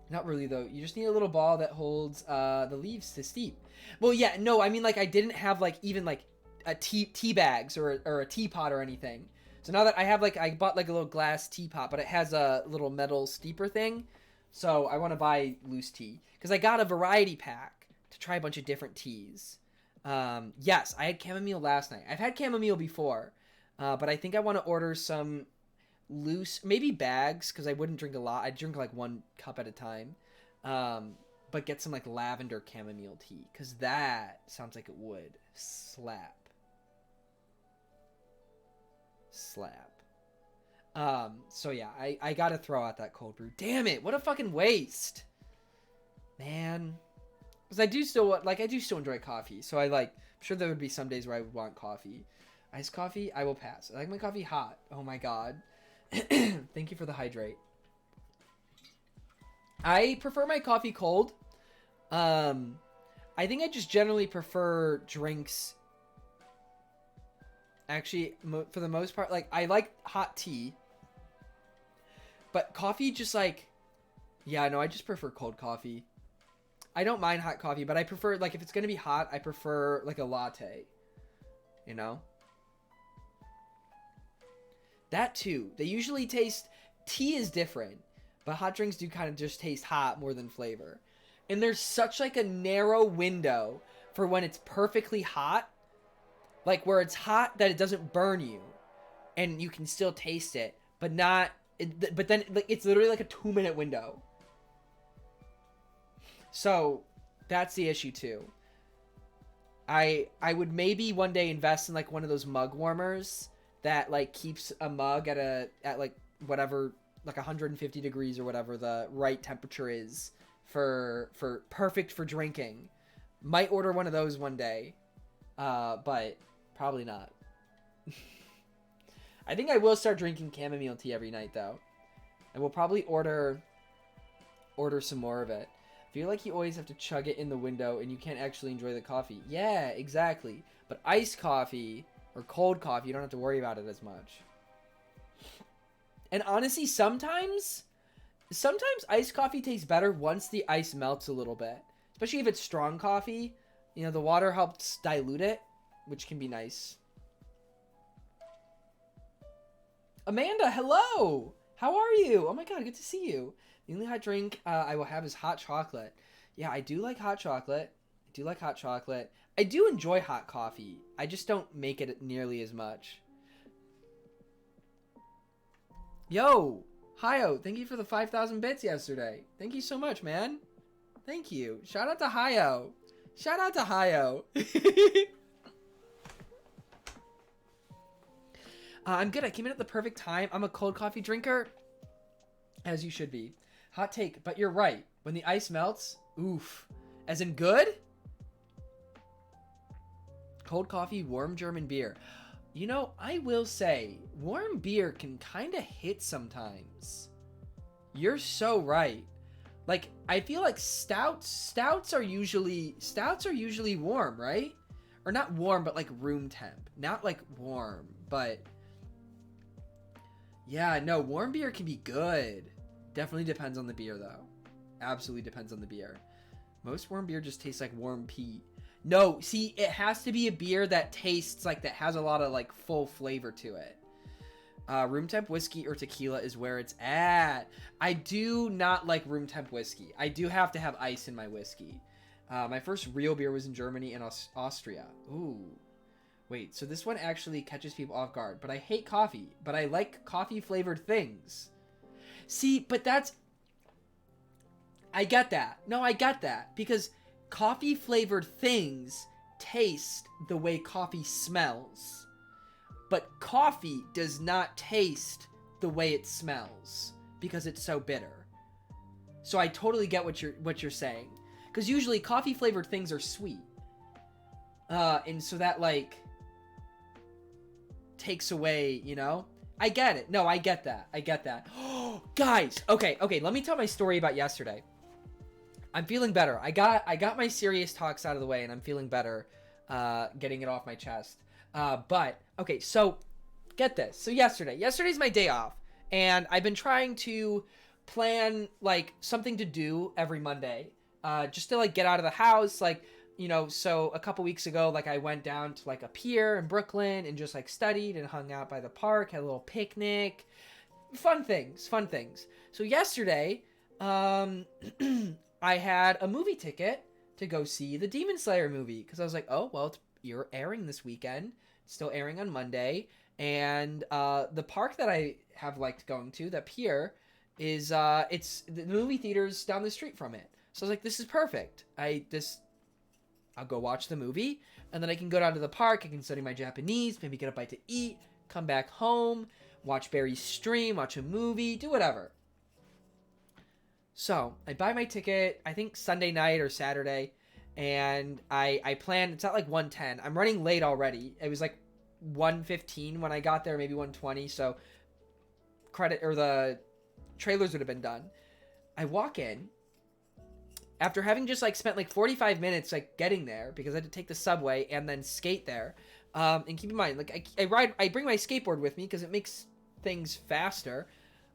Not really though. You just need a little ball that holds the leaves to steep. Well, yeah, no, I mean like I didn't have like even like a tea bags or a teapot or anything. So now that I have like I bought like a little glass teapot, but it has a little metal steeper thing. So I want to buy loose tea because I got a variety pack to try a bunch of different teas. Yes, I had chamomile last night. I've had chamomile before, but I think I want to order some loose, maybe bags, because I wouldn't drink a lot. I'd drink like 1 cup at a time, but get some like lavender chamomile tea, because that sounds like it would slap. So yeah, I gotta throw out that cold brew. Damn it, what a fucking waste, man. Because I do still enjoy coffee, so I'm sure there would be some days where I would want coffee. Iced coffee, I will pass. I like my coffee hot. Oh my god. Thank you for the hydrate. I prefer my coffee cold. I think I just generally prefer drinks. Actually, for the most part, like I like hot tea. But coffee just like, yeah, no, I just prefer cold coffee. I don't mind hot coffee, but I prefer, like, if it's going to be hot, I prefer, like, a latte. You know? That, too. They usually taste... Tea is different, but hot drinks do kind of just taste hot more than flavor. And there's such, like, a narrow window for when it's perfectly hot. Like, where it's hot that it doesn't burn you. And you can still taste it, but not... But then, like, it's literally, like, a 2-minute window. So, that's the issue, too. I would maybe one day invest in, like, one of those mug warmers that, like, keeps a mug at like, whatever, like, 150 degrees or whatever the right temperature is for perfect for drinking. Might order one of those one day, but probably not. I think I will start drinking chamomile tea every night, though. And we'll probably order some more of it. I feel like you always have to chug it in the window and you can't actually enjoy the coffee. Yeah, exactly. But iced coffee or cold coffee, you don't have to worry about it as much. And honestly, sometimes iced coffee tastes better once the ice melts a little bit. Especially if it's strong coffee. You know, the water helps dilute it, which can be nice. Amanda, hello! How are you? Oh my god, good to see you. The only hot drink I will have is hot chocolate. Yeah, I do like hot chocolate. I do enjoy hot coffee. I just don't make it nearly as much. Yo! Hayo, thank you for the 5,000 bits yesterday. Thank you so much, man. Thank you. Shout out to Hayo. I'm good. I came in at the perfect time. I'm a cold coffee drinker. As you should be. Hot take, but you're right. When the ice melts, oof. As in good? Cold coffee, warm German beer. You know, I will say, warm beer can kind of hit sometimes. You're so right. Like, I feel like stouts are usually warm, right? Or not warm, but like room temp. Not like warm, but yeah, no, warm beer can be good. Definitely depends on the beer, though. Absolutely depends on the beer. Most warm beer just tastes like warm pee. No, see, it has to be a beer that tastes like, that has a lot of, like, full flavor to it. Room temp whiskey or tequila is where it's at. I do not like room temp whiskey. I do have to have ice in my whiskey. My first real beer was in Germany and Austria. Ooh. Wait, so this one actually catches people off guard. But I hate coffee. But I like coffee-flavored things. See, but that's... I get that. No, I get that. Because coffee-flavored things taste the way coffee smells, but coffee does not taste the way it smells because it's so bitter. So I totally get what you're saying, because usually coffee flavored things are sweet, and so that like takes away, you know. I get it. No, I get that. Oh, guys, okay. Let me tell my story about yesterday. I'm feeling better. I got my serious talks out of the way, and I'm feeling better, getting it off my chest. But okay, so get this. So yesterday's my day off, and I've been trying to plan like something to do every Monday, just to like get out of the house, like, you know. So a couple weeks ago, like I went down to like a pier in Brooklyn and just like studied and hung out by the park, had a little picnic, fun things. So yesterday, I had a movie ticket to go see the Demon Slayer movie, because I was like, oh, well, you're airing this weekend. It's still airing on Monday. And the park that I have liked going to, that pier, is it's the movie theater's down the street from it. So I was like, this is perfect. I'll go watch the movie, and then I can go down to the park. I can study my Japanese, maybe get a bite to eat, come back home, watch Barry's stream, watch a movie, do whatever. So I buy my ticket, I think Sunday night or Saturday, and I plan, it's at like 1:10. I'm running late already. It was like 1:15 when I got there, maybe 1:20, so the trailers would have been done. I walk in, after having just like spent like 45 minutes like getting there, because I had to take the subway and then skate there. And keep in mind, like I bring my skateboard with me because it makes things faster.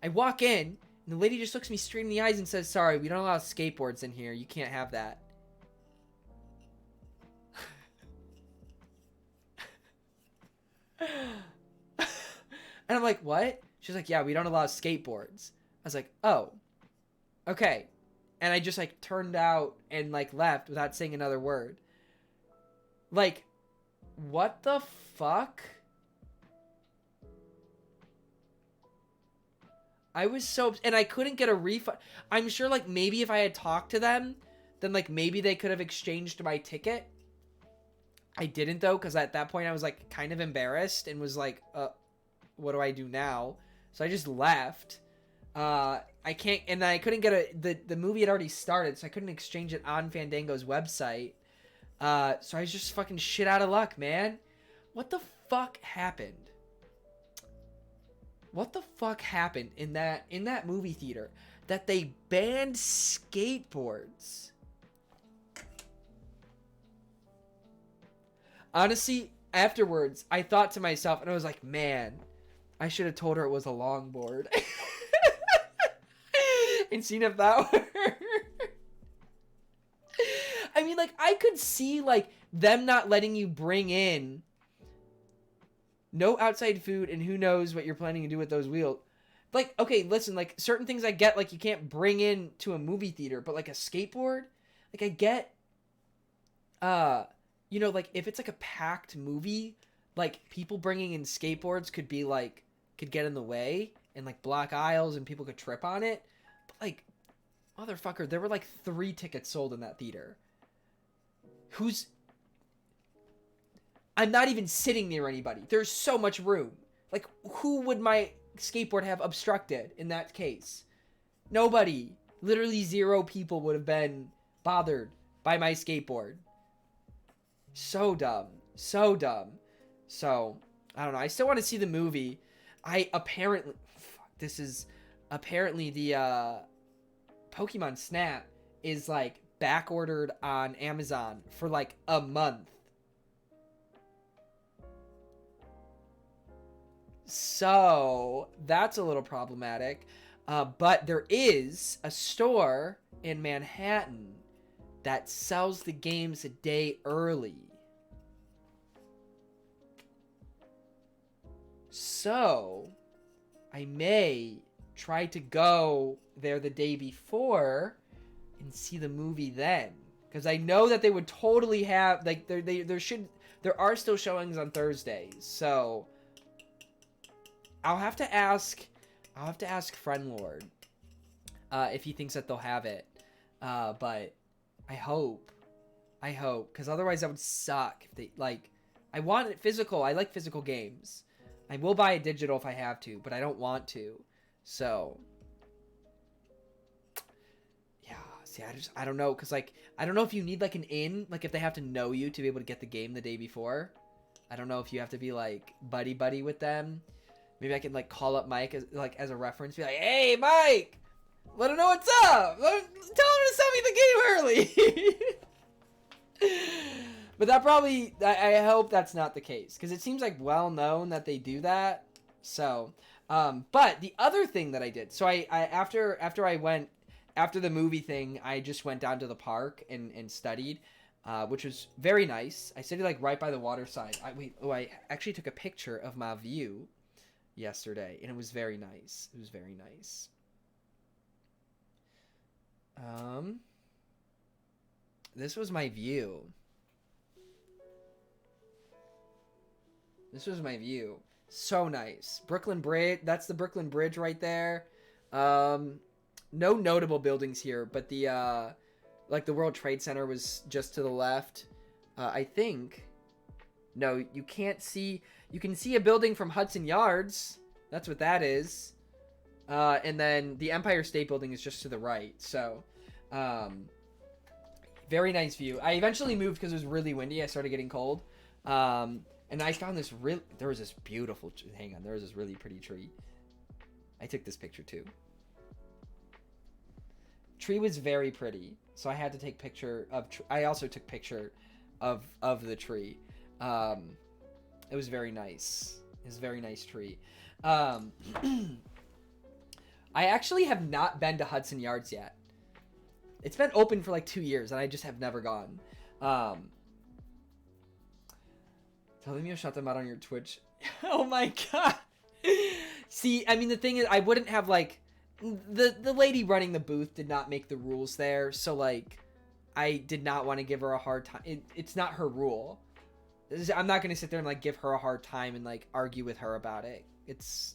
I walk in, and the lady just looks me straight in the eyes and says, "Sorry, we don't allow skateboards in here. You can't have that." And I'm like, "What?" She's like, "Yeah, we don't allow skateboards." I was like, "Oh, okay." And I just like turned out and like left without saying another word. Like, what the fuck? I was so, and I couldn't get a refund. I'm sure like maybe if I had talked to them, then like maybe they could have exchanged my ticket. I didn't though, because at that point I was like kind of embarrassed and was like, what do I do now? So I just left. I can't, and I couldn't get the movie had already started, so I couldn't exchange it on Fandango's website. So I was just fucking shit out of luck, man. What the fuck happened? What the fuck happened in that movie theater that they banned skateboards? Honestly, afterwards, I thought to myself, and I was like, man, I should have told her it was a longboard. And seen if that worked. I mean, like, I could see, like, them not letting you bring in no outside food, and who knows what you're planning to do with those wheels. Like, okay, listen, like, certain things I get, like, you can't bring in to a movie theater, but, like, a skateboard? Like, I get, you know, like, if it's, like, a packed movie, like, people bringing in skateboards could be, like, could get in the way, and, like, block aisles, and people could trip on it. But, like, motherfucker, there were, like, 3 tickets sold in that theater. I'm not even sitting near anybody. There's so much room. Like, who would my skateboard have obstructed in that case? Nobody. Literally 0 people would have been bothered by my skateboard. So dumb. So dumb. So, I don't know. I still want to see the movie. Apparently the Pokemon Snap is, like, back ordered on Amazon for, like, a month. So that's a little problematic, but there is a store in Manhattan that sells the games a day early. So I may try to go there the day before and see the movie then, because I know that they would totally have, like, there are still showings on Thursdays, so I'll have to ask Friendlord if he thinks that they'll have it. But I hope I hope, because otherwise that would suck. If they like, I want it physical. I like physical games. I will buy a digital if I have to, but I don't want to. So, yeah. See, I don't know, because like I don't know if you need like an in, like if they have to know you to be able to get the game the day before. I don't know if you have to be like buddy with them. Maybe I can like call up Mike as a reference, be like, "Hey, Mike, let him know what's up. Tell him to send me the game early." But that probably, I hope that's not the case, because it seems like well known that they do that. So, but the other thing that I did, so I after the movie thing, I just went down to the park and studied. Which was very nice. I studied like right by the water side. I actually took a picture of my view yesterday, and it was very nice. It was very nice. This was my view. This was my view. So nice. Brooklyn Bridge. That's the Brooklyn Bridge right there. No notable buildings here, but the like the World Trade Center was just to the left. I think. No, you can't see. You can see a building from Hudson Yards. That's what that is. And then the Empire State Building is just to the right. So, very nice view. I eventually moved because it was really windy. I started getting cold. And I found this there was this beautiful, there was this really pretty tree. I took this picture too. Tree was very pretty. So I had to take picture of, I also took picture of the tree. It was very nice. It was a very nice tree. I actually have not been to Hudson Yards yet. It's been open for like 2 years and I just have never gone. Telling me to shut them out on your Twitch. Oh my god. See, I mean, the thing is, I wouldn't have like, the lady running the booth did not make the rules there, so like I did not want to give her a hard time. It's not her rule. I'm not gonna sit there and like give her a hard time and like argue with her about it. It's,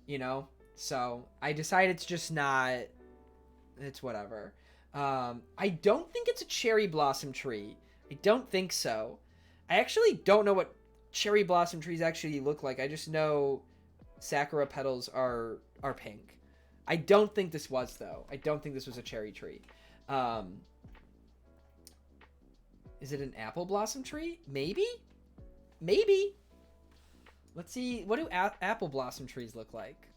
you know, so I decided to just not. It's whatever. I don't think it's a cherry blossom tree. I don't think so. I actually don't know what cherry blossom trees actually look like. I just know sakura petals are pink. I don't think this was, though. I don't think this was a cherry tree. Is it an apple blossom tree? Maybe? Maybe. Let's see. What do apple blossom trees look like?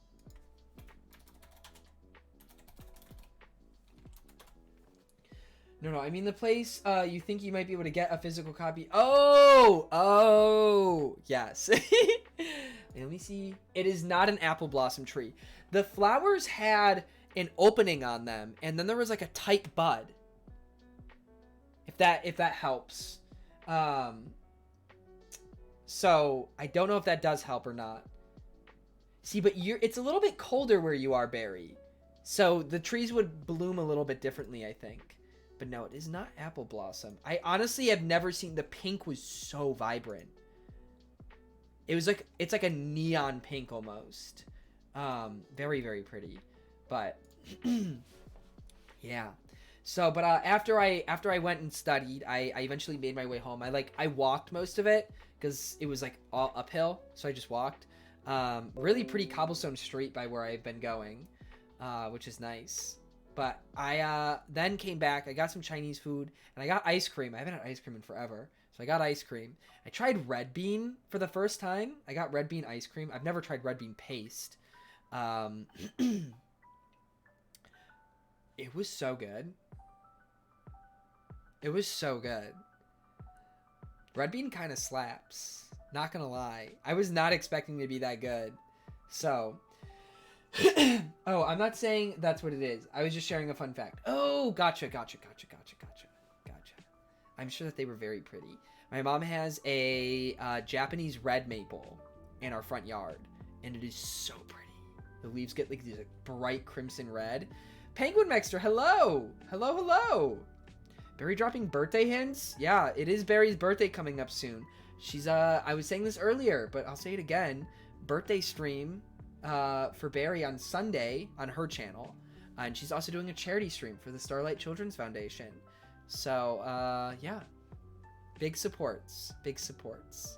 No, I mean the place you think you might be able to get a physical copy. Oh, yes. Let me see. It is not an apple blossom tree. The flowers had an opening on them, and then there was like a tight bud. If that helps. So I don't know if that does help or not. See, but it's a little bit colder where you are, Barry. So the trees would bloom a little bit differently, I think. But no, it is not apple blossom. I honestly have never seen, the pink was so vibrant. It was like, it's like a neon pink almost. Very, very pretty. But yeah. So, but after I went and studied, I eventually made my way home. I walked most of it because it was like all uphill, so I just walked. Really pretty cobblestone street by where I've been going, which is nice. But I then came back. I got some Chinese food and I got ice cream. I haven't had ice cream in forever, so I got ice cream. I tried red bean for the first time. I got red bean ice cream. I've never tried red bean paste. It was so good. It was so good. Red bean kind of slaps. Not gonna lie. I was not expecting to be that good. So. Oh, I'm not saying that's what it is. I was just sharing a fun fact. Oh, gotcha. I'm sure that they were very pretty. My mom has a Japanese red maple in our front yard. And it is so pretty. The leaves get like these like, bright crimson red. Penguin Mexter, hello! Hello! Barry dropping birthday hints? Yeah, it is Barry's birthday coming up soon. She's, I was saying this earlier, but I'll say it again. Birthday stream for Barry on Sunday on her channel. And she's also doing a charity stream for the Starlight Children's Foundation. So, yeah. Big supports. Big supports.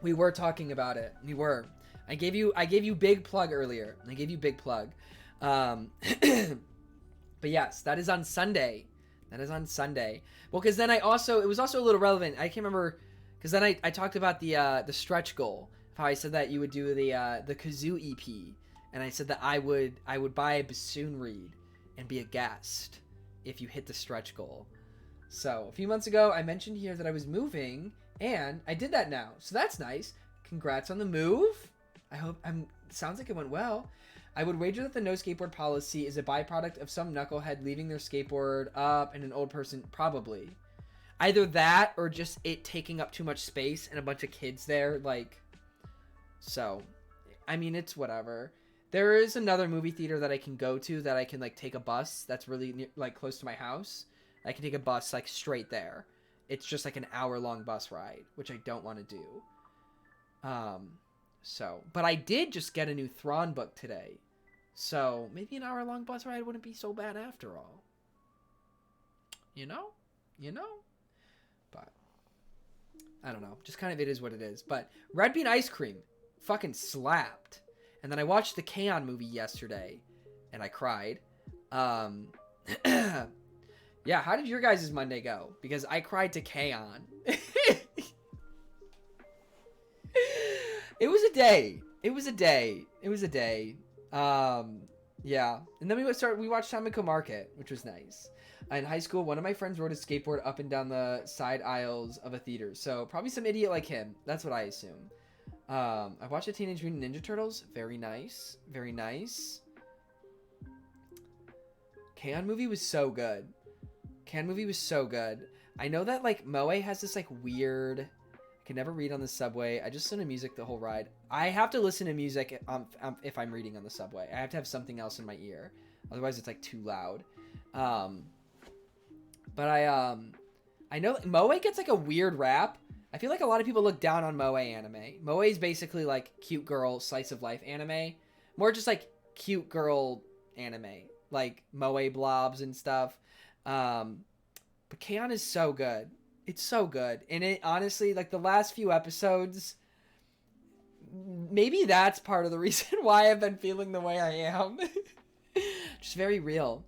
We were talking about it. We were. I gave you big plug earlier. But yes, that is on Sunday. Well, because then it was also a little relevant. I can't remember, because then I talked about the stretch goal. How I said that you would do the kazoo EP, and I said that I would buy a bassoon reed and be a guest if you hit the stretch goal. So a few months ago, I mentioned here that I was moving, and I did that now. So that's nice. Congrats on the move. I hope sounds like it went well. I would wager that the no skateboard policy is a byproduct of some knucklehead leaving their skateboard up and an old person, probably. Either that or just it taking up too much space and a bunch of kids there, like. So, I mean, it's whatever. There is another movie theater that I can go to that I can, like, take a bus that's really, near, like, close to my house. I can take a bus, like, straight there. It's just, like, an hour-long bus ride, which I don't want to do. But I did just get a new Thrawn book today. So, maybe an hour-long bus ride wouldn't be so bad after all. You know? But, I don't know. Just kind of it is what it is. But, Red Bean Ice Cream fucking slapped. And then I watched the K-On! Movie yesterday, and I cried. Yeah, how did your guys' Monday go? Because I cried to K-On! It was a day. Yeah. And then we watched Tamako Market, which was nice. In high school, one of my friends rode a skateboard up and down the side aisles of a theater. So probably some idiot like him. That's what I assume. I watched the Teenage Mutant Ninja Turtles. Very nice. K-On! Movie was so good. I know that, like, Moe has this, like, weird... I can never read on the subway. I just listen to music the whole ride. I have to listen to music if I'm reading on the subway. I have to have something else in my ear. Otherwise, it's, like, too loud. But I know Moe gets, like, a weird rap. I feel like a lot of people look down on Moe anime. Moe is basically, like, cute girl slice of life anime. More just, like, cute girl anime. Like, Moe blobs and stuff. But K-On! Is so good. It's so good. And it honestly, like, the last few episodes, maybe that's part of the reason why I've been feeling the way I am. Just very real.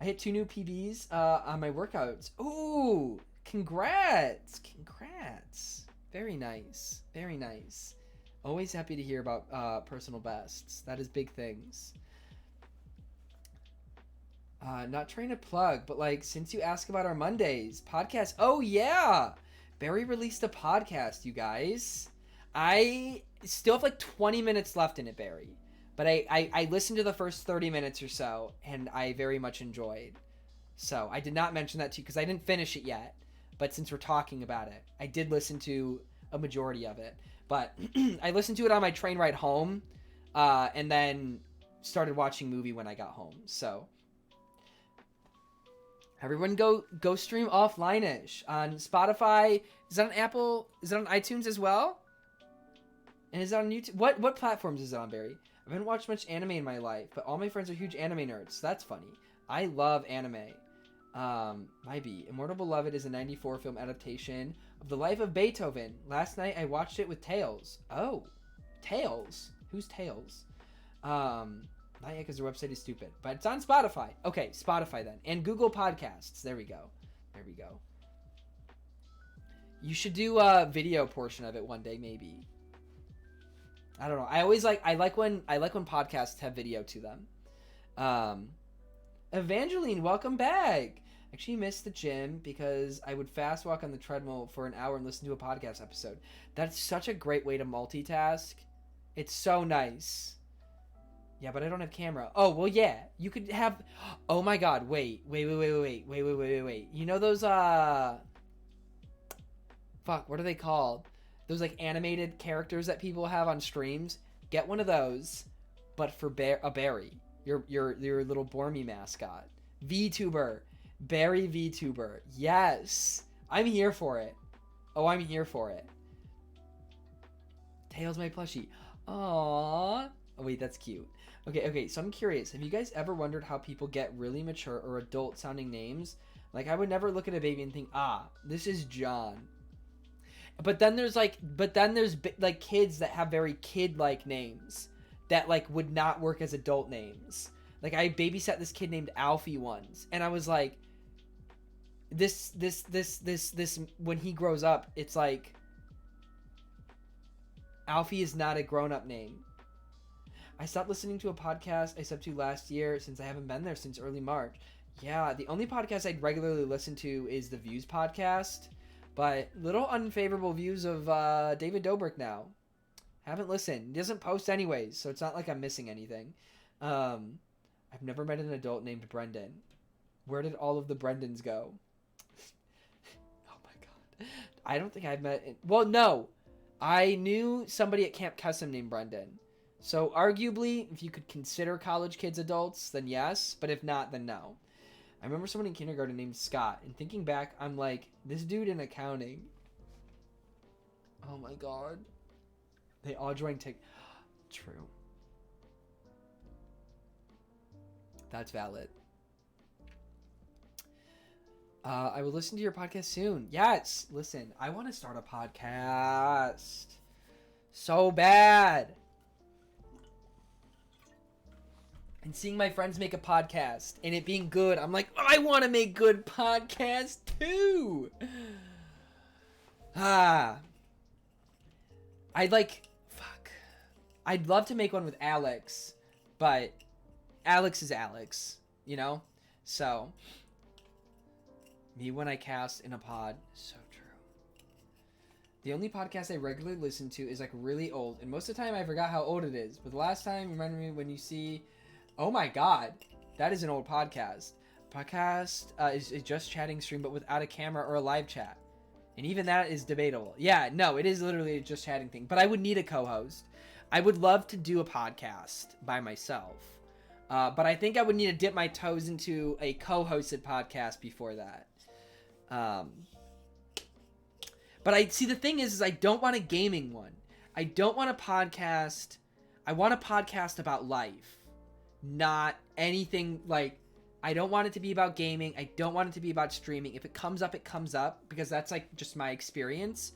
I hit 2 new PBs on my workouts. Ooh, congrats. Very nice. Always happy to hear about personal bests. That is big things. Not trying to plug, but, like, since you ask about our Mondays podcast, oh yeah, Barry released a podcast, you guys. I still have like 20 minutes left in it, Barry, but I listened to the first 30 minutes or so, and I very much enjoyed. So I did not mention that to you because I didn't finish it yet, but since we're talking about it, I did listen to a majority of it. But I listened to it on my train ride home, and then started watching movie when I got home. So everyone go stream Offline-ish on Spotify. Is that on Apple? Is that on iTunes as well? And is that on YouTube? What platforms is it on, Barry? I haven't watched much anime in my life, but all my friends are huge anime nerds. So that's funny. I love anime. Might be. Immortal Beloved is a 94 film adaptation of the life of Beethoven. Last night I watched it with Tails. Oh, Tails? Who's Tails? Not yet because their website is stupid. But it's on Spotify. Okay, Spotify then. And Google Podcasts. There we go. You should do a video portion of it one day, maybe. I don't know. I like when podcasts have video to them. Evangeline, welcome back. Actually missed the gym because I would fast walk on the treadmill for an hour and listen to a podcast episode. That's such a great way to multitask. It's so nice. Yeah, but I don't have camera. Oh, well, yeah. You could have... Oh, my God. Wait. You know those, Fuck, what are they called? Those, like, animated characters that people have on streams? Get one of those, but for a Barry. Your little Bormy mascot. VTuber. Barry VTuber. Yes. I'm here for it. Oh, I'm here for it. Tails my plushie. Aww. Oh, wait, that's cute. Okay, so I'm curious. Have you guys ever wondered how people get really mature or adult sounding names? Like, I would never look at a baby and think, ah, this is John. But then there's like kids that have very kid-like names that like would not work as adult names. Like, I babysat this kid named Alfie once, and I was like, this when he grows up, it's like Alfie is not a grown-up name. I stopped listening to a podcast I subbed to last year since I haven't been there since early March. Yeah, the only podcast I'd regularly listen to is the Views podcast, but little unfavorable views of David Dobrik now. Haven't listened. He doesn't post anyways, so it's not like I'm missing anything. I've never met an adult named Brendan. Where did all of the Brendans go? Oh my god. I don't think I've met... Well, no. I knew somebody at Camp Custom named Brendan. So arguably, if you could consider college kids adults, then yes. But if not, then no. I remember someone in kindergarten named Scott. And thinking back, I'm like, this dude in accounting. Oh my god. They all joined True. That's valid. I will listen to your podcast soon. Yes. Listen, I want to start a podcast. So bad. And seeing my friends make a podcast and it being good, I'm like, I want to make good podcasts too. I'd love to make one with Alex, but Alex is Alex, you know? So, me when I cast in a pod, so true. The only podcast I regularly listen to is like really old, and most of the time I forgot how old it is. But the last time, remember me when you see... Oh my god, that is an old podcast. Podcast is just chatting stream, but without a camera or a live chat. And even that is debatable. Yeah, no, it is literally a just chatting thing. But I would need a co-host. I would love to do a podcast by myself. But I think I would need to dip my toes into a co-hosted podcast before that. But I see the thing is I don't want a gaming one. I don't want a podcast. I want a podcast about life. Not anything like, I don't want it to be about gaming. I don't want it to be about streaming. If it comes up, it comes up, because that's like just my experience.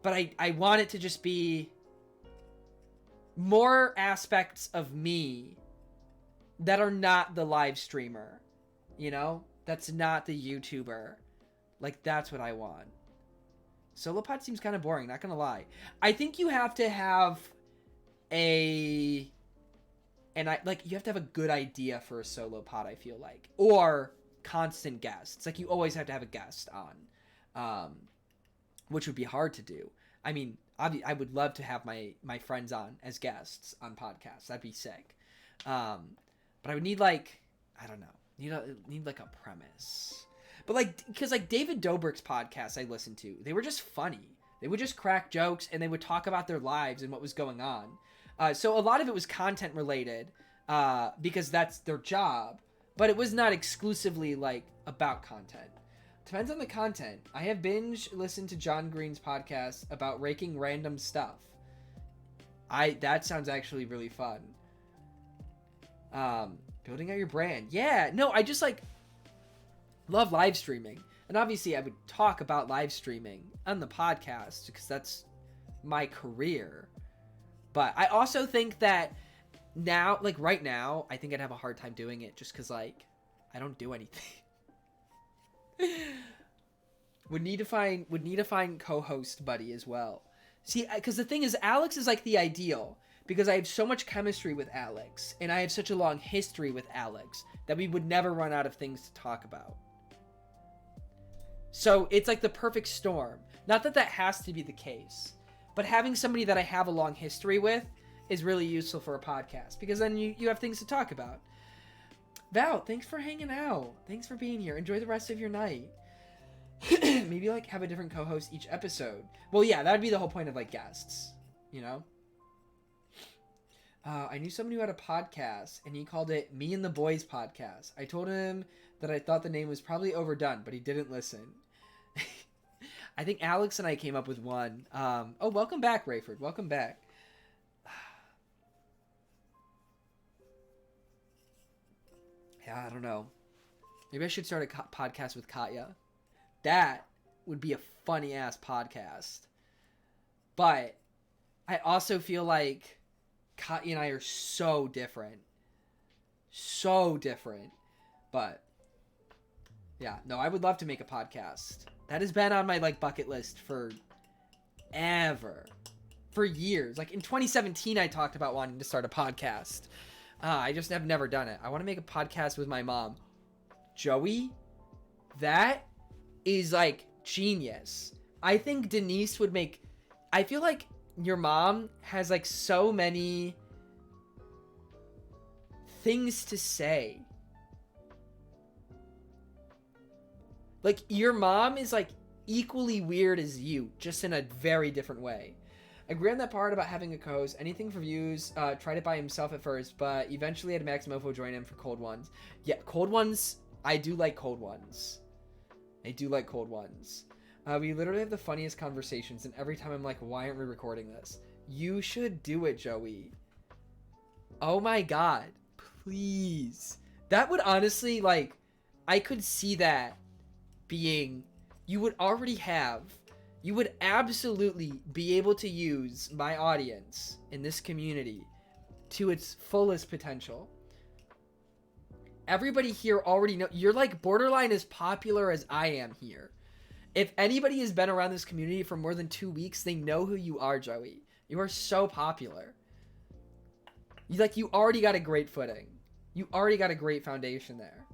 But I want it to just be more aspects of me that are not the live streamer, you know? That's not the YouTuber. Like, that's what I want. Solo pod seems kind of boring, not gonna lie. I think you have to have you have to have a good idea for a solo pod, I feel like. Or constant guests. Like, you always have to have a guest on. Which would be hard to do. I mean, I would love to have my friends on as guests on podcasts. That'd be sick. But I would need, like, I don't know. Need like a premise. But like, because like David Dobrik's podcasts I listened to, they were just funny. They would just crack jokes and they would talk about their lives and what was going on. So a lot of it was content related, because that's their job, but it was not exclusively like about content. Depends on the content. I have binge listened to John Green's podcast about raking random stuff. That sounds actually really fun. Building out your brand. Yeah, no, I just like love live streaming. And obviously I would talk about live streaming on the podcast because that's my career. But I also think that now, like right now, I think I'd have a hard time doing it just because, like, I don't do anything. would need to find co-host buddy as well. See, because the thing is, Alex is like the ideal because I have so much chemistry with Alex and I have such a long history with Alex that we would never run out of things to talk about. So it's like the perfect storm. Not that that has to be the case. But having somebody that I have a long history with is really useful for a podcast because then you have things to talk about. Val, thanks for hanging out. Thanks for being here. Enjoy the rest of your night. Maybe like have a different co-host each episode. Well, yeah, that'd be the whole point of like guests, you know? I knew someone who had a podcast and he called it Me and the Boys Podcast. I told him that I thought the name was probably overdone, but he didn't listen. I think Alex and I came up with one. Oh, welcome back, Rayford. Welcome back. Yeah, I don't know. Maybe I should start a podcast with Katya. That would be a funny ass podcast. But I also feel like Katya and I are so different. So different. But yeah, no, I would love to make a podcast. That has been on my like bucket list for ever. For years. Like in 2017 I talked about wanting to start a podcast. I just have never done it. I want to make a podcast with my mom. Joey, that is like genius. I think Denise would make... I feel like your mom has like so many things to say. Like your mom is like equally weird as you, just in a very different way. I agree on that part about having a co-host. Anything for views. Tried it by himself at first, but eventually had Maximofo join him for cold ones. Yeah, cold ones. I do like cold ones. I do like cold ones. We literally have the funniest conversations, and every time I'm like, why aren't we recording this? You should do it, Joey. Oh my god. Please. That would honestly, like, I could see that being... You would already have... You would absolutely be able to use my audience in this community to its fullest potential. Everybody here already know... You're like borderline as popular as I am here. If anybody has been around this community for more than 2 weeks, they know who you are, Joey. You are so popular. You already got a great footing. You already got a great foundation there.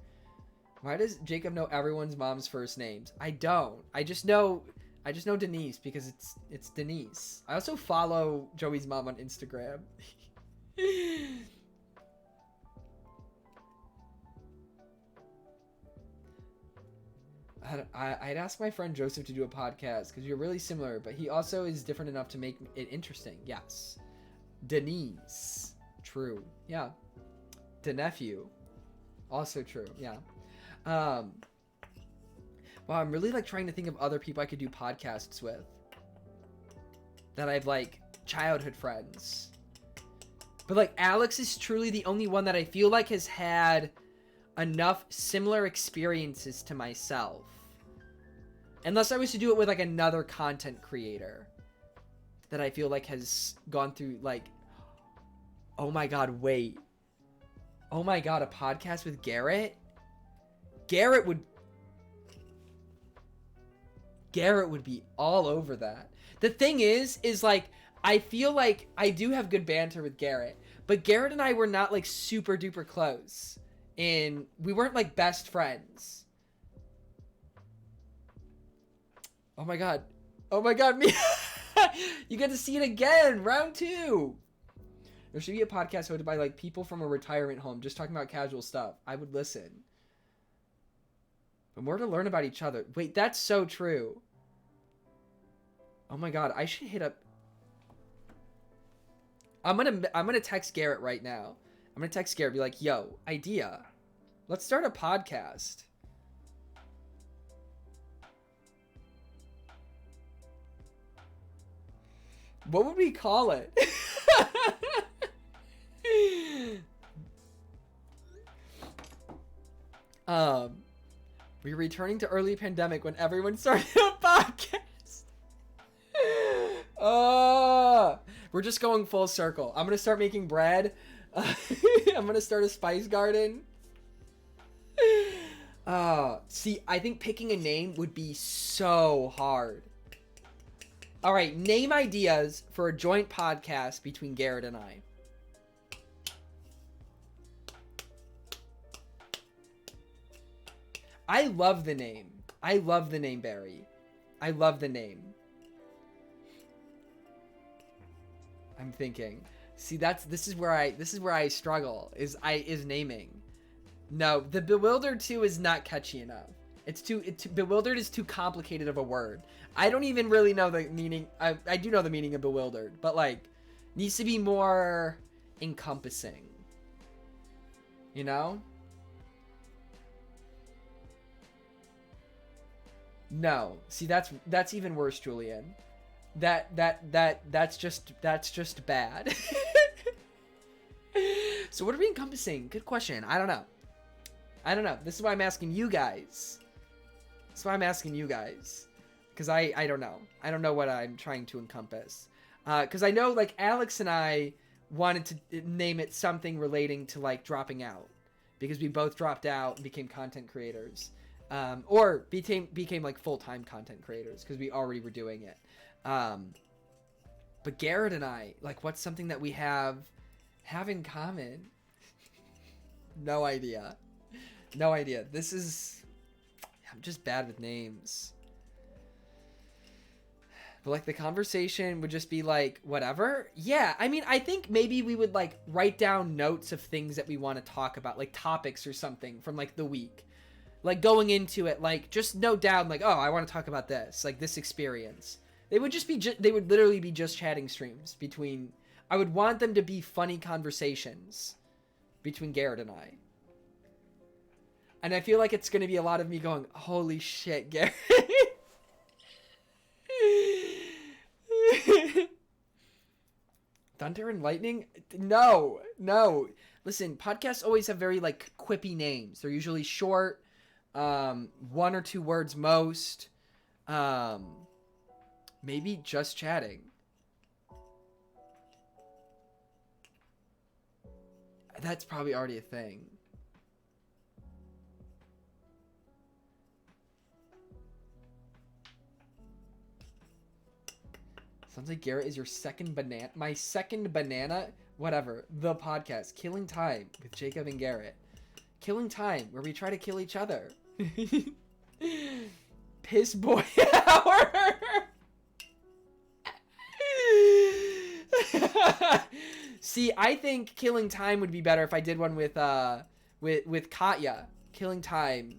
Why does Jacob know everyone's mom's first names? I don't. I just know Denise because it's Denise. I also follow Joey's mom on Instagram. I'd ask my friend Joseph to do a podcast because you're really similar, but he also is different enough to make it interesting. Yes. Denise. True. Yeah. The nephew. Also true. Yeah. Wow, I'm really like trying to think of other people I could do podcasts with. That I've like childhood friends. But like Alex is truly the only one that I feel like has had enough similar experiences to myself. Unless I was to do it with like another content creator that I feel like has gone through like, oh my god, wait. Oh my god, a podcast with Garrett? Garrett would be all over that. The thing is like, I feel like I do have good banter with Garrett, but Garrett and I were not like super duper close. And we weren't like best friends. Oh my god. Oh my god, me. You get to see it again. Round 2. There should be a podcast hosted by like people from a retirement home just talking about casual stuff. I would listen. But more to learn about each other. Wait, that's so true. Oh my god, I should hit up... I'm gonna text Garrett right now. I'm gonna text Garrett, be like, yo, idea. Let's start a podcast. What would we call it? We're returning to early pandemic when everyone started a podcast. We're just going full circle. I'm gonna start making bread. I'm gonna start a spice garden. See, I think picking a name would be so hard. All right, name ideas for a joint podcast between Garrett and I. I love the name. I love the name Barry. I love the name. I'm thinking. See, this is where I struggle is naming. No, the Bewildered 2 is not catchy enough. Bewildered is too complicated of a word. I don't even really know the meaning. I do know the meaning of bewildered, but like needs to be more encompassing. You know? No. See, that's even worse, Julian. That's just bad. So what are we encompassing? Good question. I don't know. I don't know. This is why I'm asking you guys. That's why I'm asking you guys. Because I don't know. I don't know what I'm trying to encompass. Because I know, like, Alex and I wanted to name it something relating to, like, dropping out. Because we both dropped out and became content creators. Or became like, full-time content creators. Because we already were doing it. But Garrett and I, like, what's something that we have in common? No idea. No idea. This is... I'm just bad with names. But, like, the conversation would just be, like, whatever. Yeah, I mean, I think maybe we would, like, write down notes of things that we want to talk about, like, topics or something from, like, the week. Like, going into it, like, just note down, like, oh, I want to talk about this, like, this experience. They would just be, they would literally be just chatting streams between... I would want them to be funny conversations between Garrett and I. And I feel like it's going to be a lot of me going, holy shit, Garrett. Thunder and lightning? No. Listen, podcasts always have very, like, quippy names. They're usually short, 1 or 2 words most. Maybe just chatting. That's probably already a thing. Sounds like Garrett is your second banana. My second banana? Whatever. The podcast. Killing Time with Jacob and Garrett. Killing Time, where we try to kill each other. Piss Boy Hour. See, I think Killing Time would be better if I did one with Katya. Killing Time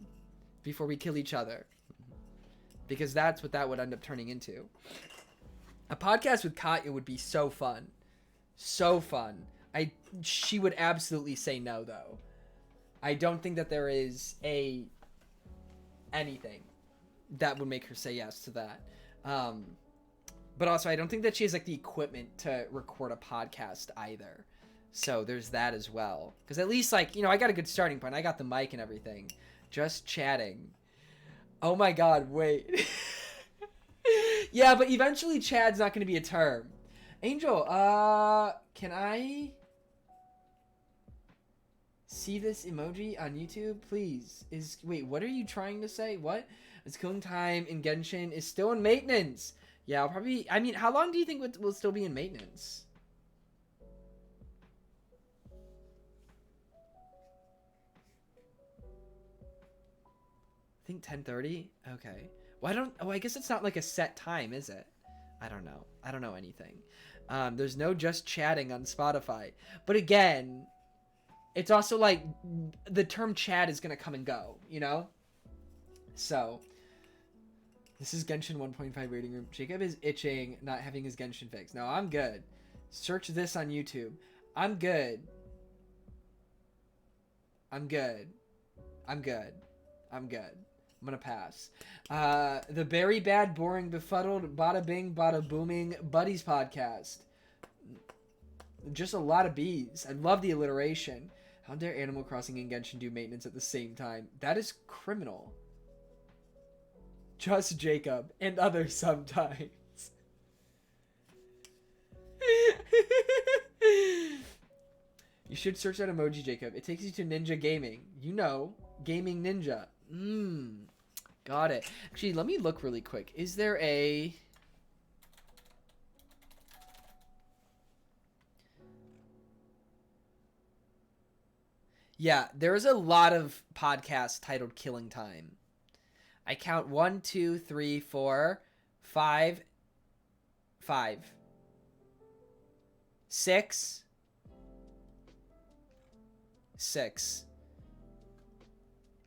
before we kill each other. Because that's what that would end up turning into. A podcast with Katya would be so fun. So fun. She would absolutely say no, though. I don't think that there is anything that would make her say yes to that. But also, I don't think that she has, like, the equipment to record a podcast either. So there's that as well. Because at least, like, you know, I got a good starting point. I got the mic and everything. Just chatting. Oh my god, wait. Yeah, but eventually Chad's not going to be a term. Angel, can I see this emoji on YouTube, please? Wait, what are you trying to say? What? It's Killing Time in Genshin is still in maintenance. Yeah, I'll probably... I mean, how long do you think we'll still be in maintenance? I think 10:30? Okay. Well, I guess it's not like a set time, is it? I don't know. I don't know anything. There's no just chatting on Spotify. But again, it's also like the term chat is going to come and go, you know? So, this is Genshin 1.5 waiting room. Jacob is itching not having his Genshin fix. No, I'm good. Search this on YouTube. I'm good. I'm good. I'm gonna pass. The very bad, boring, befuddled, bada bing, bada booming buddies podcast. Just a lot of B's. I love the alliteration. How dare Animal Crossing and Genshin do maintenance at the same time? That is criminal. Just Jacob and others sometimes. You should search that emoji, Jacob. It takes you to Ninja Gaming. You know, Gaming Ninja. Got it. Actually, let me look really quick. Is there a... Yeah, there's a lot of podcasts titled Killing Time. I count 1, 2, 3, 4, 5, 6.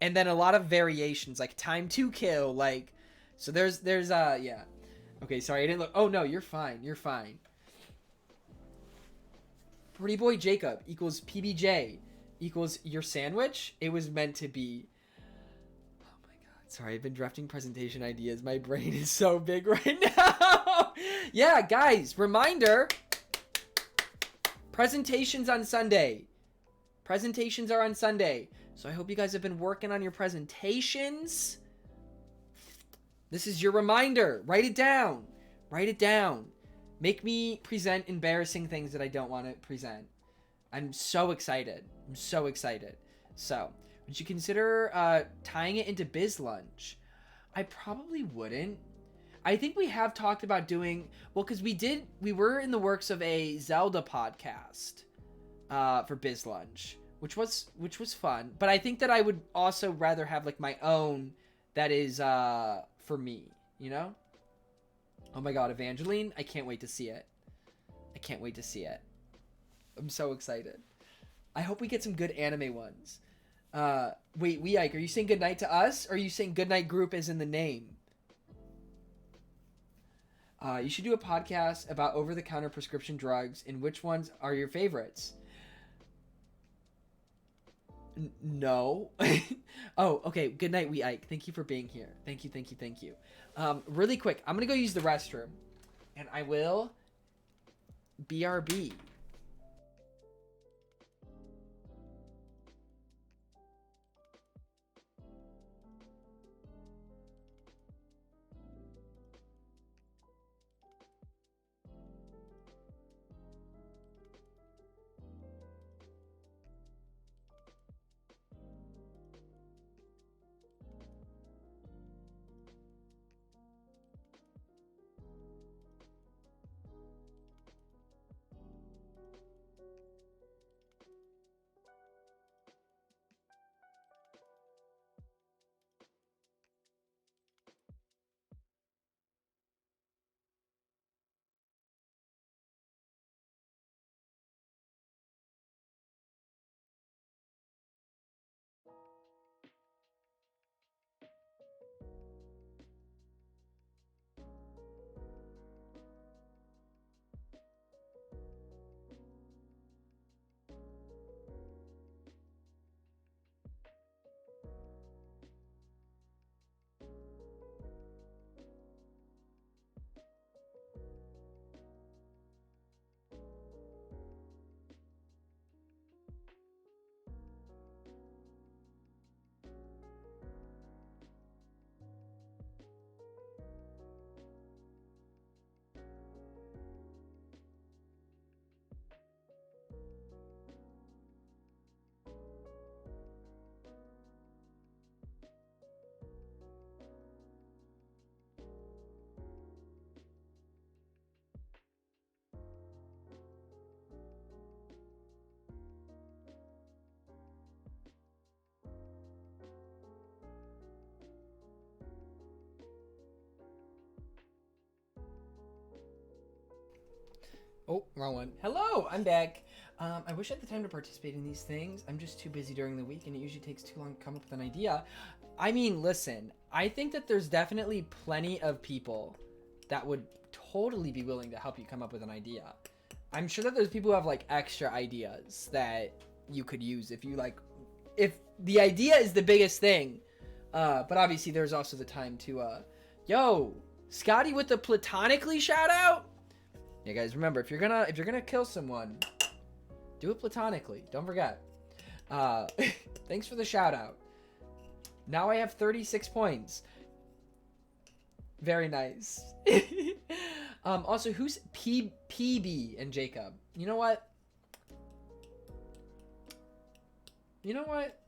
And then a lot of variations, like Time to Kill, like... So there's yeah. Okay, sorry, I didn't look... Oh, no, you're fine. Pretty Boy Jacob equals PBJ equals your sandwich. It was meant to be... Oh my god. Sorry, I've been drafting presentation ideas. My brain is so big right now. Yeah, guys, reminder. Presentations on Sunday. Presentations are on Sunday. So I hope you guys have been working on your presentations. This is your reminder. Write it down. Write it down. Make me present embarrassing things that I don't want to present. I'm so excited. I'm so excited. So, would you consider tying it into Biz Lunch? I probably wouldn't. I think we have talked about doing, well, because we were in the works of a Zelda podcast for Biz Lunch, which was fun. But I think that I would also rather have like my own that is for me, you know? Oh my god, Evangeline, I can't wait to see it. I can't wait to see it. I'm so excited. I hope we get some good anime ones. Wait, Ike, are you saying goodnight to us? Or are you saying goodnight group as in the name? You should do a podcast about over-the-counter prescription drugs, and which ones are your favorites? No. Oh, okay. Good night, Ike. Thank you for being here. Thank you, thank you, thank you. Really quick, I'm gonna go use the restroom, and I will BRB. Oh, wrong one. Hello, I'm back. I wish I had the time to participate in these things. I'm just too busy during the week, and it usually takes too long to come up with an idea. I mean, listen, I think that there's definitely plenty of people that would totally be willing to help you come up with an idea. I'm sure that there's people who have, like, extra ideas that you could use if you, like, if the idea is the biggest thing. But obviously there's also the time to, yo, Scotty with the platonically shout out? Yeah, guys, remember, if you're gonna kill someone, do it platonically. Don't forget. Thanks for the shout out. Now I have 36 points. Very nice. Also, who's PB and Jacob? You know what? You know what?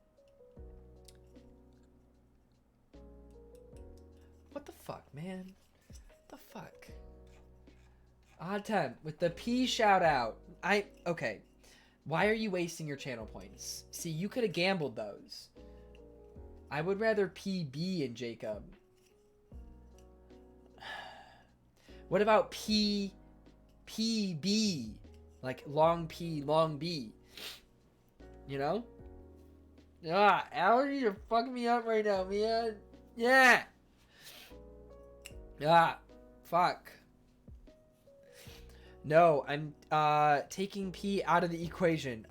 What the fuck, man? What the fuck? Odd time with the P shout out. Okay. Why are you wasting your channel points? See, you could have gambled those. I would rather PB and Jacob. What about PB? Like long P, long B. You know? Allergies are fucking me up right now, man. Yeah. Fuck. No, I'm taking P out of the equation.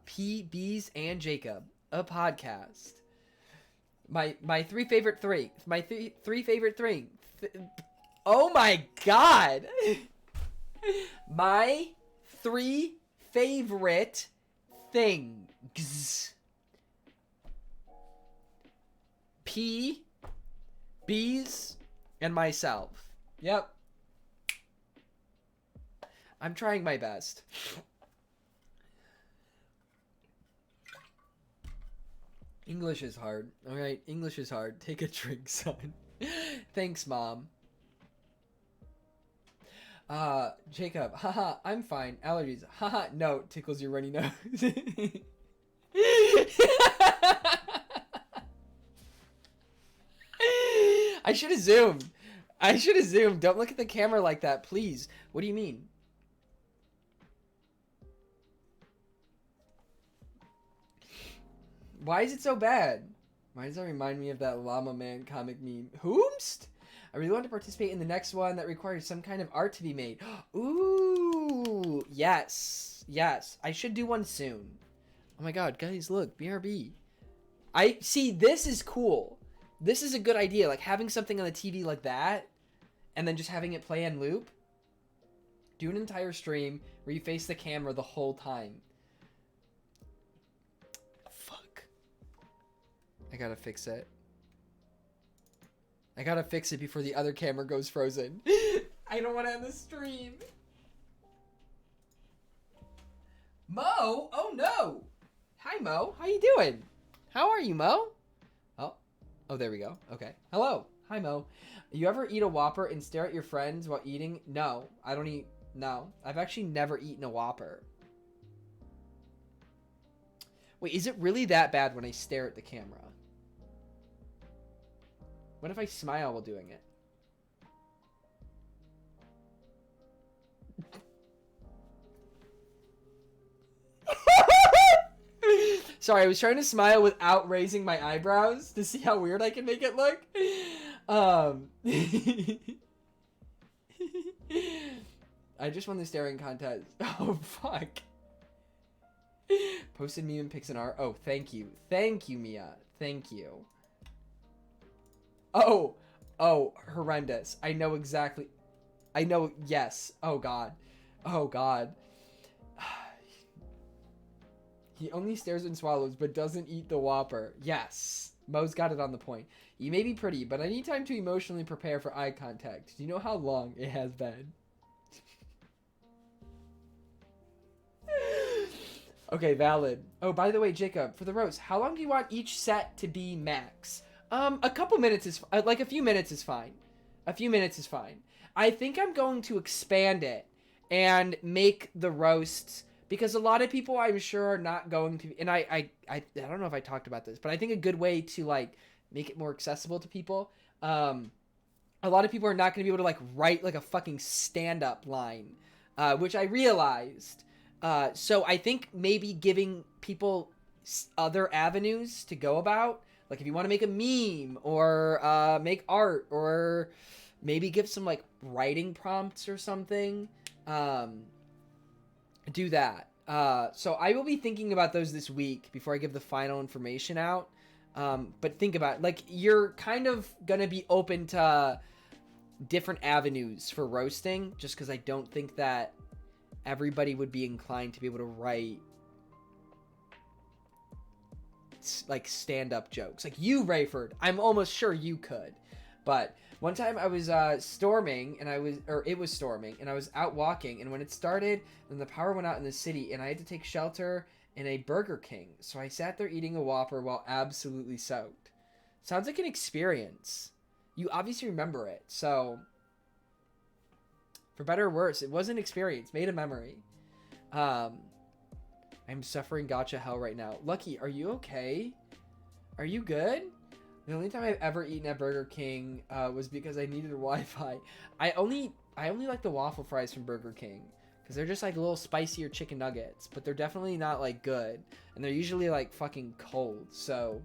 P, B's, and Jacob. A podcast. My three favorite three. My three favorite three. Oh my god! My three favorite things. P, bees, and myself. Yep. I'm trying my best. English is hard. All right, English is hard. Take a drink, son. Thanks, Mom. Jacob. Haha, I'm fine. Allergies. Haha, no. Tickles your runny nose. I should have zoomed. I should have zoomed. Don't look at the camera like that, please. What do you mean? Why is it so bad? Why does that remind me of that Llama Man comic meme? Whomst? I really want to participate in the next one that requires some kind of art to be made. Ooh, yes. Yes. I should do one soon. Oh my god, guys, look. BRB. I see, this is cool. This is a good idea. Like having something on the TV like that and then just having it play on loop. Do an entire stream where you face the camera the whole time. I gotta fix it. I gotta fix it before the other camera goes frozen. I don't want to end the stream. Mo? Oh no! Hi Mo, how you doing? How are you, Mo? Oh, there we go. Okay. Hello. Hi Mo. You ever eat a Whopper and stare at your friends while eating? No, I don't eat. No, I've actually never eaten a Whopper. Wait, is it really that bad when I stare at the camera? What if I smile while doing it? Sorry, I was trying to smile without raising my eyebrows to see how weird I can make it look. I just won the staring contest. Oh, fuck. Posted meme and pics and art. Oh, thank you. Thank you, Mia. Thank you. Oh, horrendous. I know exactly. I know, yes. Oh, God. Oh, God. He only stares and swallows, but doesn't eat the Whopper. Yes. Mo's got it on the point. You may be pretty, but I need time to emotionally prepare for eye contact. Do you know how long it has been? Okay, valid. Oh, by the way, Jacob, for the roast, how long do you want each set to be max? A couple minutes is, like a few minutes is fine. A few minutes is fine. I think I'm going to expand it and make the roasts, because a lot of people I'm sure are not going to, and I don't know if I talked about this, but I think a good way to like make it more accessible to people, a lot of people are not going to be able to like write like a fucking stand-up line, which I realized. So I think maybe giving people other avenues to go about, like if you want to make a meme or make art or maybe give some like writing prompts or something, do that. So I will be thinking about those this week before I give the final information out. But think about it. Like you're kind of going to be open to different avenues for roasting, just because I don't think that everybody would be inclined to be able to write like stand-up jokes. Like you, Rayford, I'm almost sure you could. But one time I was storming, and it was storming, and I was out walking, and when it started, then the power went out in the city, and I had to take shelter in a Burger King. So I sat there eating a Whopper while absolutely soaked. Sounds like an experience. You obviously remember it, so for better or worse, it was an experience, made a memory. I'm suffering gotcha hell right now. Lucky, are you okay? Are you good? The only time I've ever eaten at Burger King was because I needed a Wi-Fi. I only like the waffle fries from Burger King because they're just like a little spicier chicken nuggets, but they're definitely not like good, and they're usually like fucking cold. So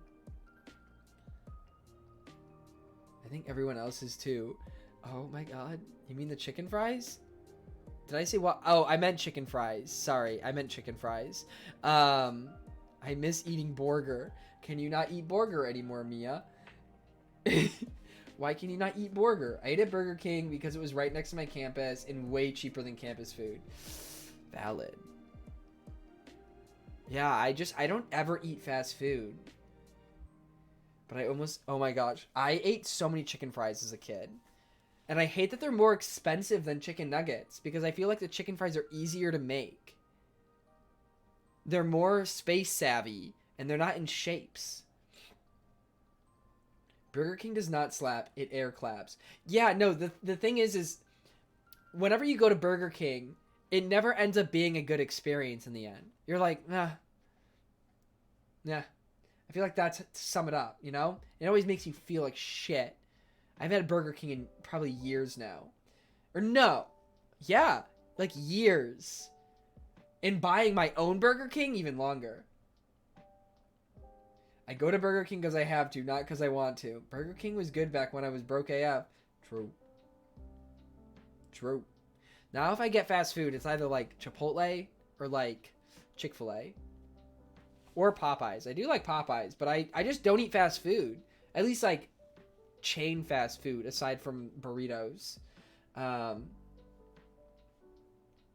I think everyone else is too. Oh my god, you mean the chicken fries? Did I say what? Oh, I meant chicken fries. Sorry, I meant chicken fries. I miss eating burger. Can you not eat burger anymore, Mia? Why can you not eat burger? I ate at Burger King because it was right next to my campus and way cheaper than campus food. Valid. Yeah, I don't ever eat fast food. But I almost, oh my gosh. I ate so many chicken fries as a kid. And I hate that they're more expensive than chicken nuggets because I feel like the chicken fries are easier to make. They're more space savvy and they're not in shapes. Burger King does not slap, it air claps. Yeah, no, the thing is whenever you go to Burger King, it never ends up being a good experience in the end. You're like, nah. I feel like that's to sum it up, you know? It always makes you feel like shit. I've had Burger King in probably years now. Or no. Yeah, like years. And buying my own Burger King, even longer. I go to Burger King because I have to, not because I want to. Burger King was good back when I was broke AF. True. True. Now if I get fast food, it's either like Chipotle or like Chick-fil-A. Or Popeyes. I do like Popeyes, but I just don't eat fast food. At least like chain fast food, aside from burritos.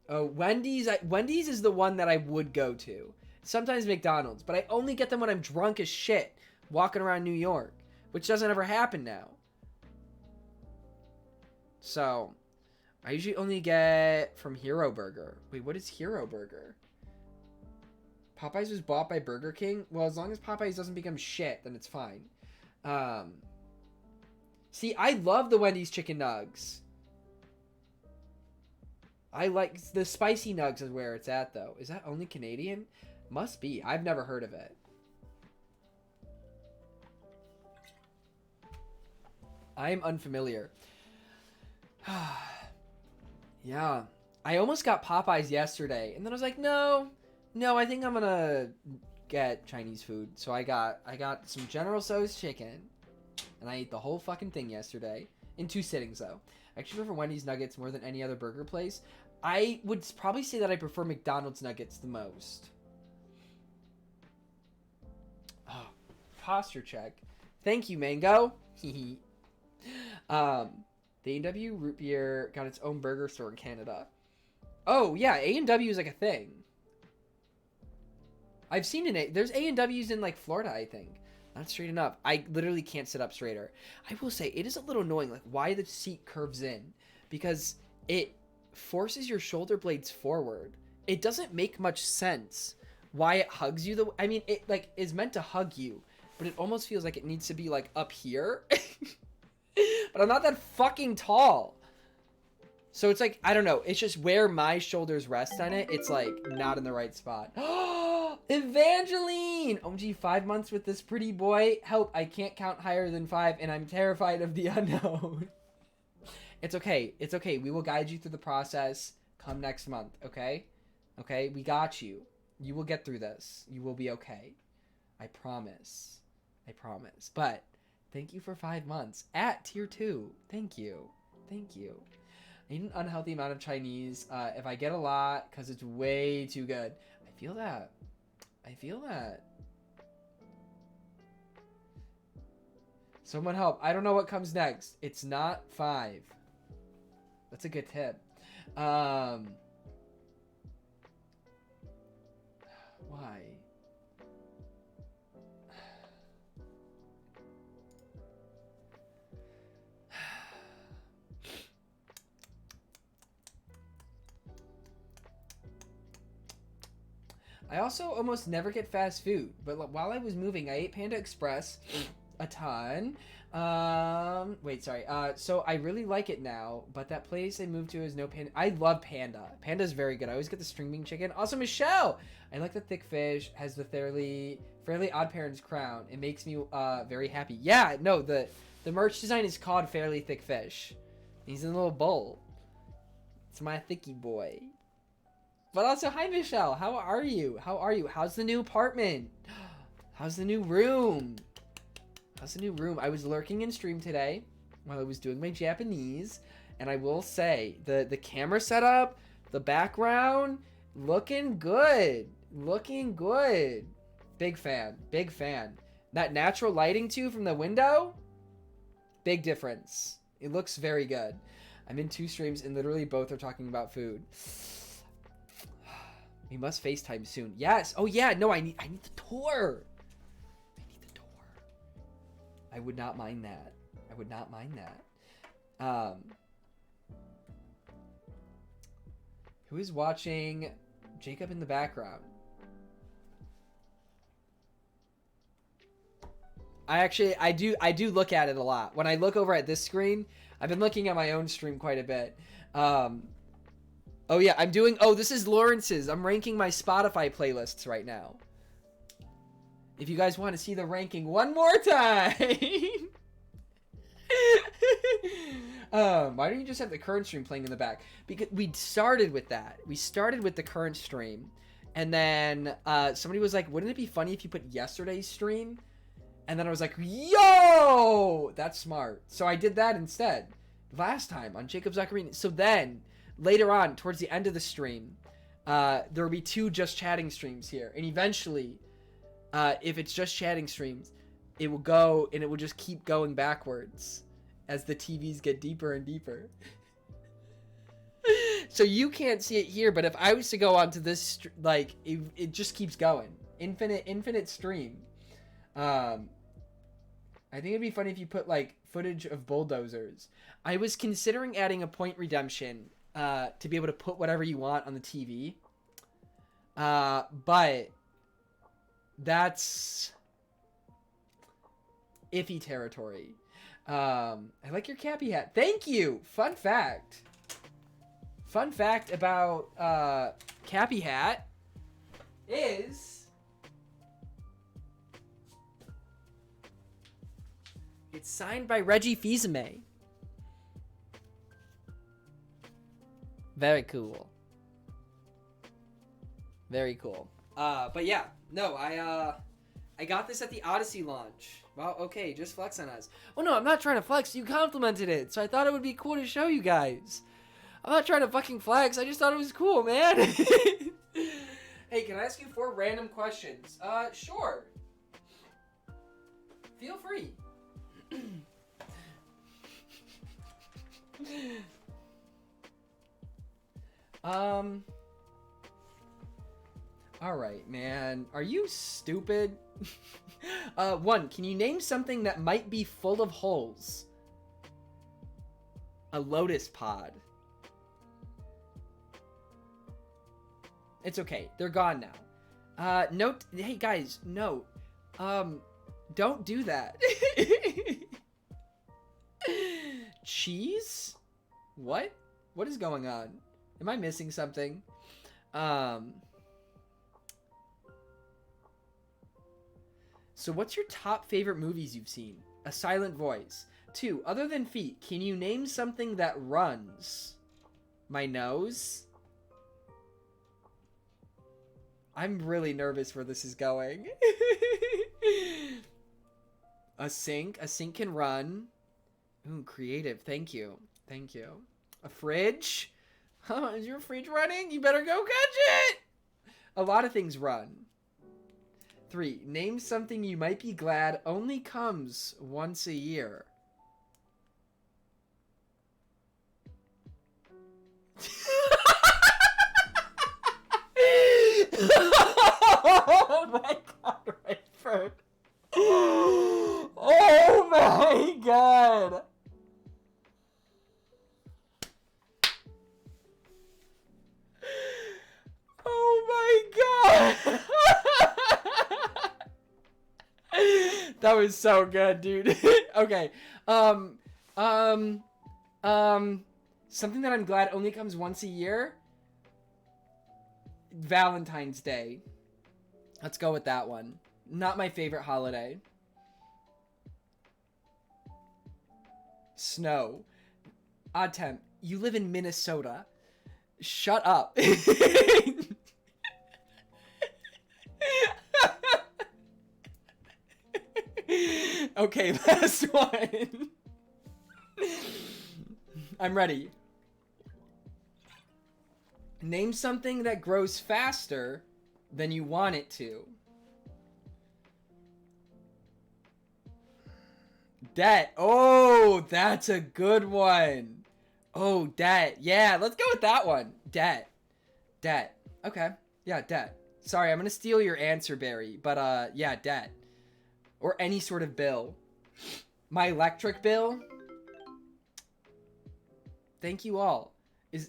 Wendy's. Wendy's is the one that I would go to. Sometimes McDonald's, but I only get them when I'm drunk as shit, walking around New York, which doesn't ever happen now. So, I usually only get from Hero Burger. Wait, what is Hero Burger? Popeyes was bought by Burger King? Well, as long as Popeyes doesn't become shit, then it's fine. See, I love the Wendy's chicken nugs. I like the spicy nugs is where it's at, though. Is that only Canadian? Must be. I've never heard of it. I am unfamiliar. Yeah. I almost got Popeyes yesterday, and then I was like, no, I think I'm gonna get Chinese food. So I got some General Tso's chicken, and I ate the whole fucking thing yesterday. In 2 sittings, though. I actually prefer Wendy's nuggets more than any other burger place. I would probably say that I prefer McDonald's nuggets the most. Oh, posture check. Thank you, Mango. The A&W root beer got its own burger store in Canada. Oh, yeah, A&W is like a thing. I've seen it. There's A&Ws in, like, Florida, I think. Not straight enough. I literally can't sit up straighter. I will say, it is a little annoying, like, why the seat curves in. Because it forces your shoulder blades forward. It doesn't make much sense why it hugs you. I mean, it, like, is meant to hug you. But it almost feels like it needs to be, like, up here. But I'm not that fucking tall. So it's like, I don't know. It's just where my shoulders rest on it. It's like not in the right spot. Evangeline! OMG, 5 months with this pretty boy. Help, I can't count higher than 5 and I'm terrified of the unknown. It's okay. It's okay. We will guide you through the process. Come next month, okay? Okay? We got you. You will get through this. You will be okay. I promise. I promise. But thank you for 5 months at tier 2. Thank you. Thank you. I need an unhealthy amount of Chinese. If I get a lot, because it's way too good. I feel that. I feel that. Someone help. I don't know what comes next. It's not 5. That's a good tip. Why? I also almost never get fast food, but while I was moving, I ate Panda Express a ton. Wait, sorry. So I really like it now, but that place I moved to is no Panda. I love Panda. Panda's very good. I always get the string bean chicken. Also, Michelle! I like the thick fish, has the fairly Odd Parents crown. It makes me very happy. Yeah, no, the merch design is called Fairly Thick Fish. He's in a little bowl. It's my thicky boy. But also, hi Michelle, how are you? How are you? How's the new apartment? How's the new room? How's the new room? I was lurking in stream today while I was doing my Japanese, and I will say, the camera setup, the background, looking good. Looking good. Big fan. Big fan. That natural lighting too from the window, big difference. It looks very good. I'm in 2 streams and literally both are talking about food. We must FaceTime soon. Yes. Oh yeah. No, I need the tour. I need the tour. I would not mind that. I would not mind that. Who is watching Jacob in the background? I do look at it a lot. When I look over at this screen, I've been looking at my own stream quite a bit. Oh yeah, this is Lawrence's. I'm ranking my Spotify playlists right now. If you guys want to see the ranking one more time. Why don't you just have the current stream playing in the back? Because we started with that. We started with the current stream. And then somebody was like, wouldn't it be funny if you put yesterday's stream? And then I was like, yo, that's smart. So I did that instead last time on JacobsOcarina. So then later on, towards the end of the stream, there will be 2 just chatting streams here. And eventually, if it's just chatting streams, it will go and it will just keep going backwards as the TVs get deeper and deeper. So you can't see it here, but if I was to go onto this, like, it just keeps going. Infinite stream. I think it'd be funny if you put, like, footage of bulldozers. I was considering adding a point redemption to be able to put whatever you want on the TV. But that's iffy territory. I like your Cappy hat. Thank you! Fun fact. Fun fact about Cappy hat is... it's signed by Reggie Fils-Aimé. Very cool. Very cool. But yeah, no, I got this at the Odyssey launch. Wow, okay, just flex on us. Oh no, I'm not trying to flex. You complimented it, so I thought it would be cool to show you guys. I'm not trying to fucking flex. I just thought it was cool, man. Hey, can I ask you 4 random questions? Sure. Feel free. Alright, man. Are you stupid? 1, can you name something that might be full of holes? A lotus pod. It's okay. They're gone now. Note. Hey, guys, no. Don't do that. Cheese? What? What is going on? Am I missing something? So what's your top favorite movies you've seen? A Silent Voice. 2, other than feet, can you name something that runs? My nose? I'm really nervous where this is going. A sink. A sink can run. Ooh, creative. Thank you. Thank you. A fridge? Huh? Is your fridge running? You better go catch it! A lot of things run. 3, name something you might be glad only comes once a year. Oh my god, Redford. Oh my god. Oh my god. That was so good, dude. Okay. Something that I'm glad only comes once a year. Valentine's Day. Let's go with that one. Not my favorite holiday. Snow. Odd temp. You live in Minnesota. Shut up. Okay, last one. I'm ready. Name something that grows faster than you want it to. Debt. Oh, that's a good one. Oh, debt. Yeah, let's go with that one. Debt. Debt. Okay. Yeah, debt. Sorry, I'm going to steal your answer, Barry. But, yeah, debt. Or any sort of bill. My electric bill. Thank you all.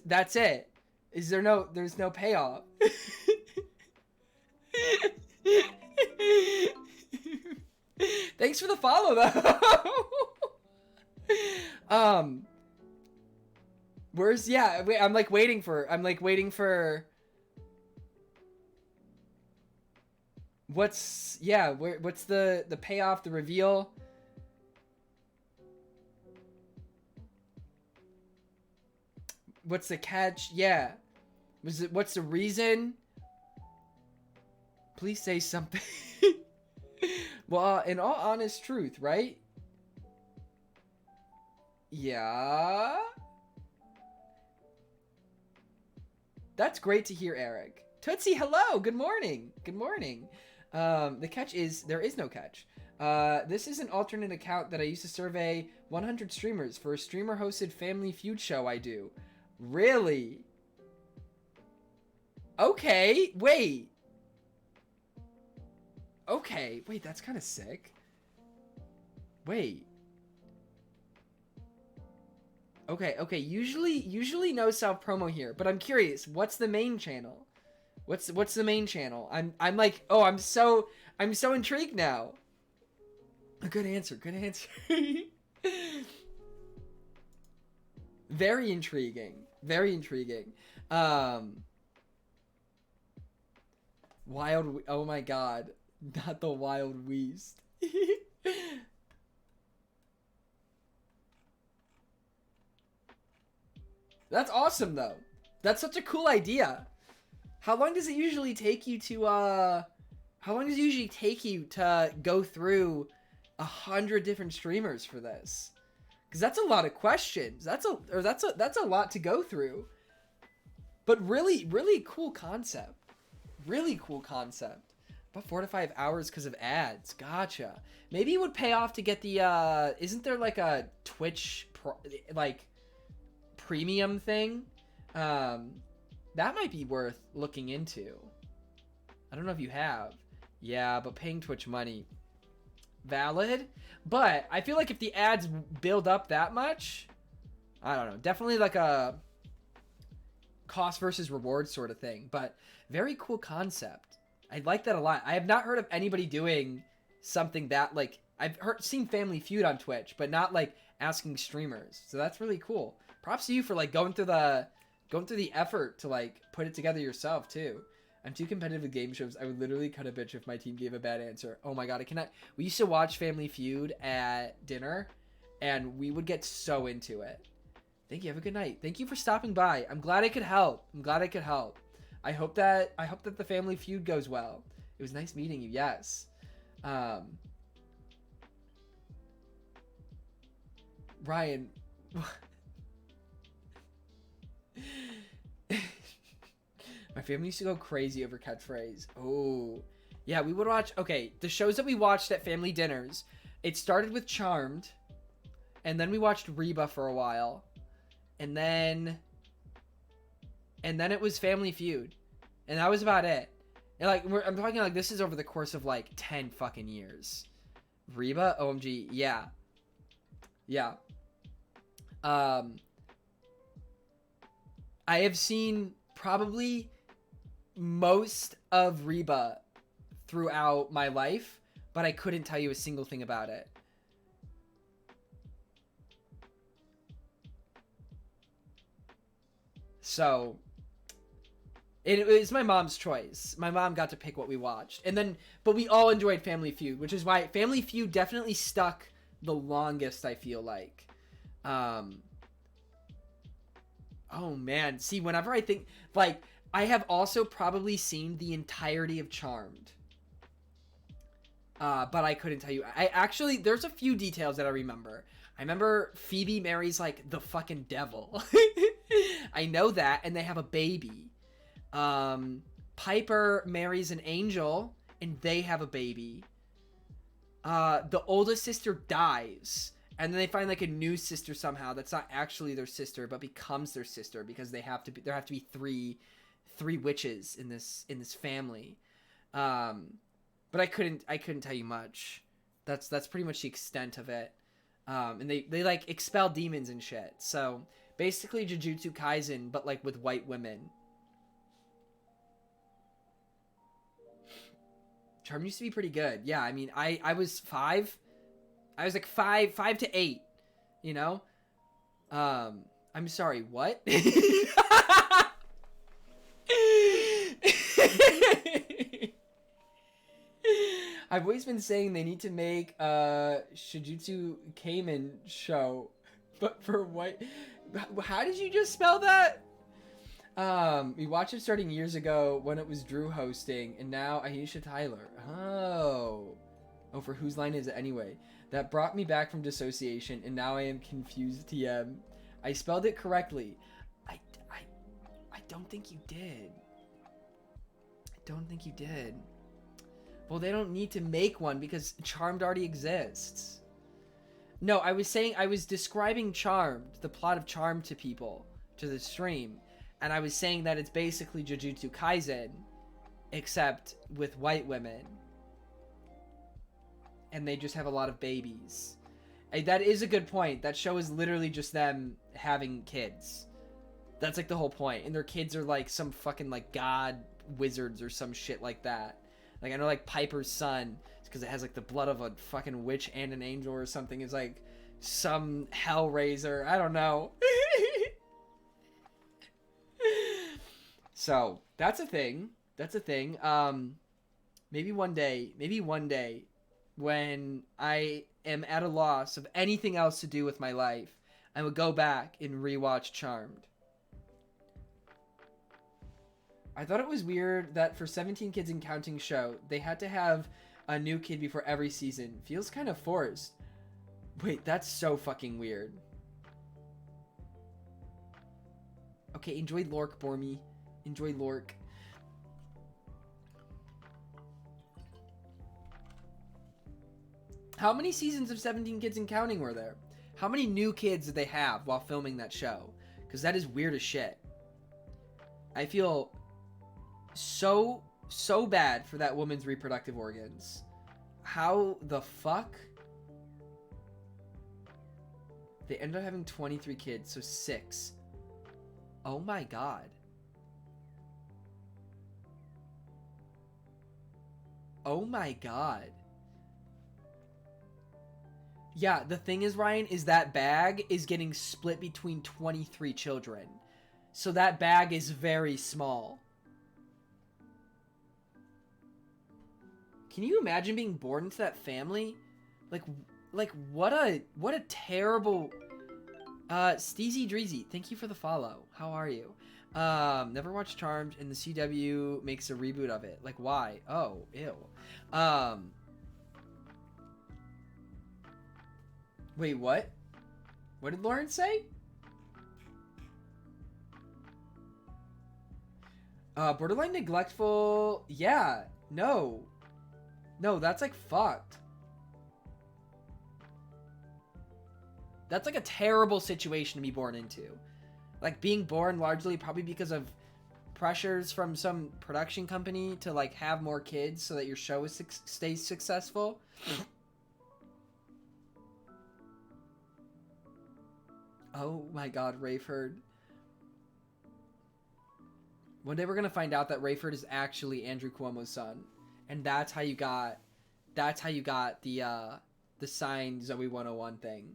That's it? There's no payoff. Thanks for the follow though. Where's wait, I'm like waiting for what's the payoff, the reveal? What's the catch? Yeah. What's the reason? Please say something. Well, in all honest truth, right? Yeah. That's great to hear, Eric. Tootsie, hello. Good morning. Good morning. The catch is there is no catch. This is an alternate account that I used to survey 100 streamers for a streamer-hosted Family Feud show I do. Really? Okay, wait. Okay, wait, that's kind of sick. Wait. Okay, usually no self-promo here, but I'm curious, what's the main channel? What's the main channel? I'm like, oh, I'm so intrigued now. A good answer. Very intriguing. Oh my god. Not the Wild Weast. That's awesome though. That's such a cool idea. How long does it usually take you to go through 100 different streamers for this? Because that's a lot of questions. That's a lot to go through. But really cool concept. Really cool concept. About 4 to 5 hours because of ads. Gotcha. Maybe it would pay off to get the isn't there like a Twitch premium thing? That might be worth looking into. I don't know if you have. Yeah, but paying Twitch money. Valid. But I feel like if the ads build up that much, I don't know. Definitely like a cost versus reward sort of thing. But very cool concept. I like that a lot. I have not heard of anybody doing something that like seen Family Feud on Twitch, but not like asking streamers. So that's really cool. Props to you for like going through the effort to like put it together yourself too. I'm too competitive with game shows. I would literally cut a bitch if my team gave a bad answer. Oh my god, I cannot. We used to watch Family Feud at dinner, and we would get so into it. Thank you. Have a good night. Thank you for stopping by. I'm glad I could help. I hope that the Family Feud goes well. It was nice meeting you. Yes. Ryan. My family used to go crazy over catchphrase. Oh, yeah, we would watch. Okay, the shows that we watched at family dinners. It started with Charmed, and then we watched Reba for a while, and then it was Family Feud, and that was about it. And like, I'm talking like this is over the course of like 10 fucking years. Reba, OMG, yeah. I have seen probably most of Reba throughout my life, but I couldn't tell you a single thing about it. So it was my mom's choice. My mom got to pick what we watched, but we all enjoyed Family Feud, which is why Family Feud definitely stuck the longest, I feel like. Oh man, see, whenever I think, like, I have also probably seen the entirety of Charmed. But I couldn't tell you. There's a few details that I remember. I remember Phoebe marries, like, the fucking devil. I know that, and they have a baby. Piper marries an angel, and they have a baby. The oldest sister dies. And then they find like a new sister somehow that's not actually their sister, but becomes their sister because there have to be three witches in this family. But I couldn't tell you much. That's pretty much the extent of it. And they like expel demons and shit. So basically Jujutsu Kaisen, but like with white women. Charmed used to be pretty good. Yeah, I mean, I was 5. I was like 5 to 8, you know? I'm sorry, what? I've always been saying they need to make a Shijutsu Kamen show, but for white. How did you just spell that? We watched it starting years ago when it was Drew hosting, and now Aisha Tyler. Oh, for whose line is it anyway? That brought me back from dissociation, and now I am confused. TM. I spelled it correctly. I don't think you did. I don't think you did. Well, they don't need to make one because Charmed already exists. No, I was describing Charmed, the plot of Charmed to people, to the stream. And I was saying that it's basically Jujutsu Kaisen, except with white women. And they just have a lot of babies. That is a good point. That show is literally just them having kids. That's like the whole point. And their kids are like some fucking like god wizards or some shit like that. Like I know like Piper's son, because it has like the blood of a fucking witch and an angel or something, is like some Hellraiser. I don't know. So that's a thing. That's a thing. Maybe one day when I am at a loss of anything else to do with my life, I would go back and rewatch Charmed. I thought it was weird that for 17 Kids and Counting show, they had to have a new kid before every season. Feels kind of forced. Wait, that's so fucking weird. Okay, enjoy Lork, Bormy. Enjoy Lork. How many seasons of 17 Kids and Counting were there? How many new kids did they have while filming that show? Because that is weird as shit. I feel so bad for that woman's reproductive organs. How the fuck? They ended up having 23 kids, so 6. Oh my god. Oh my god. Yeah, the thing is, Ryan, is that bag is getting split between 23 children. So that bag is very small. Can you imagine being born into that family? Like what a terrible... Steezy Dreezy, thank you for the follow. How are you? Never watched Charmed, and the CW makes a reboot of it. Like, why? Oh, ew. Wait, what? What did Lauren say? Borderline neglectful... Yeah, no. No, that's like fucked. That's like a terrible situation to be born into. Like being born largely probably because of pressures from some production company to like have more kids so that your show stays successful. Oh my god, Rayford. One day we're gonna find out that Rayford is actually Andrew Cuomo's son. And that's how you got the signed Zoe 101 thing.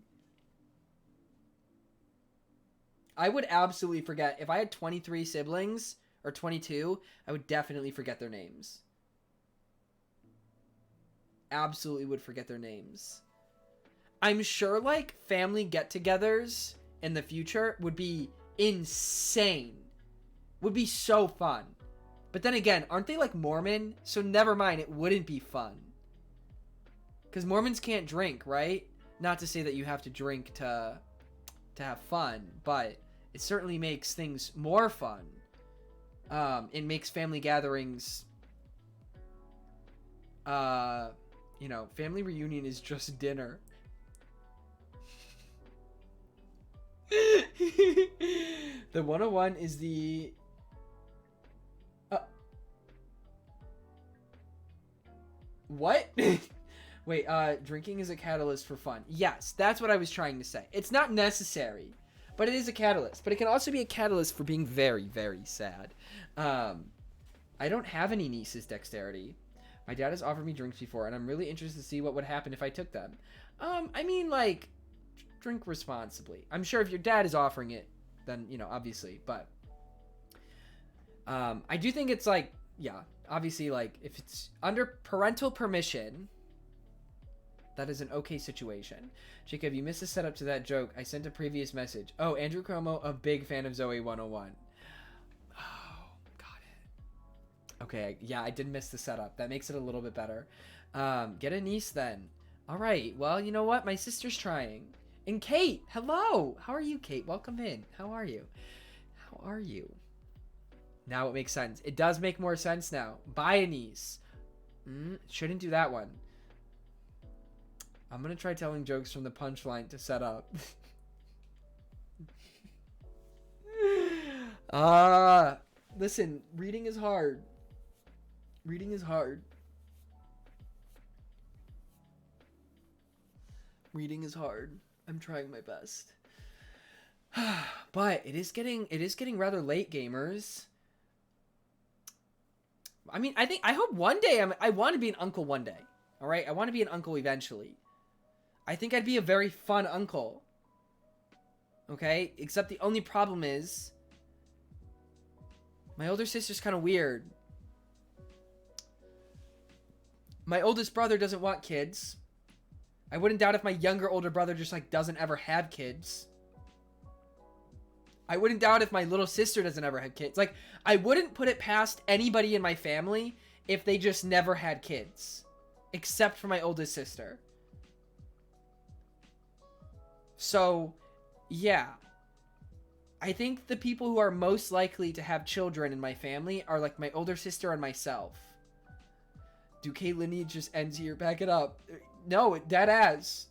I would absolutely forget. If I had 23 siblings, or 22, I would definitely forget their names. Absolutely would forget their names. I'm sure, like, family get-togethers in the future would be insane. Would be so fun. But then again, aren't they, like, Mormon? So never mind, it wouldn't be fun. Because Mormons can't drink, right? Not to say that you have to drink to have fun, but it certainly makes things more fun. It makes family gatherings, you know, family reunion is just dinner. The 101 is the... what? Wait, drinking is a catalyst for fun. Yes, that's what I was trying to say. It's not necessary, but it is a catalyst. But it can also be a catalyst for being very, very sad. I don't have any nieces' dexterity. My dad has offered me drinks before, and I'm really interested to see what would happen if I took them. I mean, like, drink responsibly. I'm sure if your dad is offering it, then, you know, obviously. But I do think it's like, yeah, obviously, like, if it's under parental permission, that is an okay situation. Jacob, you missed the setup to that joke. I sent a previous message. Oh, Andrew Cuomo, a big fan of Zoe 101. Oh, got it. Okay, yeah, I did miss the setup. That makes it a little bit better. Get a niece then. All right, well, you know what? My sister's trying. And Kate, hello. How are you, Kate? Welcome in. How are you? How are you? Now it makes sense. It does make more sense now. Buy a niece. Shouldn't do that one. I'm going to try telling jokes from the punchline to set up. Listen, reading is hard. Reading is hard. Reading is hard. I'm trying my best. But it is getting rather late, gamers. I mean, I hope one day I want to be an uncle one day. All right? I want to be an uncle eventually. I think I'd be a very fun uncle. Okay? Except the only problem is my older sister's kind of weird. My oldest brother doesn't want kids. I wouldn't doubt if my younger older brother just like doesn't ever have kids. I wouldn't doubt if my little sister doesn't ever have kids. Like, I wouldn't put it past anybody in my family if they just never had kids. Except for my oldest sister. So, yeah. I think the people who are most likely to have children in my family are like my older sister and myself. Duque lineage just ends here. Back it up. No, dead ass.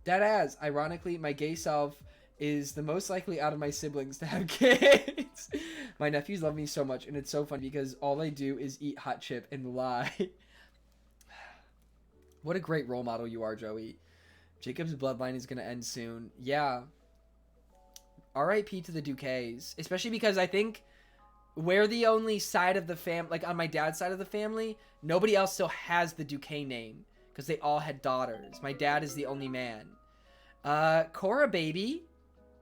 Dead ass. Ironically, my gay self is the most likely out of my siblings to have kids. My nephews love me so much, and it's so fun because all I do is eat hot chip and lie. What a great role model you are, Joey. Jacob's bloodline is going to end soon. Yeah. R.I.P. to the Duques. Especially because I think we're the only side of the family, like on my dad's side of the family, nobody else still has the Duque name because they all had daughters. My dad is the only man. Cora, baby.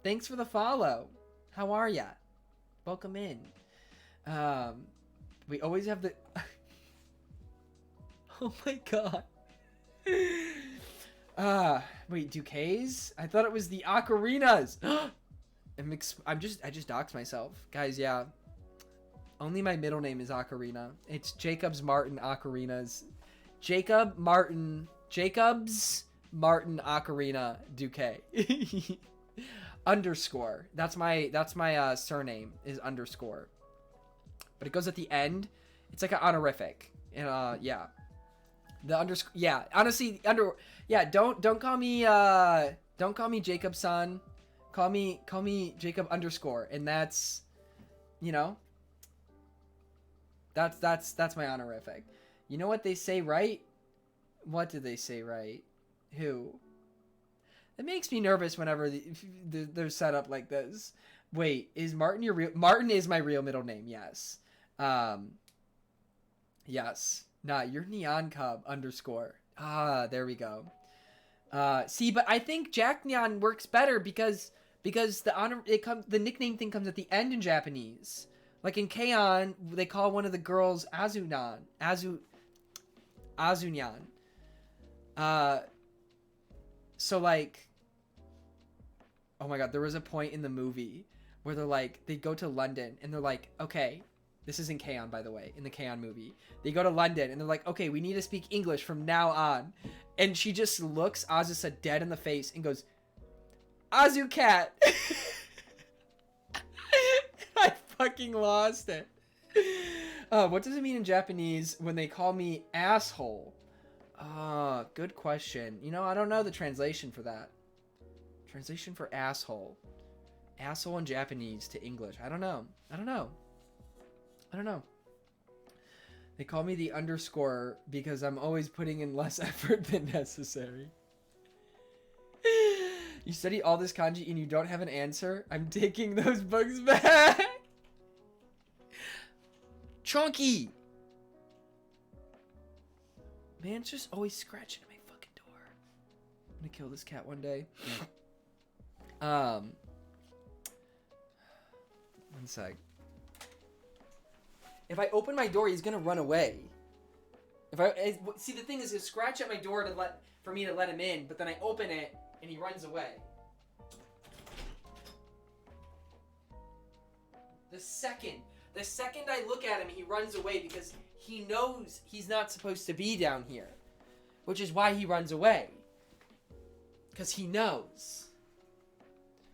Thanks for the follow. How are ya? Welcome in. We always have the... Oh my god. Wait, Duques? I thought it was the Ocarinas. I just doxed myself. Guys, yeah. Only my middle name is Ocarina. It's Jacobs Martin Ocarinas. Jacobs Martin Ocarina Duque. Underscore. That's my surname is underscore. But it goes at the end. It's like an honorific. And yeah. The underscore, yeah. Honestly, don't call me Jacob son. Call me Jacob underscore, and that's, you know, that's my honorific. You know what they say, right? What do they say, right? Who? It makes me nervous whenever they're set up like this. Wait, is Martin your real? Martin is my real middle name. Yes. Yes. Nah, you're Neon Cub underscore. Ah, there we go. See, but I think Jack Neon works better because the nickname thing comes at the end in Japanese. Like in K-On, they call one of the girls Azunyan. So like, oh my god, there was a point in the movie where they go to London and they're like, okay, this is in K-On, by the way, in the K-On movie. They go to London and they're like, okay, we need to speak English from now on. And she just looks Azusa dead in the face and goes, Azu cat. I fucking lost it. What does it mean in Japanese when they call me asshole? Good question. You know, I don't know the translation for that. Translation for asshole. Asshole in Japanese to English. I don't know. They call me the underscore because I'm always putting in less effort than necessary. You study all this kanji and you don't have an answer? I'm taking those books back. Chunky. Man's just always scratching at my fucking door. I'm gonna kill this cat one day. One sec. If I open my door, he's gonna run away. See, the thing is, he'll scratch at my door for me to let him in, but then I open it and he runs away. The second I look at him, he runs away because he knows he's not supposed to be down here, which is why he runs away. Because he knows.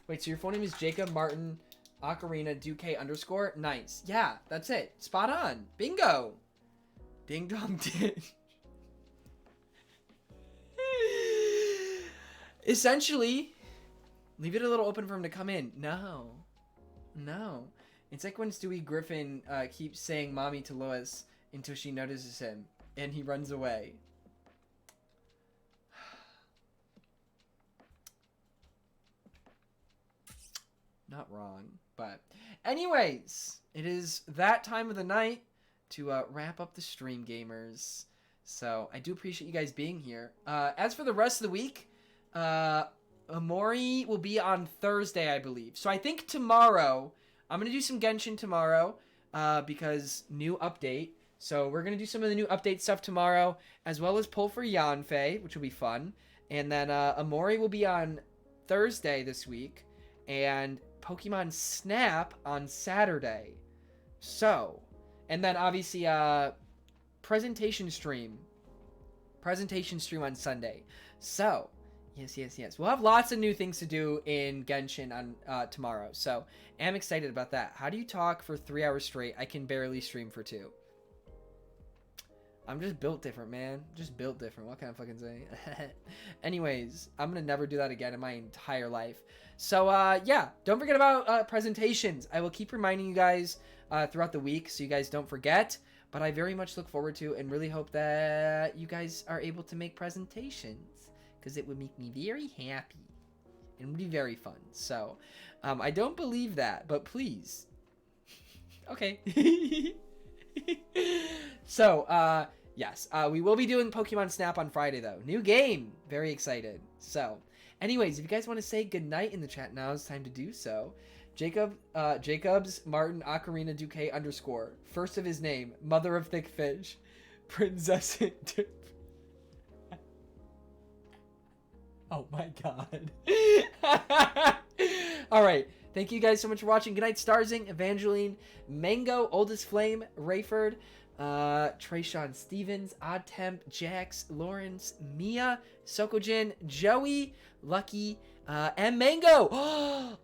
Wait, so your phone name is Jacob Martin Ocarina Duque underscore? Nice. Yeah, that's it. Spot on. Bingo. Ding dong ditch. Essentially, leave it a little open for him to come in. No. It's like when Stewie Griffin keeps saying mommy to Lois until she notices him and he runs away. Not wrong, but anyways, it is that time of the night to wrap up the stream, gamers. So I do appreciate you guys being here. As for the rest of the week, Amori will be on Thursday, I believe. So I think tomorrow, I'm going to do some Genshin tomorrow because new update. So we're going to do some of the new update stuff tomorrow, as well as pull for Yanfei, which will be fun. And then Amori will be on Thursday this week, and Pokemon Snap on Saturday. So, and then obviously presentation stream on Sunday. So, yes. We'll have lots of new things to do in Genshin on tomorrow. So, I'm excited about that. How do you talk for 3 hours straight? I can barely stream for 2. I'm just built different, man. Just built different. What can I fucking say? Anyways, I'm going to never do that again in my entire life. So, yeah. Don't forget about presentations. I will keep reminding you guys throughout the week so you guys don't forget. But I very much look forward to and really hope that you guys are able to make presentations, because it would make me very happy and would be very fun. So, I don't believe that, but please. Okay. So, yes, we will be doing Pokemon Snap on Friday, though. New game. Very excited. So, anyways, if you guys want to say goodnight in the chat, now is time to do so. Jacobs Martin Ocarina Duque underscore. First of his name. Mother of thick fish. Princess Dip. Oh my god. Alright. Thank you guys so much for watching. Good night, Starzing, Evangeline, Mango, Oldest Flame, Rayford, Trayshawn Stevens, Odd Temp, Jax, Lawrence, Mia, Sokojin, Joey, Lucky, and Mango.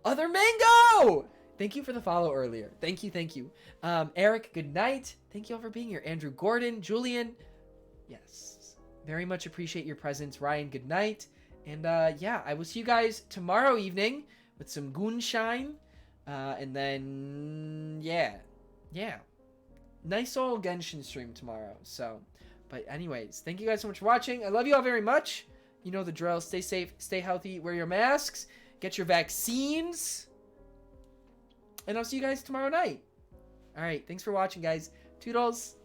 Other Mango! Thank you for the follow earlier. Thank you. Eric, good night. Thank you all for being here. Andrew Gordon, Julian. Yes. Very much appreciate your presence. Ryan, good night. And yeah, I will see you guys tomorrow evening with some Goonshine. And then, yeah. Nice old Genshin stream tomorrow. So, but anyways, thank you guys so much for watching. I love you all very much. You know the drill. Stay safe, stay healthy, wear your masks, get your vaccines. And I'll see you guys tomorrow night. All right, thanks for watching, guys. Toodles.